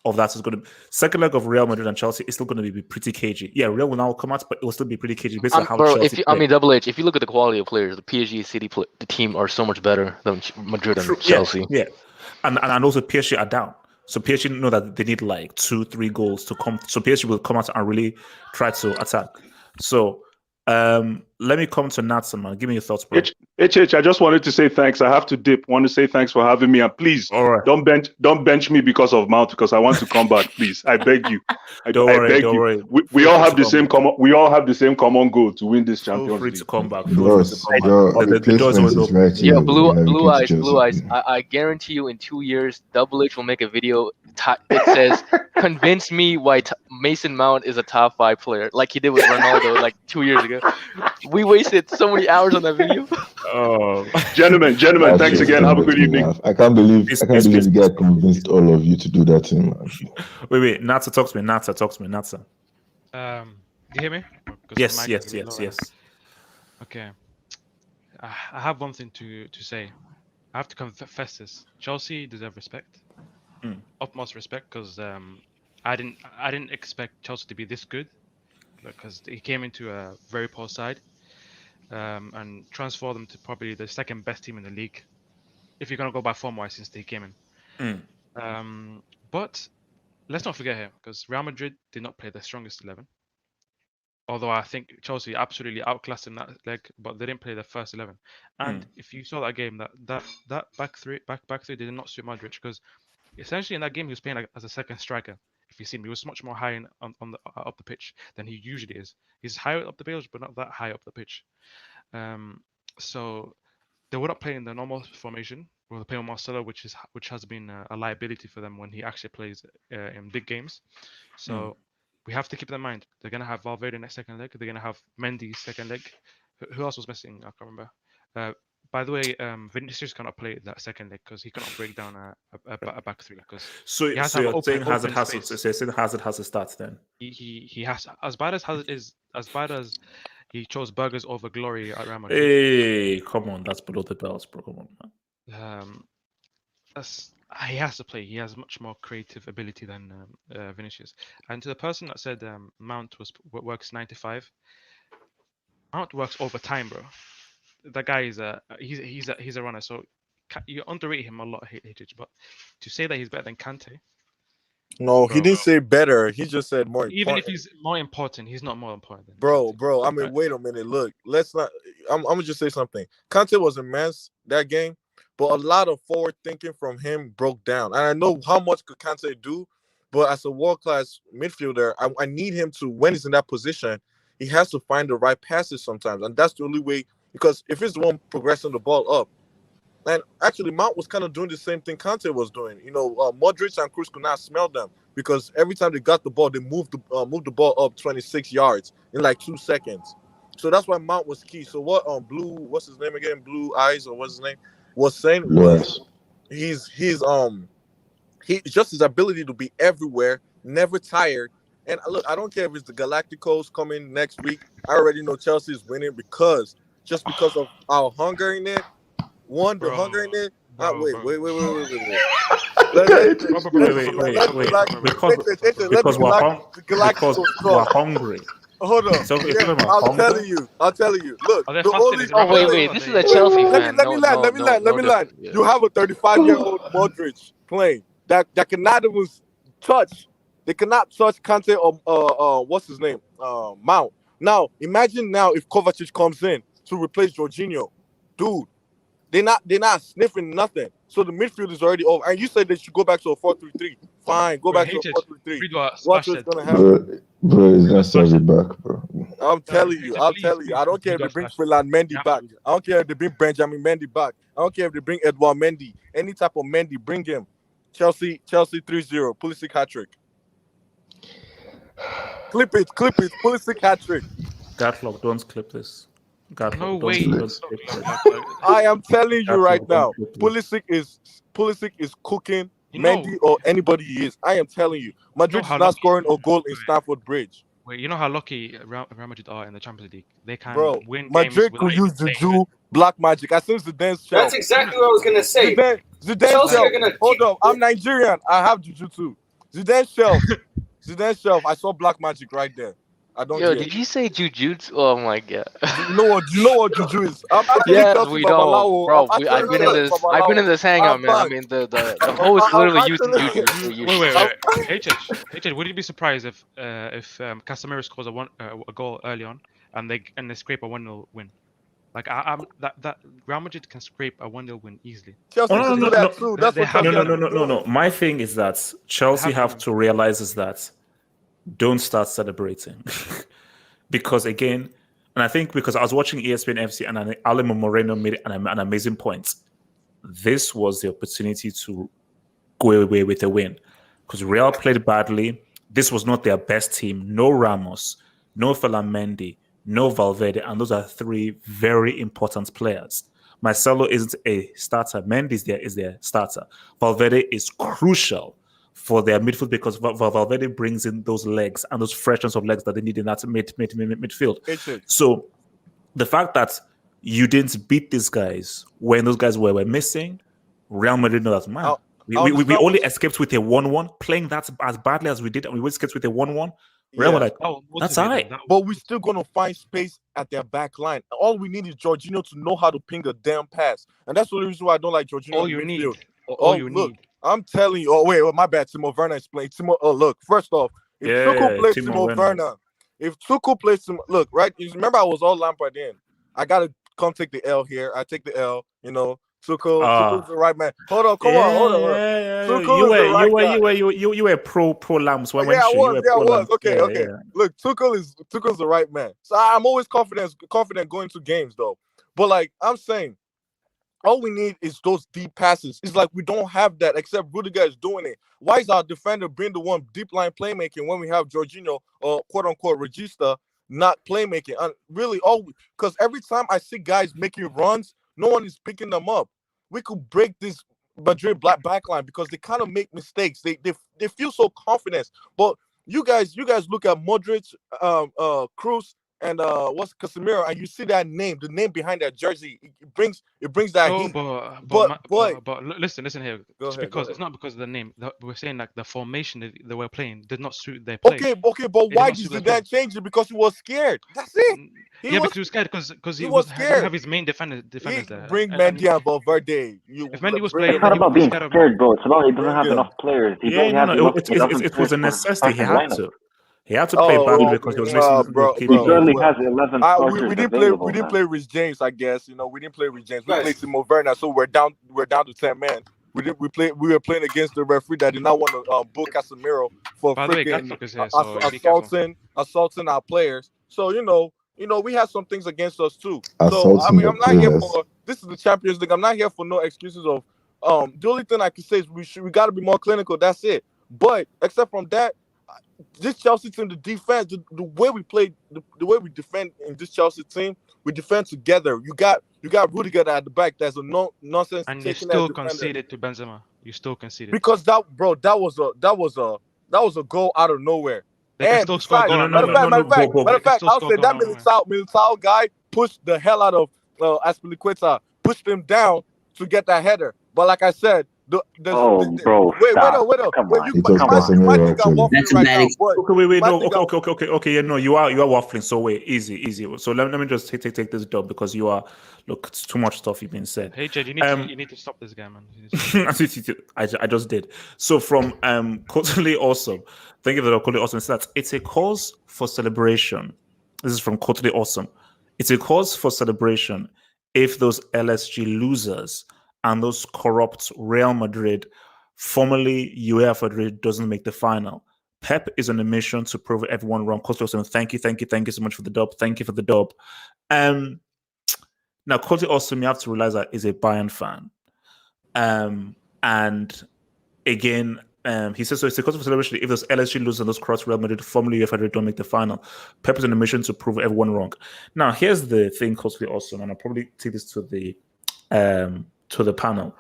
of that is going to second leg of Real Madrid and Chelsea is still going to be pretty cagey. Yeah, Real will now come out, but it will still be pretty cagey based on how Bro, Chelsea if play. Double H, if you look at the quality of players, the PSG City the team are so much better than Madrid and Chelsea. Yeah. And also PSG are down. So PSG know that they need like 2-3 goals to come. So PSG will come out and really try to attack. So let me come to Nathan, man. Give me your thoughts, bro. I just wanted to say thanks. I have to dip. Want to say thanks for having me, and please don't bench me because of Mount, because I want to come back. Please, I beg you. Don't worry. We all have the same common. We all have the same common goal to win this Champions League. Feel free to come back. The doors are open. Right Yo, here. blue eyes. I guarantee you, in 2 years, Double H will make a video. It says, "Convince me why Mason Mount is a top 5 player," like he did with Ronaldo like 2 years ago. We wasted so many hours on that video. Oh, gentlemen, thanks again. Have a good evening. I can't believe the guy convinced all of you to do that thing, man. Wait, Nata, talk to me. Nata. Do you hear me? Yes. Okay. I have one thing to say. I have to confess this. Chelsea deserve respect, utmost respect, because I didn't expect Chelsea to be this good, because he came into a very poor side, and transformed them to probably the second best team in the league, if you're gonna go by form-wise since they came in. But let's not forget here, because Real Madrid did not play their strongest 11. Although I think Chelsea absolutely outclassed in that leg, but they didn't play their first 11. And if you saw that game, that back three did not suit Madrid, because essentially in that game he was playing as a second striker. If you see him, he was much more high up the pitch than he usually is. He's high up the pitch, but not that high up the pitch. So they were not playing the normal formation. They were playing Marcelo, which has been a liability for them when he actually plays in big games. So we have to keep that in mind. They're gonna have Valverde next second leg. They're gonna have Mendy second leg. Who else was missing? I can't remember. By the way, Vinicius cannot play that second leg because he cannot break down a back three. So you're saying Hazard has to start then? He has, as bad as Hazard is, as bad as he chose burgers over glory at Real Madrid. Hey, come on, that's below the belts, bro. Come on, man. He has to play. He has much more creative ability than Vinicius. And to the person that said Mount works 9 to 5, Mount works overtime, bro. That guy is he's a runner. So you underrate him a lot, HH. But to say that he's better than Kante, no, he didn't say better. He just said more. Even if he's more important, he's not more important than bro. I mean, wait a minute. Look, let's not. I'm gonna just say something. Kante was immense that game. But a lot of forward thinking from him broke down. And I know how much could Kante do, but as a world-class midfielder, I need him to, when he's in that position, he has to find the right passes sometimes. And that's the only way, because if he's the one progressing the ball up, and actually Mount was kind of doing the same thing Kante was doing. You know, Modric and Kroos could not smell them because every time they got the ball, they moved the ball up 26 yards in like 2 seconds. So that's why Mount was key. So what what's his name again? Blue Eyes, or what's his name? Was saying was he's just his ability to be everywhere, never tired. And look, I don't care if it's the Galacticos coming next week. I already know Chelsea is winning because of our hunger in it. The hunger in it. Wait. Because we're hungry. Hold on. I'll tell you. Look, wait. This is a Chelsea fan. Let me land. You have a 35-year-old Modric playing that cannot even touch. They cannot touch Kante or what's his name? Mount. Now imagine if Kovacic comes in to replace Jorginho, dude. They're not sniffing nothing. So the midfield is already over. And you said they should go back to a 4-3-3. Fine, go back to a 4-3-3. Watch what's gonna happen. Bro, he's gonna serve it back, bro. I'll tell you. I don't care if they bring Ferland Mendy back. I don't care if they bring Benjamin Mendy back. I don't care if they bring Edouard Mendy. Any type of Mendy, bring him. Chelsea 3-0. Pulisic hat-trick. Clip it. Pulisic hat-trick. Gatlock, don't clip this. No way. I am telling you right now, Pulisic is cooking Mendy or anybody he is. I am telling you, Madrid is not scoring a goal in Stamford Bridge. Wait, you know how lucky Real Madrid are in the Champions League? They can Bro, win games Madrid without could even use playing Juju, black magic. I seen Zidane's shelf. That's exactly what I was gonna say. Zidane's Chelsea shelf. are gonna Hold up, I'm Nigerian. I have Juju too. Zidane's shelf. Zidane's shelf. I saw black magic right there. I don't Yo, care. did you say jujutsu? Oh my god. You know what Juju is? I'm actually Yes, Chelsea we don't, Babalawo. bro. I'm I've actually been in Chelsea this. I've been in Babalawo. this hangout, I'm man. I back. mean, the host I'm literally used actually. juju. Wait. HH, would you be surprised if Casemiro scores a goal early on and they scrape a 1-0 win? Like I'm that Real Madrid can scrape a 1-0 win easily. Chelsea Oh, can do that too. That's what Chelsea have been doing. no. My thing is that Chelsea have to realize is that don't start celebrating. Because again, and I think because I was watching ESPN FC and Ale Moreno made an amazing point. This was the opportunity to go away with a win. Because Real played badly. This was not their best team. No Ramos, no Mendy, no Valverde, and those are three very important players. Marcelo isn't a starter. Mendy is their starter. Valverde is crucial for their midfield because Valverde brings in those legs and those freshness of legs that they need in that midfield. So the fact that you didn't beat these guys when those guys were missing, Real Madrid know that, man. We only escaped with a 1-1, playing that as badly as we did, and we escaped with a 1-1. Real were like, that's all right. But we're still going to find space at their back line. All we need is Jorginho to know how to ping a damn pass. And that's the only reason why I don't like Jorginho All in you midfield. need. All you look, need. I'm telling you. Oh, wait, my bad. Timo Werner explained. Look, first off, if Tuchel plays Timo Werner, if Tuchel plays Timo, look, right? You remember I was all Lampard in. I got to come take the L here. I take the L, Tuchel's the right man. Hold on. Hold on. Tuchel is the right guy. You were pro Lambs. I was. Okay. Look, Tuchel's the right man. So I'm always confident going to games though. But like I'm saying, all we need is those deep passes. It's like we don't have that except Rudiger is doing it. Why is our defender being the one deep line playmaking when we have Jorginho or quote unquote Regista not playmaking? And really, because every time I see guys making runs, no one is picking them up. We could break this Madrid black backline because they kind of make mistakes. They feel so confident. But you guys look at Modric, Cruz, and what's Casemiro, and you see that name, the name behind that jersey. It brings that heat. But listen here. It's not because of the name. We're saying like the formation that they were playing did not suit their play. Okay, but why did Zidane change it? Because he was scared. That's it. Because he was scared because he was scared. He have his main defenders there. Bring Mendy and Valverde. If Mendy was playing, it's not about being scared, bro. It's about he doesn't have enough players. It was a necessity. He had to play badly because he was missing He only has 11 starters we didn't play Rich James, I guess. We didn't play Rich James. We played Timo Werner, so we're down to 10 men. We were playing against the referee that did not want to book Casemiro for freaking assaulting our players. So we have some things against us too. So I'm not here for this is the Champions League. I'm not here for no excuses of the only thing I can say is we got to be more clinical. That's it. But except from that, this Chelsea team, the defense, the way we play, the way we defend in this Chelsea team, we defend together. You got Rudiger at the back. There's a nonsense. And you still conceded to Benzema. You still conceded because that was a goal out of nowhere. They can still score. Matter of fact, I'll say that Militao guy pushed the hell out of Aspilicueta, pushed him down to get that header. But like I said. Bro, wait. You might think I'm waffling right now. Okay. You are waffling. So wait, easy. So let me just take this dub because you are. Look, it's too much stuff you've been said. Hey Jed, you need to stop this guy, man. I just did. So from Quarterly Awesome, thank you for the Quarterly Awesome. It's a cause for celebration. This is from Quarterly Awesome. It's a cause for celebration if those LSG losers and those corrupt Real Madrid, formerly UEFA Madrid, doesn't make the final. Pep is on a mission to prove everyone wrong. Costa, thank you so much for the dub. Thank you for the dub. Now, Costa Awesome, you have to realize that is a Bayern fan. And again, he says, so it's a cause for celebration if those LSG lose and those corrupt Real Madrid, formerly UEFA Madrid, don't make the final. Pep is on a mission to prove everyone wrong. Now, here's the thing, Costa Awesome, and I'll probably take this to the panel.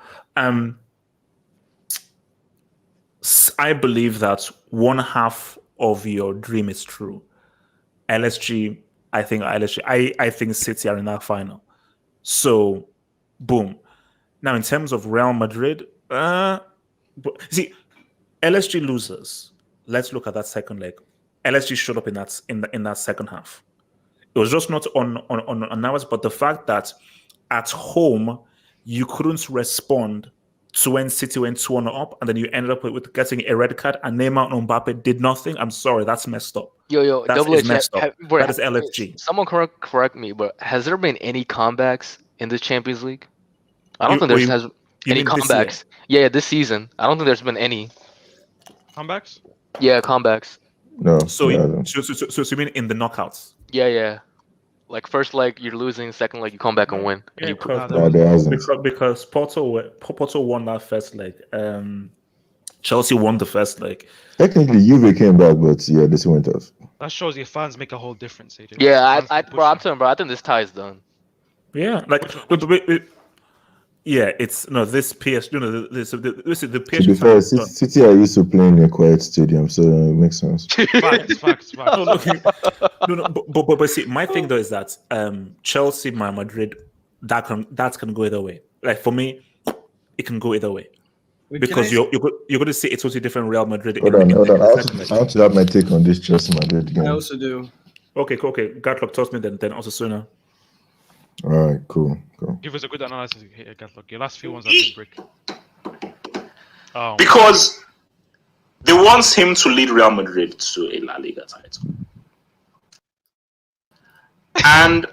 I believe that one half of your dream is true. LSG. I think City are in that final. So, boom. Now, in terms of Real Madrid, see, LSG losers. Let's look at that second leg. LSG showed up in that second half. It was just not on ours, but the fact that at home you couldn't respond to when City went 2-1 up, and then you ended up with getting a red card, and Neymar and Mbappe did nothing. I'm sorry, that's messed up. Yo, That Double is H, messed up. That is LFG. Someone correct me, but has there been any comebacks in this Champions League? I don't You- think there's you- has you any mean this year? comebacks. Yeah, this season. I don't think there's been any. Comebacks? Yeah, comebacks. No. So, yeah, I you, don't. so you mean in the knockouts? Yeah. Like first leg you're losing, second leg you come back and win. And you Because Porto won that first leg. Chelsea won the first leg. Technically, Juve came back, but yeah, this went off. That shows your fans make a whole difference, AJ. Yeah, Fans I'm pushing. telling bro, I think this tie is done. Yeah, like it's no this PS. You know, this is the To be PSG. fair, City are used to playing in a quiet stadium, so it makes sense. Facts. But see, my thing though is that Chelsea, Madrid, that can go either way. Like for me, it can go either way. Because you're going to see a totally different Real Madrid. Hold on. I want to have my take on this Chelsea Madrid game. I also do. Okay. Gatlock tells me then also sooner. All right, cool. Give us a good analysis here, Gatlock. Your last few ones have been brick. Oh. Because they want him to lead Real Madrid to a La Liga title. And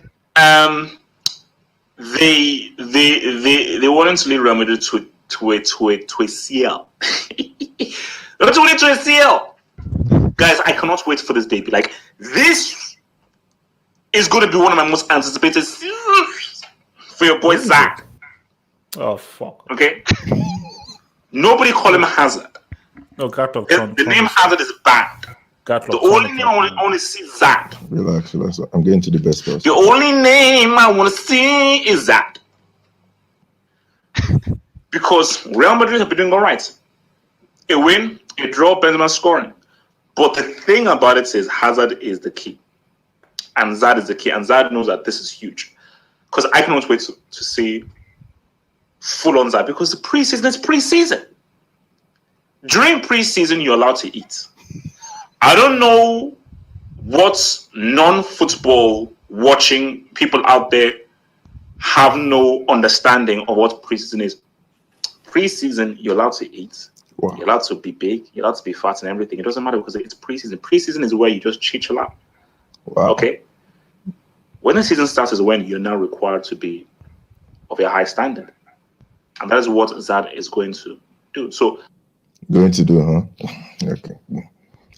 they wanted to lead Real Madrid to a CL. They want to lead to a CL. Guys, I cannot wait for this day. Like, this is going to be one of my most anticipated series for your boy Zach. Oh fuck. Okay. Nobody call him Hazard. No, Gatlock. The name Hazard is bad. The only name I want to see is Zach. Relax. I'm getting to the best part. The only name I want to see is Zach. Because Real Madrid have been doing all right. A win, a draw, Benzema scoring. But the thing about it is Hazard is the key. And Zad is the key. And Zad knows that this is huge. Because I cannot wait to see full on Zad. Because the preseason is preseason. During preseason, you're allowed to eat. I don't know what non-football watching people out there have no understanding of what preseason is. Preseason, you're allowed to eat. Wow. You're allowed to be big. You're allowed to be fat and everything. It doesn't matter because it's preseason. Preseason is where you just chill out. Wow. Okay? When the season starts is when you're now required to be of a high standard. And that is what Zad is going to do. So, going to do, huh? Okay.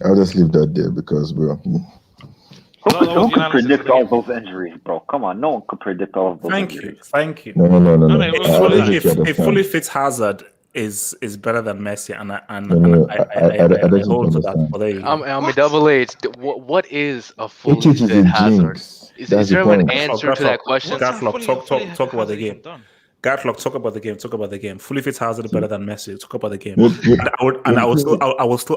I'll just leave that there because, bro. Who could predict all those injuries, bro? Come on, no one could predict all of those injuries. Thank you. No. A fully fit Hazard is better than Messi, and I hold to that. But there you go. I'm a Double H. What is a fully It is a fit Hazard? jinx. Is That's there the an point. answer to that question? Gatlock, talk about the game. Gatlock, talk about the game. Fully fit Hazard better than Messi. Talk about the game.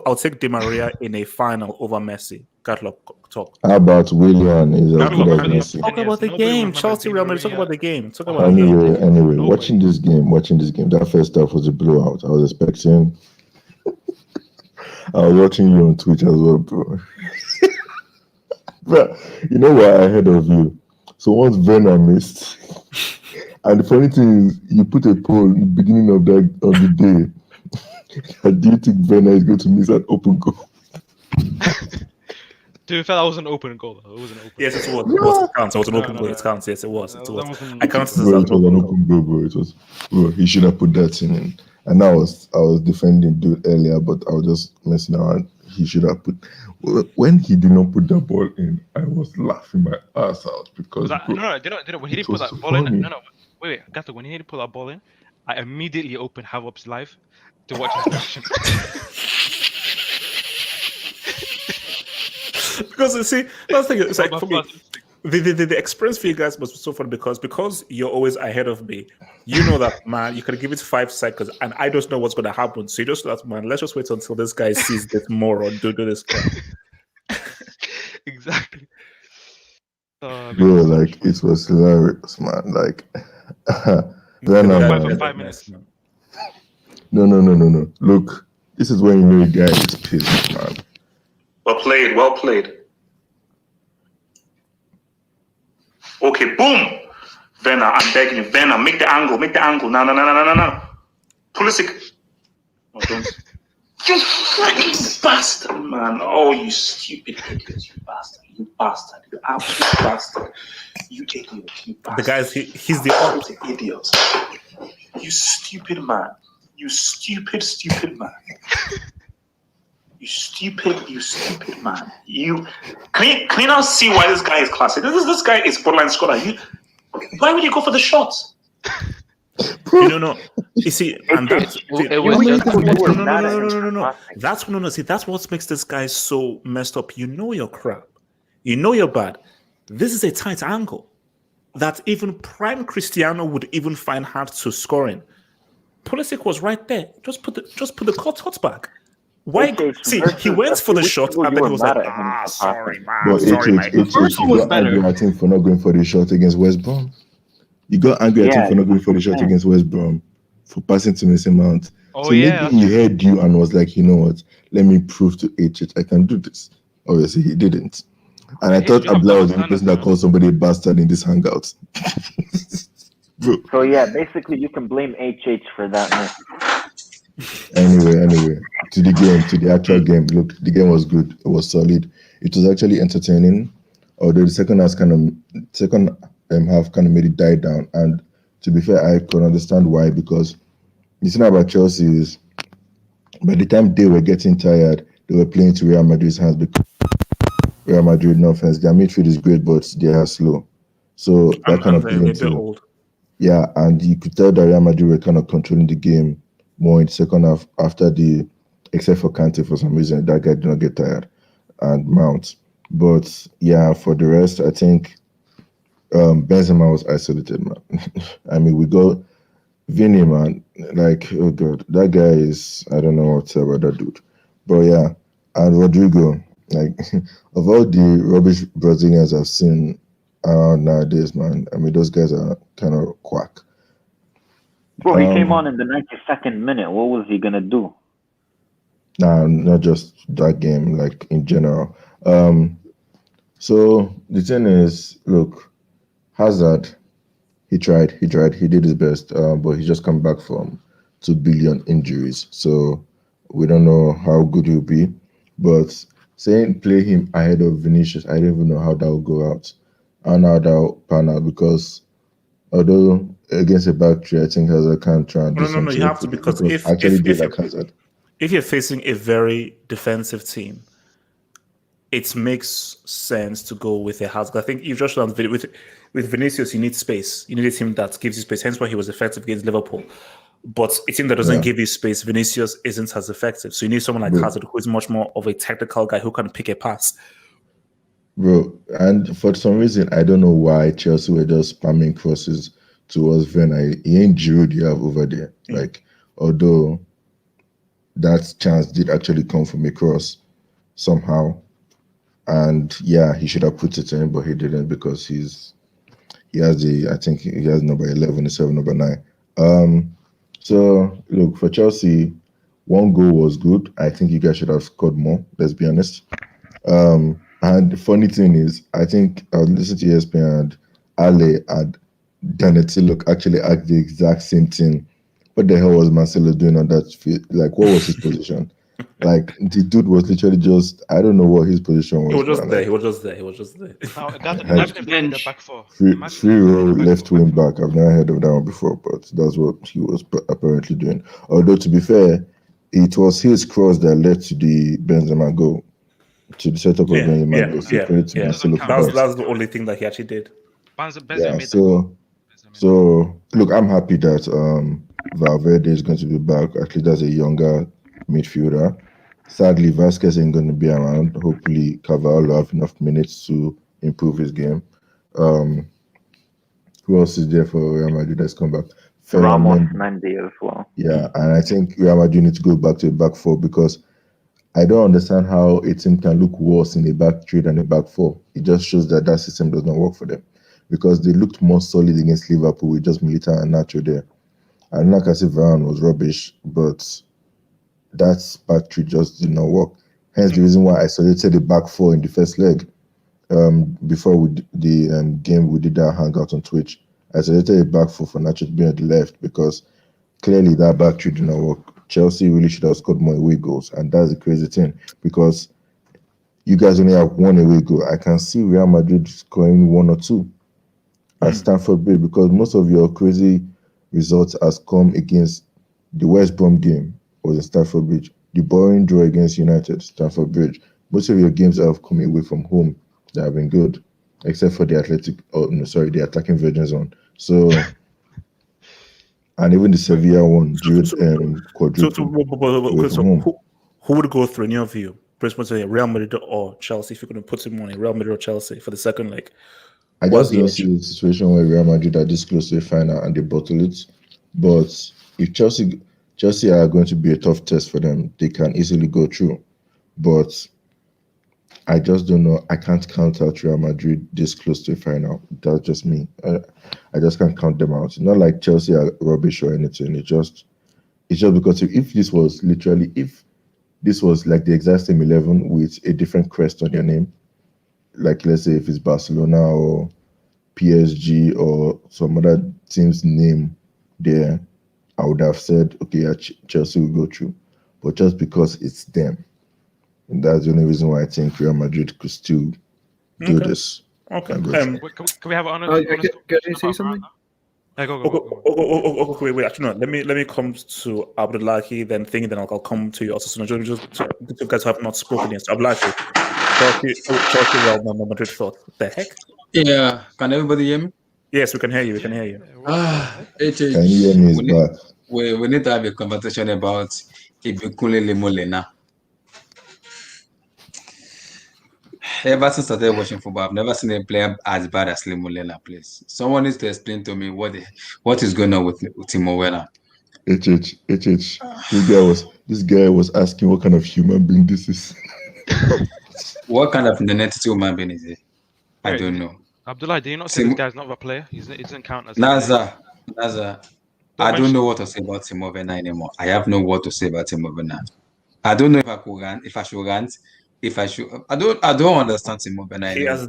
I'll take Di Maria in a final over Messi. Gatlock, talk. How about Willian is as good as Messi? Talk about the game. Chelsea, Real Madrid. Talk about the game. Talk about Anyway, watching this game, that first half was a blowout. I was expecting. I was watching you on Twitch as well, bro. But you know what? Ahead of you. So once Werner missed, and the funny thing is, you put a poll in the beginning of the day. Do you think Werner is going to miss an open goal? To be fair, that was an open goal. It was an open. Yes, it was. It counts. It was an open goal. It counts. Yes, it was. It was. I can't say It was an open goal, bro. It was. Bro, he should have put that in. And I was defending dude earlier, but I was just messing around. He should have put. When he did not put that ball in, I was laughing my ass out because. No. When he didn't put that ball in, wait. Gato, when he didn't put that ball in, I immediately opened Havup's live to watch his reaction. Because you see, that's the thing. It's like for me, the experience for you guys was so fun because you're always ahead of me. You know that, man. You can give it 5 seconds, and I don't know what's going to happen. So you just know that, man. Let's just wait until this guy sees this moron do this crap. Exactly. Bro, like it was hilarious, man. Like, The no, guy man. played that mess, man. No. Look, this is when you know a guy is pissed, man. Well played, well played. Okay, boom! Werner, I'm begging you. Werner, make the angle. No. Pulisic. Oh, don't. You freaking bastard, man. Oh, you stupid idiot. You bastard. You absolute bastard. You idiot. You bastard. The guy's, he's the absolute idiot. You stupid man. You stupid man. You stupid man. Can you now see why this guy is classic? This guy is borderline scholar. Why would you go for the shots? No. You see, and that's no. See, that's what makes this guy so messed up. You know you're crap. You know you're bad. This is a tight angle that even prime Cristiano would even find hard to score in. Pulisic was right there. Just put the cuts back. Why? See, he went for the shot and then he was like, sorry, man. But Sorry, man. you got angry at him for not going for the shot against West Brom. You got angry at him for not going for the shot against West Brom, for passing to Mason Mount. So maybe he heard you and was like, you know what? Let me prove to HH I can do this. Obviously, he didn't. And I thought Abdullah was the person that called somebody a bastard in this hangout. Bro. So yeah, basically you can blame HH for that miss. Anyway, to the actual game. Look, the game was good. It was solid. It was actually entertaining. Although the second half kind of made it die down. And to be fair, I could understand why, because the thing about Chelsea is by the time they were getting tired, they were playing to Real Madrid's hands, because Real Madrid, no offense, their midfield is great, but they are slow. So that kind of playing to, yeah, and you could tell that Real Madrid were kind of controlling the game more in the second half except for Kante, for some reason that guy did not get tired, and Mount. But yeah, for the rest, I think Benzema was isolated, man. I mean, we got Vinny, man. Like, oh god, that guy is, I don't know what to say about that dude. But yeah, and Rodrigo, like, of all the rubbish Brazilians I've seen around nowadays, man, I mean, those guys are kind of quack. Bro, he came on in the 92nd minute. What was he gonna do? Nah, not just that game, like in general. So the thing is, look, Hazard, he tried, he did his best, but he just come back from 2 billion injuries. So we don't know how good he'll be. But saying play him ahead of Vinicius, I don't even know how that will go out. I don't know how that will pan out, because although against a back three, I think Hazard can try and do something. No, you have to, because if you're facing a very defensive team, it makes sense to go with a Hazard. I think you've just done with Vinicius, you need space. You need a team that gives you space. Hence why he was effective against Liverpool. But a team that doesn't give you space, Vinicius isn't as effective. So you need someone like Hazard, who is much more of a technical guy who can pick a pass. Bro, and for some reason, I don't know why Chelsea were just spamming crosses towards Werner. He ain't Giroud you have over there. Like, although that chance did actually come from a cross somehow. And yeah, he should have put it in, but he didn't, because he has number 11 instead of number 9. So look, for Chelsea, one goal was good. I think you guys should have scored more, let's be honest. And the funny thing is, I think I was listening to ESPN and Ale and Danetilo actually asked the exact same thing. What the hell was Marcelo doing on that field? Like, what was his position? Like, the dude was literally just, I don't know what his position was. He was just there. He was just there. Free row left wing back. I've never heard of that one before, but that's what he was apparently doing. Although, to be fair, it was his cross that led to the Benzema goal, to the setup of Benzema goal. That's the only thing that he actually did. So look, I'm happy that Valverde is going to be back. At least that's a younger midfielder. Sadly, Vasquez ain't going to be around. Hopefully, Carvalho will have enough minutes to improve his game. Who else is there for Real Madrid that's come back? Ramos Mendy as well. Yeah, and I think Real Madrid need to go back to the back four, because I don't understand how a team can look worse in a back three than a back four. It just shows that that system does not work for them, because they looked more solid against Liverpool with just Militao and Nacho there. And not as if Varane was rubbish, but that back three just did not work. Hence the reason why I selected the back four in the first leg. Before the game, we did our hangout on Twitch. I selected a back four for Nacho to be on the left because clearly that back three did not work. Chelsea really should have scored more away goals, and that's the crazy thing because you guys only have one away goal. I can see Real Madrid scoring one or two at Stamford Bridge because most of your crazy results has come against the West Brom game was in Stamford Bridge. The boring draw against United, Stamford Bridge. Most of your games have come away from home that have been good, except for the the attacking virgin zone. So, and even the Sevilla one, quadruple away from home. Who would go through in your view? Real Madrid or Chelsea? If you're going to put him on a Real Madrid or Chelsea for the second leg, I just don't see a situation where Real Madrid are this close to the final and they bottle it. But if Chelsea are going to be a tough test for them, they can easily go through. But I just don't know. I can't count out Real Madrid this close to the final. That's just me. I just can't count them out. Not like Chelsea are rubbish or anything. It's just because if this was like the exact same 11 with a different crest on their name, like let's say if it's Barcelona or PSG or some other team's name there, I would have said, okay, yeah, Chelsea will go through. But just because it's them, and that's the only reason why I think Real Madrid could still do this. Okay. Can we have an Can I say something? Okay, wait. Actually, no. Let me come to Abdullahi, then then I'll come to you also. So just you guys have not spoken yet. So Abdullahi, Chelsea, Real Madrid thought. The heck? Yeah. Can everybody hear me? Yes, we can hear you. We can hear you. Can you hear me? We need to have a conversation about Ibikunle Lemolena. Ever since I started watching football, I've never seen a player as bad as Lemolena plays. Someone needs to explain to me what is going on with Timo Werner. This guy was asking what kind of human being this is. What kind of identity human being is it? I don't know. Abdullah, do you not say this guy's not a player? He doesn't count as Naza, I don't know what to say about Timo Werner anymore. I have no word to say about Timo Werner. I don't know if I could rant, if I should rant, if I should. I don't understand Timo Werner anymore.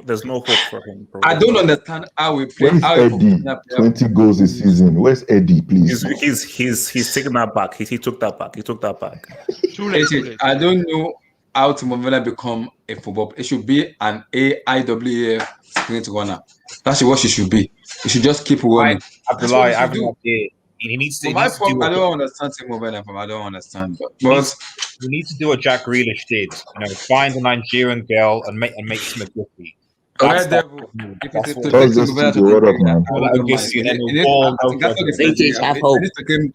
There's no hope for him, bro. I don't understand how we play. Where's Eddie? 20 goals this season. Where's Eddie, please? He's taking that back. He took that back. He took that back. I don't know how Timo Werner become a football. It should be an AIWA sprint runner. That's what she should be. He should just keep running. He needs to. I don't understand Timo Werner. I don't understand. But you need to do what Jack Grealish did. Find a Nigerian girl and make some Guppy.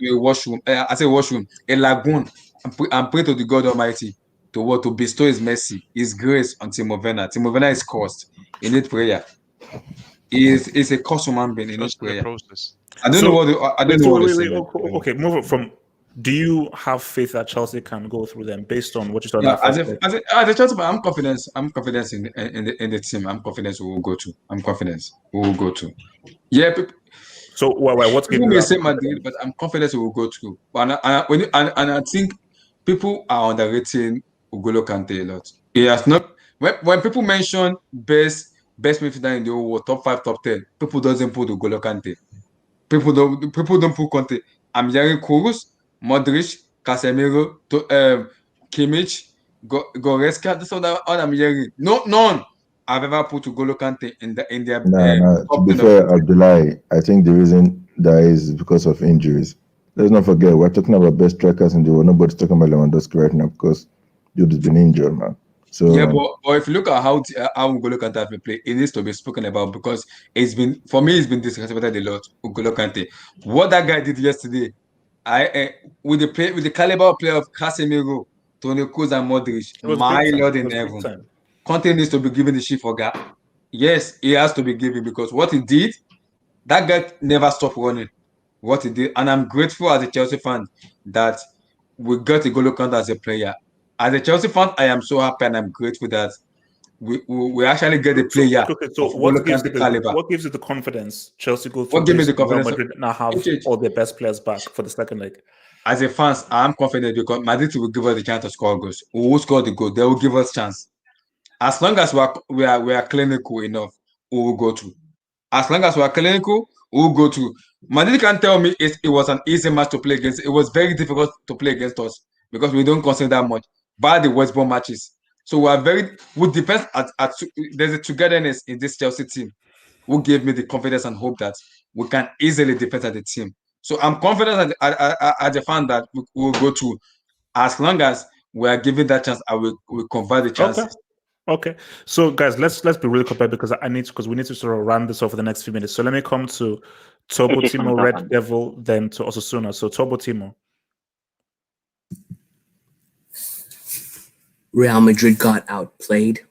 Washroom. I say washroom. A lagoon. And pray to the God Almighty to bestow His mercy, His grace on Timo Werner. Timo Werner is cursed. He needs prayer. He's a cursed human being. He needs prayer. I don't know what. Okay, move it from. Do you have faith that Chelsea can go through them based on what you saw? As a Chelsea, I'm confident. I'm confident in the team. I'm confident we will go to. I'm confident we will go to. Yeah. So what's people may say Madrid, but I'm confident we will go through. And I think people are underrating N'Golo Kante a lot. He has not. When people mention best midfielder in the whole world, top 5, top 10, people doesn't put N'Golo Kante. People don't put Kante. I'm hearing Kouros, Modric, Casemiro, Kimmich, Goretzka. That's all I'm hearing. None I've ever put N'Golo Kante in their. To be fair, Abdullahi, I think the reason that is because of injuries. Let's not forget, we're talking about best strikers in the world. Nobody's talking about Lewandowski right now because dude has been injured, man. So yeah, but if you look at how N'Golo Kante has been played, it needs to be spoken about because it's been disrespected a lot. N'Golo Kante, what that guy did yesterday, with the caliber of player of Casemiro, Toni Kroos, and Modric, my Lord in heaven, Kante needs to be given the shit for that. Yes, he has to be given because what he did, that guy never stopped running. What he did, and I'm grateful as a Chelsea fan that we got N'Golo Kante as a player. As a Chelsea fan, I am so happy and I'm grateful that we actually get a player So of N'Golo what gives you Kante caliber. what gives you the confidence Chelsea go through What gave me this? the Real confidence? Madrid now have all their best players back for the second leg. As a fans, I'm confident because Madrid will give us the chance to score goals. We will score the goal. They will give us chance. As long as we are clinical enough, we will go through. As long as we are clinical, we will go through. Madrid can tell me it was an easy match to play against. It was very difficult to play against us because we don't concede that much. By the West Brom matches, so we depend at there's a togetherness in this Chelsea team, who gave me the confidence and hope that we can easily defend the team. So I'm confident as a fan that we will go through as long as we are given that chance and we convert the chances. Okay. So guys, let's be really compared because we need to sort of round this off for the next few minutes. So let me come to Turbo Timo, Red Devil, then to Osasuna. So Turbo Timo. Real Madrid got outplayed.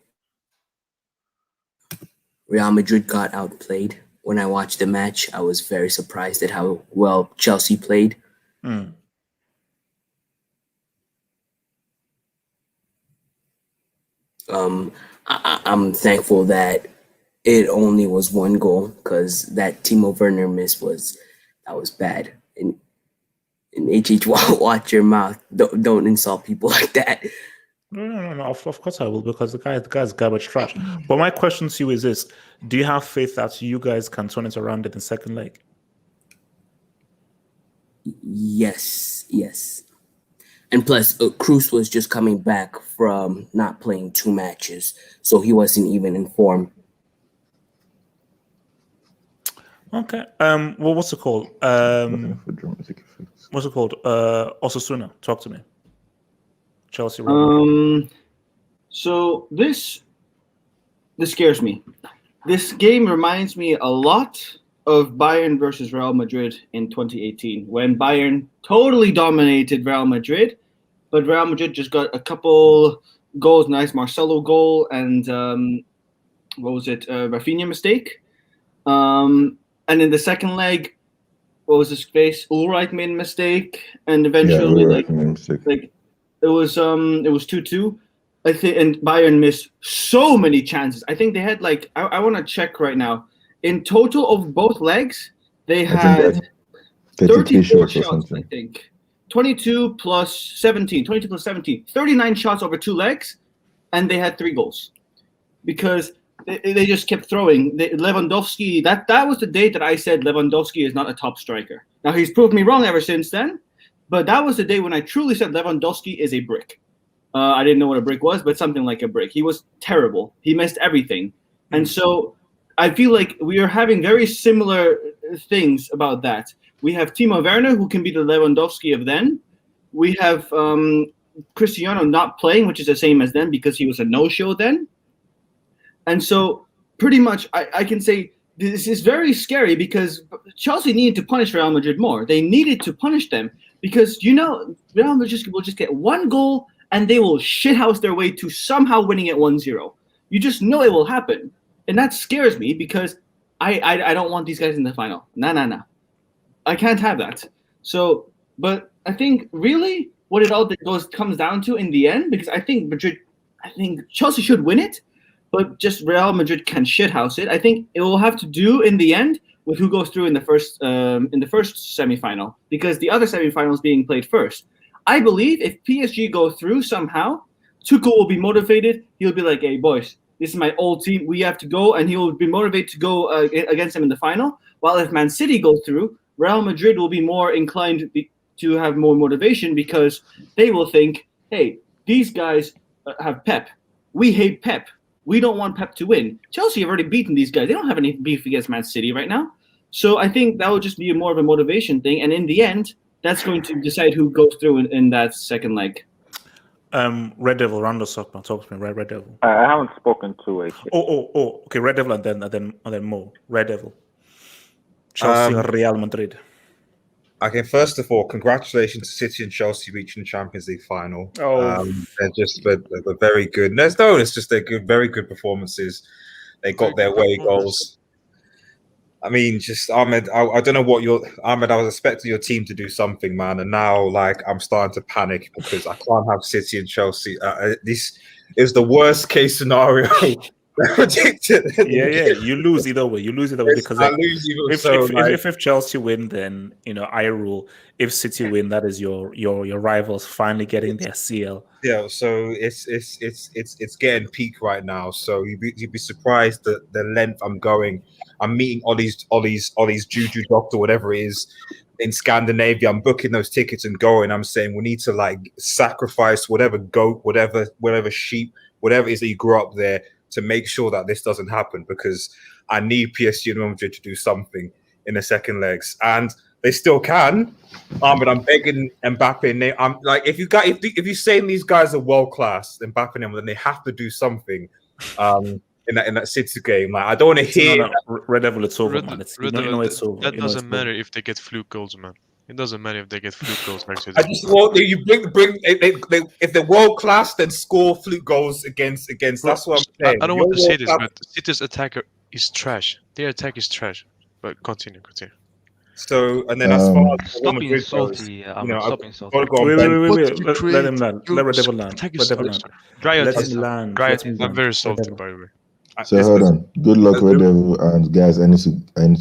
When I watched the match, I was very surprised at how well Chelsea played. I'm thankful that it only was one goal because that Timo Werner miss was bad. And HH, watch your mouth. Don't insult people like that. No. Of course I will because the guy's garbage trash. But my question to you is this: do you have faith that you guys can turn it around in the second leg? Yes. And plus, Cruz was just coming back from not playing 2 matches, so he wasn't even in form. Okay. Well, what's it called? What's it called? Osasuna. Talk to me. Chelsea. So this scares me. This game reminds me a lot of Bayern versus Real Madrid in 2018, when Bayern totally dominated Real Madrid, but Real Madrid just got a couple goals, nice Marcelo goal, and Rafinha mistake. And in the second leg, what was his face? Ulreich made a mistake, and eventually it was 2-2. I think, and Bayern missed so many chances. I think they had I want to check right now. In total of both legs, they had 34 shots, I think. 22 plus 17, 39 shots over 2 legs, and they had 3 goals. Because they just kept throwing. Lewandowski, that was the day that I said Lewandowski is not a top striker. Now, he's proved me wrong ever since then, but that was the day when I truly said Lewandowski is a brick. I didn't know what a brick was, but something like a brick. He was terrible. He missed everything. And so I feel like we are having very similar things about that. We have Timo Werner, who can be the Lewandowski of then. We have Cristiano not playing, which is the same as then because he was a no-show then. And so pretty much I can say this is very scary because Chelsea needed to punish Real Madrid more. They needed to punish them because, Real Madrid will just get 1 goal and they will shithouse their way to somehow winning it 1-0. You just know it will happen. And that scares me because I don't want these guys in the final. Nah. I can't have that. So, but I think really what it all comes down to in the end, because I think Chelsea should win it, but just Real Madrid can shithouse it. I think it will have to do in the end with who goes through in the first semifinal, because the other semifinal is being played first. I believe if PSG go through somehow, Tuchel will be motivated. He'll be like, "Hey boys, this is my old team. We have to go," and he will be motivated to go against them in the final. While if Man City go through, Real Madrid will be more inclined to have more motivation because they will think, "Hey, these guys have Pep. We hate Pep. We don't want Pep to win." Chelsea have already beaten these guys. They don't have any beef against Man City right now. So I think that will just be more of a motivation thing. And in the end, that's going to decide who goes through in that second leg. Red Devil, round us up. Talk to me, Red Devil. I haven't spoken to it. Okay, Red Devil and then Mo. Red Devil. Chelsea, Real Madrid. Okay, first of all, congratulations to City and Chelsea reaching the Champions League final. They're very good. It's just they're good, very good performances. They got their away goals. I mean, just Ahmed. I don't know what Ahmed. I was expecting your team to do something, man, and now like I'm starting to panic because I can't have City and Chelsea. This is the worst case scenario predicted. Yeah. You lose either way. You lose either way Yes, because I like, lose even so. if Chelsea win, then I rule. If City win, that is your rivals finally getting their CL. Yeah, so it's getting peak right now. So you'd be surprised at the length I'm going. I'm meeting Ollie's Juju doctor, whatever it is, in Scandinavia. I'm booking those tickets and going. I'm saying we need to like sacrifice whatever goat, whatever sheep, whatever it is that you grew up there to make sure that this doesn't happen because I need PSG and Real Madrid to do something in the second legs. And they still can. But I'm begging Mbappe and Neymar. I'm like, if you're saying these guys are world class, Mbappe and Neymar, then they have to do something. In that City game, like I don't want to hear. Red Devil, it's over, man. It's over. That doesn't matter if they get fluke goals, man. It doesn't matter if they get fluke goals next to I them. just want you bring if they're world class, then score fluke goals against. That's what I'm saying. I don't want to say this, but City's attacker is trash. Their attack is trash. But continue. So, and then as far as Stop being salty. Stop being salty. Wait. Let him land. Let Red Devil land. Let him land. I'm very salty, by the way. So hold on. Good luck, Red Devil, and guys. I need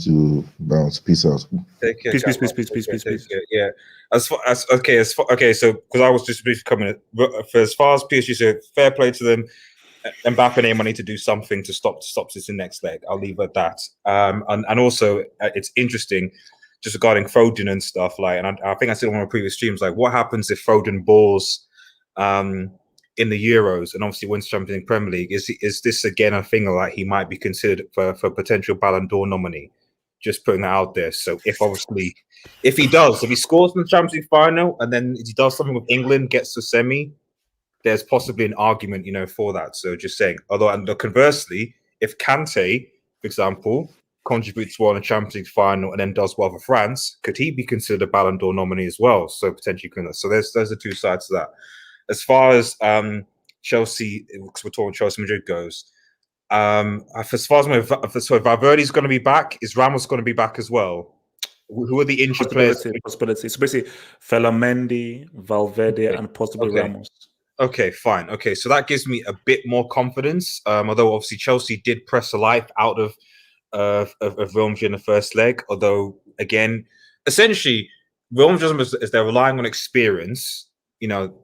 to bounce. Peace out. Take care. Peace. Yeah. So because I was just briefly coming for as far as PSG, so fair play to them. Mbappe and Neymar need to do something to stop this in next leg. I'll leave it at that. And also it's interesting just regarding Foden and stuff like, and I think I said on one of my previous streams, like what happens if Foden balls in the Euros and obviously wins Champions League, Premier League? Is this again a thing like he might be considered for potential Ballon d'Or nominee? Just putting that out there. So if he scores in the Champions League final and then he does something with England, gets to semi, there's possibly an argument, for that. So just saying. Although, and conversely, if Kante, for example, contributes well in a Champions League final and then does well for France, could he be considered a Ballon d'Or nominee as well? So potentially, so there's the two sides to that. As far as Chelsea, because we're talking Chelsea Madrid goes, as far as Valverde's going to be back, is Ramos going to be back as well? Who are the injured players? Possibility. So basically, Mendy, Valverde, and possibly Ramos. Okay, fine. Okay, so that gives me a bit more confidence. Although obviously Chelsea did press the life out of Real Madrid in the first leg. Although again, essentially, Real Madrid is they're relying on experience.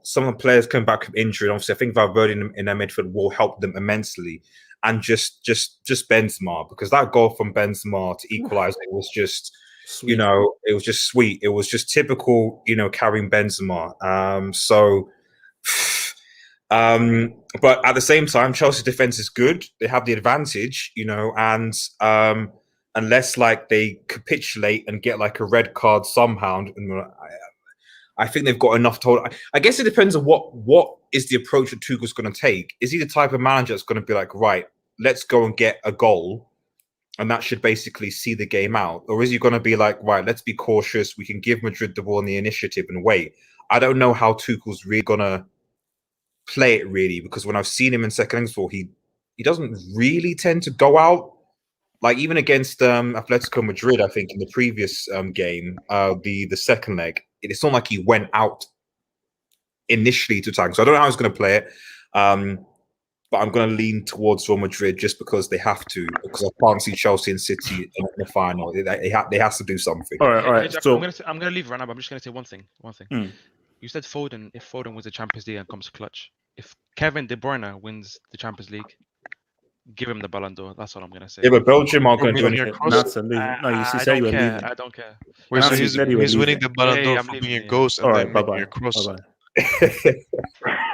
Some of the players come back from injury. And obviously, I think Valverde in their midfield will help them immensely. And just Benzema, because that goal from Benzema to equalize it was just, sweet. It was just sweet. It was just typical, carrying Benzema. But at the same time, Chelsea's defense is good. They have the advantage, and unless like they capitulate and get like a red card somehow, I think they've got enough to hold. I guess it depends on what is the approach that Tuchel's going to take. Is he the type of manager that's going to be like, right, let's go and get a goal, and that should basically see the game out? Or is he going to be like, right, let's be cautious. We can give Madrid the ball and the initiative and wait. I don't know how Tuchel's really going to play it really, because when I've seen him in second legs before, he doesn't really tend to go out. Like even against Atletico Madrid, I think in the previous game, the second leg, it's not like he went out initially to attack. So I don't know how he's going to play it, but I'm going to lean towards Real Madrid just because they have to. Because I can't see Chelsea and City in the final. They have to do something. All right. Jack, So I'm going to leave right now, but I'm just going to say one thing. You said Foden. If Foden wins the Champions League and comes clutch, if Kevin De Bruyne wins the Champions League, give him the Ballon d'Or. That's all I'm gonna say. Yeah, but Belgium aren't going to do anything. I don't care. I don't care. Wait, so he's winning the Ballon d'Or for being a ghost and then making a cross.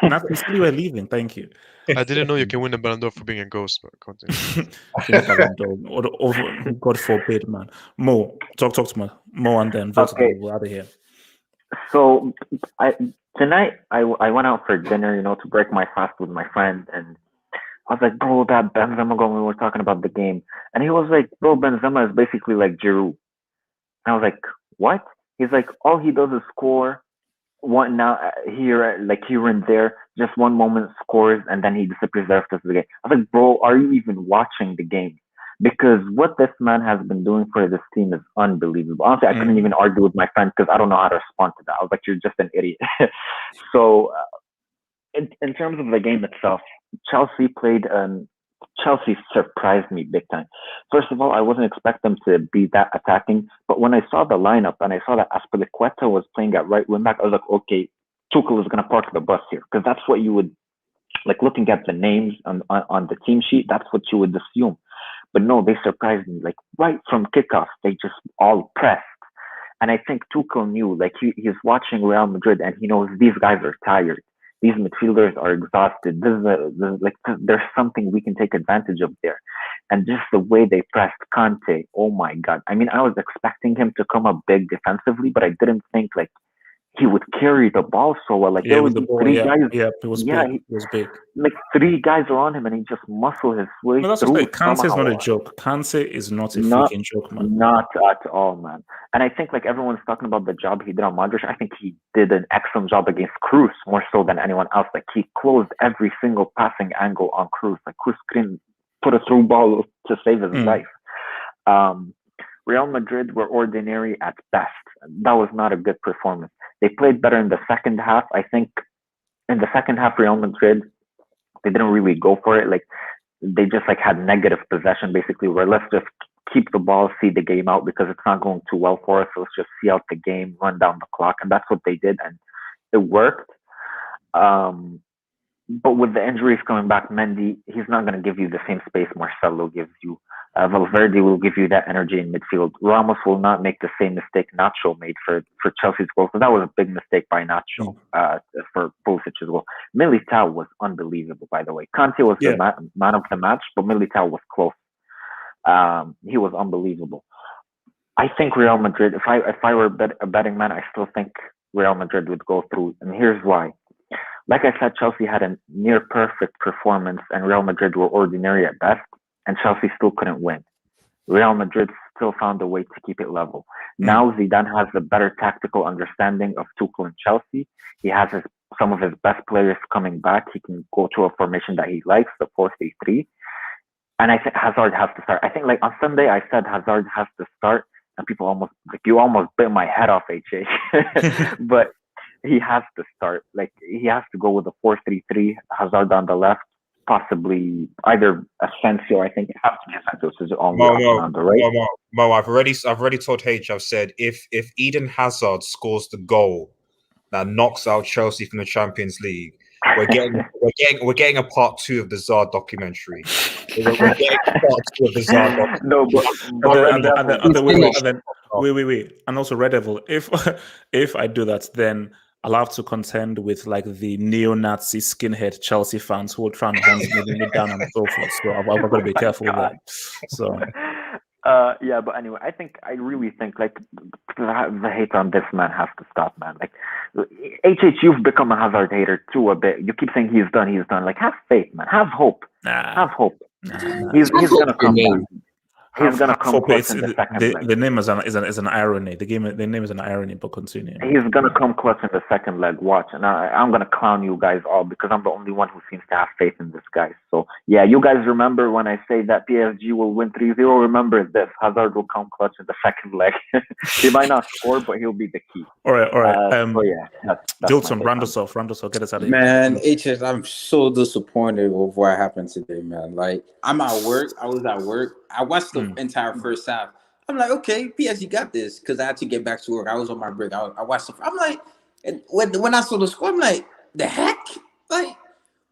Not you said you were leaving. Thank you. I didn't know you can win the Ballon d'Or for being a ghost. But continue. God forbid, man. Mo, talk to me. Mo, and then we're out of here. So tonight I went out for dinner, to break my fast with my friend, and I was like, bro, that Benzema goal, we were talking about the game, and he was like, bro, Benzema is basically like Giroud. And I was like, what? He's like, all he does is score one now here and there, just one moment scores, and then he disappears the rest of the game. I was like, bro, are you even watching the game? because what this man has been doing for this team is unbelievable. Honestly, I couldn't even argue with my friend because I don't know how to respond to that. I was like, "You're just an idiot." So, in terms of the game itself, Chelsea played. Chelsea surprised me big time. First of all, I wasn't expecting them to be that attacking, but when I saw the lineup and I saw that Aspilicueta was playing at right wing back, I was like, okay, Tuchel is going to park the bus here, because that's what you would, like, looking at the names on the team sheet, that's what you would assume. But no, they surprised me. Like, right from kickoff, they just all pressed. And I think Tuchel knew, like, he's watching Real Madrid and he knows these guys are tired. These midfielders are exhausted. There's something we can take advantage of there. And just the way they pressed Conte, oh my God. I mean, I was expecting him to come up big defensively, but I didn't think, like, he would carry the ball so well. Like, Yeah, there with would the be ball, three yeah. guys. Yeah, it was Yeah, big. It was big. like 3 guys around him and he just muscled his way No, that's through what Kante is somehow. not a joke. Kante is not a Not, freaking joke, man. not at all, man. And I think, like, everyone's talking about the job he did on Modric. I think he did an excellent job against Cruz, more so than anyone else. Like, he closed every single passing angle on Cruz. Like, Cruz couldn't put a through ball to save his life. Real Madrid were ordinary at best. That was not a good performance. They played better in the second half. I think in the second half, Real Madrid, they didn't really go for it. Like, they just, like, had negative possession, basically, where let's just keep the ball, see the game out, because it's not going too well for us. So let's just see out the game, run down the clock. And that's what they did. And it worked. But with the injuries coming back, Mendy, he's not going to give you the same space Marcelo gives you. Valverde will give you that energy in midfield. Ramos will not make the same mistake Nacho made for Chelsea's goal. So that was a big mistake by Nacho for Pulisic as well. Militao was unbelievable, by the way. Conte was the man of the match, but Militao was close. He was unbelievable. I think Real Madrid, if I were a betting man, I still think Real Madrid would go through. And here's why. Like I said, Chelsea had a near perfect performance and Real Madrid were ordinary at best, and Chelsea still couldn't win. Real Madrid still found a way to keep it level. Now Zidane has a better tactical understanding of Tuchel and Chelsea. He has some of his best players coming back. He can go to a formation that he likes, the 4-3-3. And I think Hazard has to start. I think, like, on Sunday, I said Hazard has to start, and people you almost bit my head off, HH. But he has to start. Like, he has to go with a 4-3-3, Hazard on the left, possibly either Asensio. I think it has to be Asensio, which is the only option on the right. Mo, I've already told H. I've said if Eden Hazard scores the goal that knocks out Chelsea from the Champions League, we're getting a part 2 of the Zard documentary. We're getting a part 2 of the Zard documentary. No, but wait. And also, Red Devil, if I do that, then I'll have to contend with, like, the neo-Nazi skinhead Chelsea fans who will try and hunt me down and so forth. So I've got to be careful with that. So. Yeah, but anyway, I really think, like, the hate on this man has to stop, man. Like, HH, you've become a Hazard hater too a bit. You keep saying he's done. Like, have faith, man. Have hope. Have hope. He's gonna come back. He's gonna come clutch in the second leg. The name is an irony. The name is an irony, but continue. He's gonna come clutch in the second leg. Watch, and I'm gonna clown you guys all because I'm the only one who seems to have faith in this guy. So yeah, you guys remember when I say that PSG will win 3-0? Remember this: Hazard will come clutch in the second leg. He might not score, but he'll be the key. All right. So yeah, that's Dilton, round us off, get us out of here. Man, HS, I'm so disappointed with what happened today, man. Like, I'm at work. I was at work. I watched the entire first half. I'm like, okay, PSG got this, because I had to get back to work. I was on my break. I watched it. I'm like, and when I saw the score, I'm like, the heck? Like,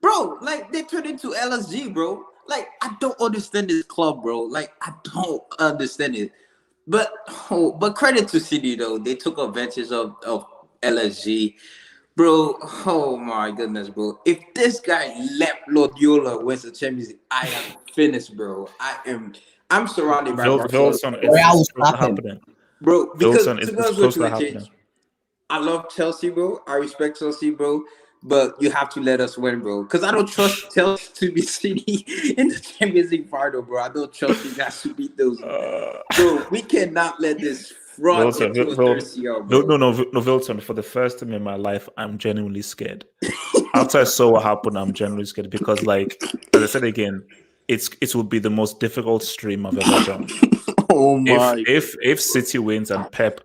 bro, like, they turned into LSG, bro. Like, I don't understand this club, bro. Like, I don't understand it. But credit to City, though. They took advantage of LSG. Bro, oh my goodness, bro. If this guy Guardiola wins the Champions League, I am finished, bro. I'm surrounded by Wilson, it's happening. Bro, because Wilson, it's close to happening. I love Chelsea, bro. I respect Chelsea, bro. But you have to let us win, bro. Because I don't trust Chelsea to beat City in the Champions League final, bro. I don't trust you guys to beat those. Bro, we cannot let this fraud into a third CR, bro. No, Wilson, for the first time in my life, I'm genuinely scared. After I saw what happened, I'm genuinely scared because, like, as I said again, it will be the most difficult stream I've ever done. Oh my! If City wins and Pep,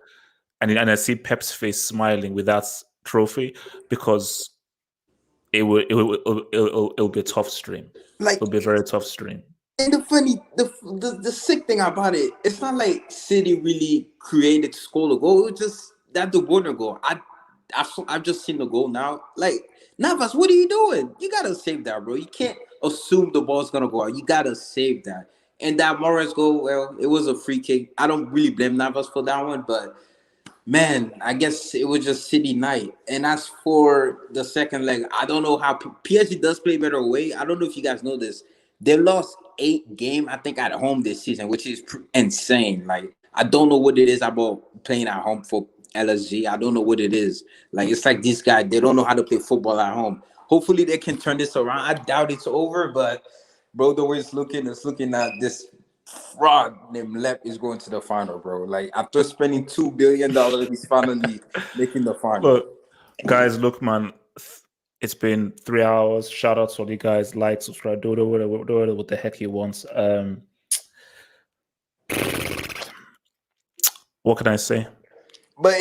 and I see Pep's face smiling with that trophy, because it'll be a tough stream. Like, It'll be a very tough stream. and the sick thing about it, it's not like City really created to score the goal. It was just that the winner goal. I've just seen the goal now. Like, Navas, what are you doing? You gotta save that, bro. You can't assume the ball's gonna go out. You gotta save that. And that Mahrez goal, well, it was a free kick. I don't really blame Navas for that one, but man, I guess it was just City night. And as for the second leg, I don't know how PSG does play better away. I don't know if you guys know this. They lost 8 games, I think, at home this season, which is insane. Like, I don't know what it is about playing at home for LSG. I don't know what it is. Like, it's like these guys, they don't know how to play football at home. Hopefully they can turn this around. I doubt it's over, but bro, the way it's looking at this fraud named Lep is going to the final, bro. Like, after spending $2 billion, he's finally making the final. Look, guys, look, man, it's been 3 hours. Shout out to all you guys. Like, subscribe, do what the heck you want. What can I say? But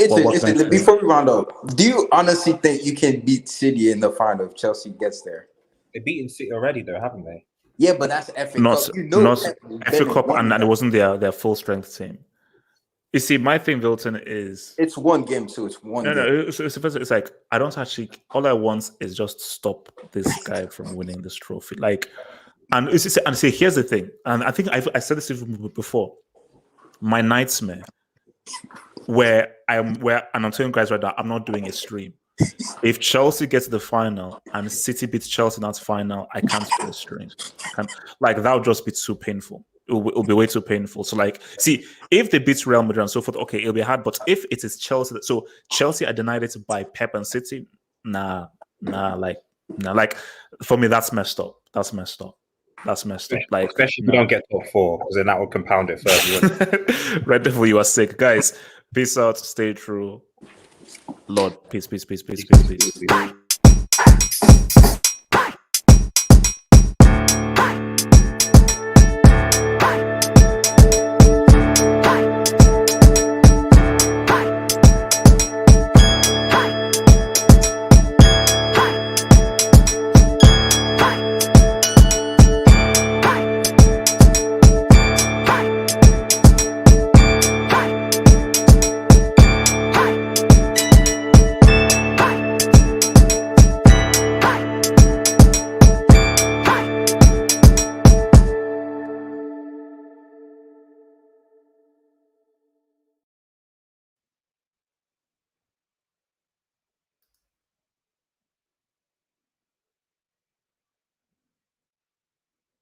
before we round up, do you honestly think you can beat City in the final if Chelsea gets there? They've beaten City already, though, haven't they? Yeah, but that's FA Not Cup. You know, not FA Cup, and it wasn't their full strength team. You see, my thing, Wilton, is it's one game too. It's one. No, game. no. It's like I don't actually. All I want is just stop this guy from winning this trophy. Like, and see, here's the thing, and I think I said this even before. My nightmare, and I'm telling you guys right now, I'm not doing a stream. If Chelsea gets to the final and City beats Chelsea in that final, I can't do a stream. Like, that would just be too painful. It'll be way too painful. So, like, see, if they beat Real Madrid and so forth, okay, it'll be hard. But if it is Chelsea, so Chelsea are denied it by Pep and City, like for me, that's messed up. That's messed up. Like, especially if we don't get top 4, because then that will compound it further. Red Devil, you are sick, guys. Peace out. Stay true. Lord, peace.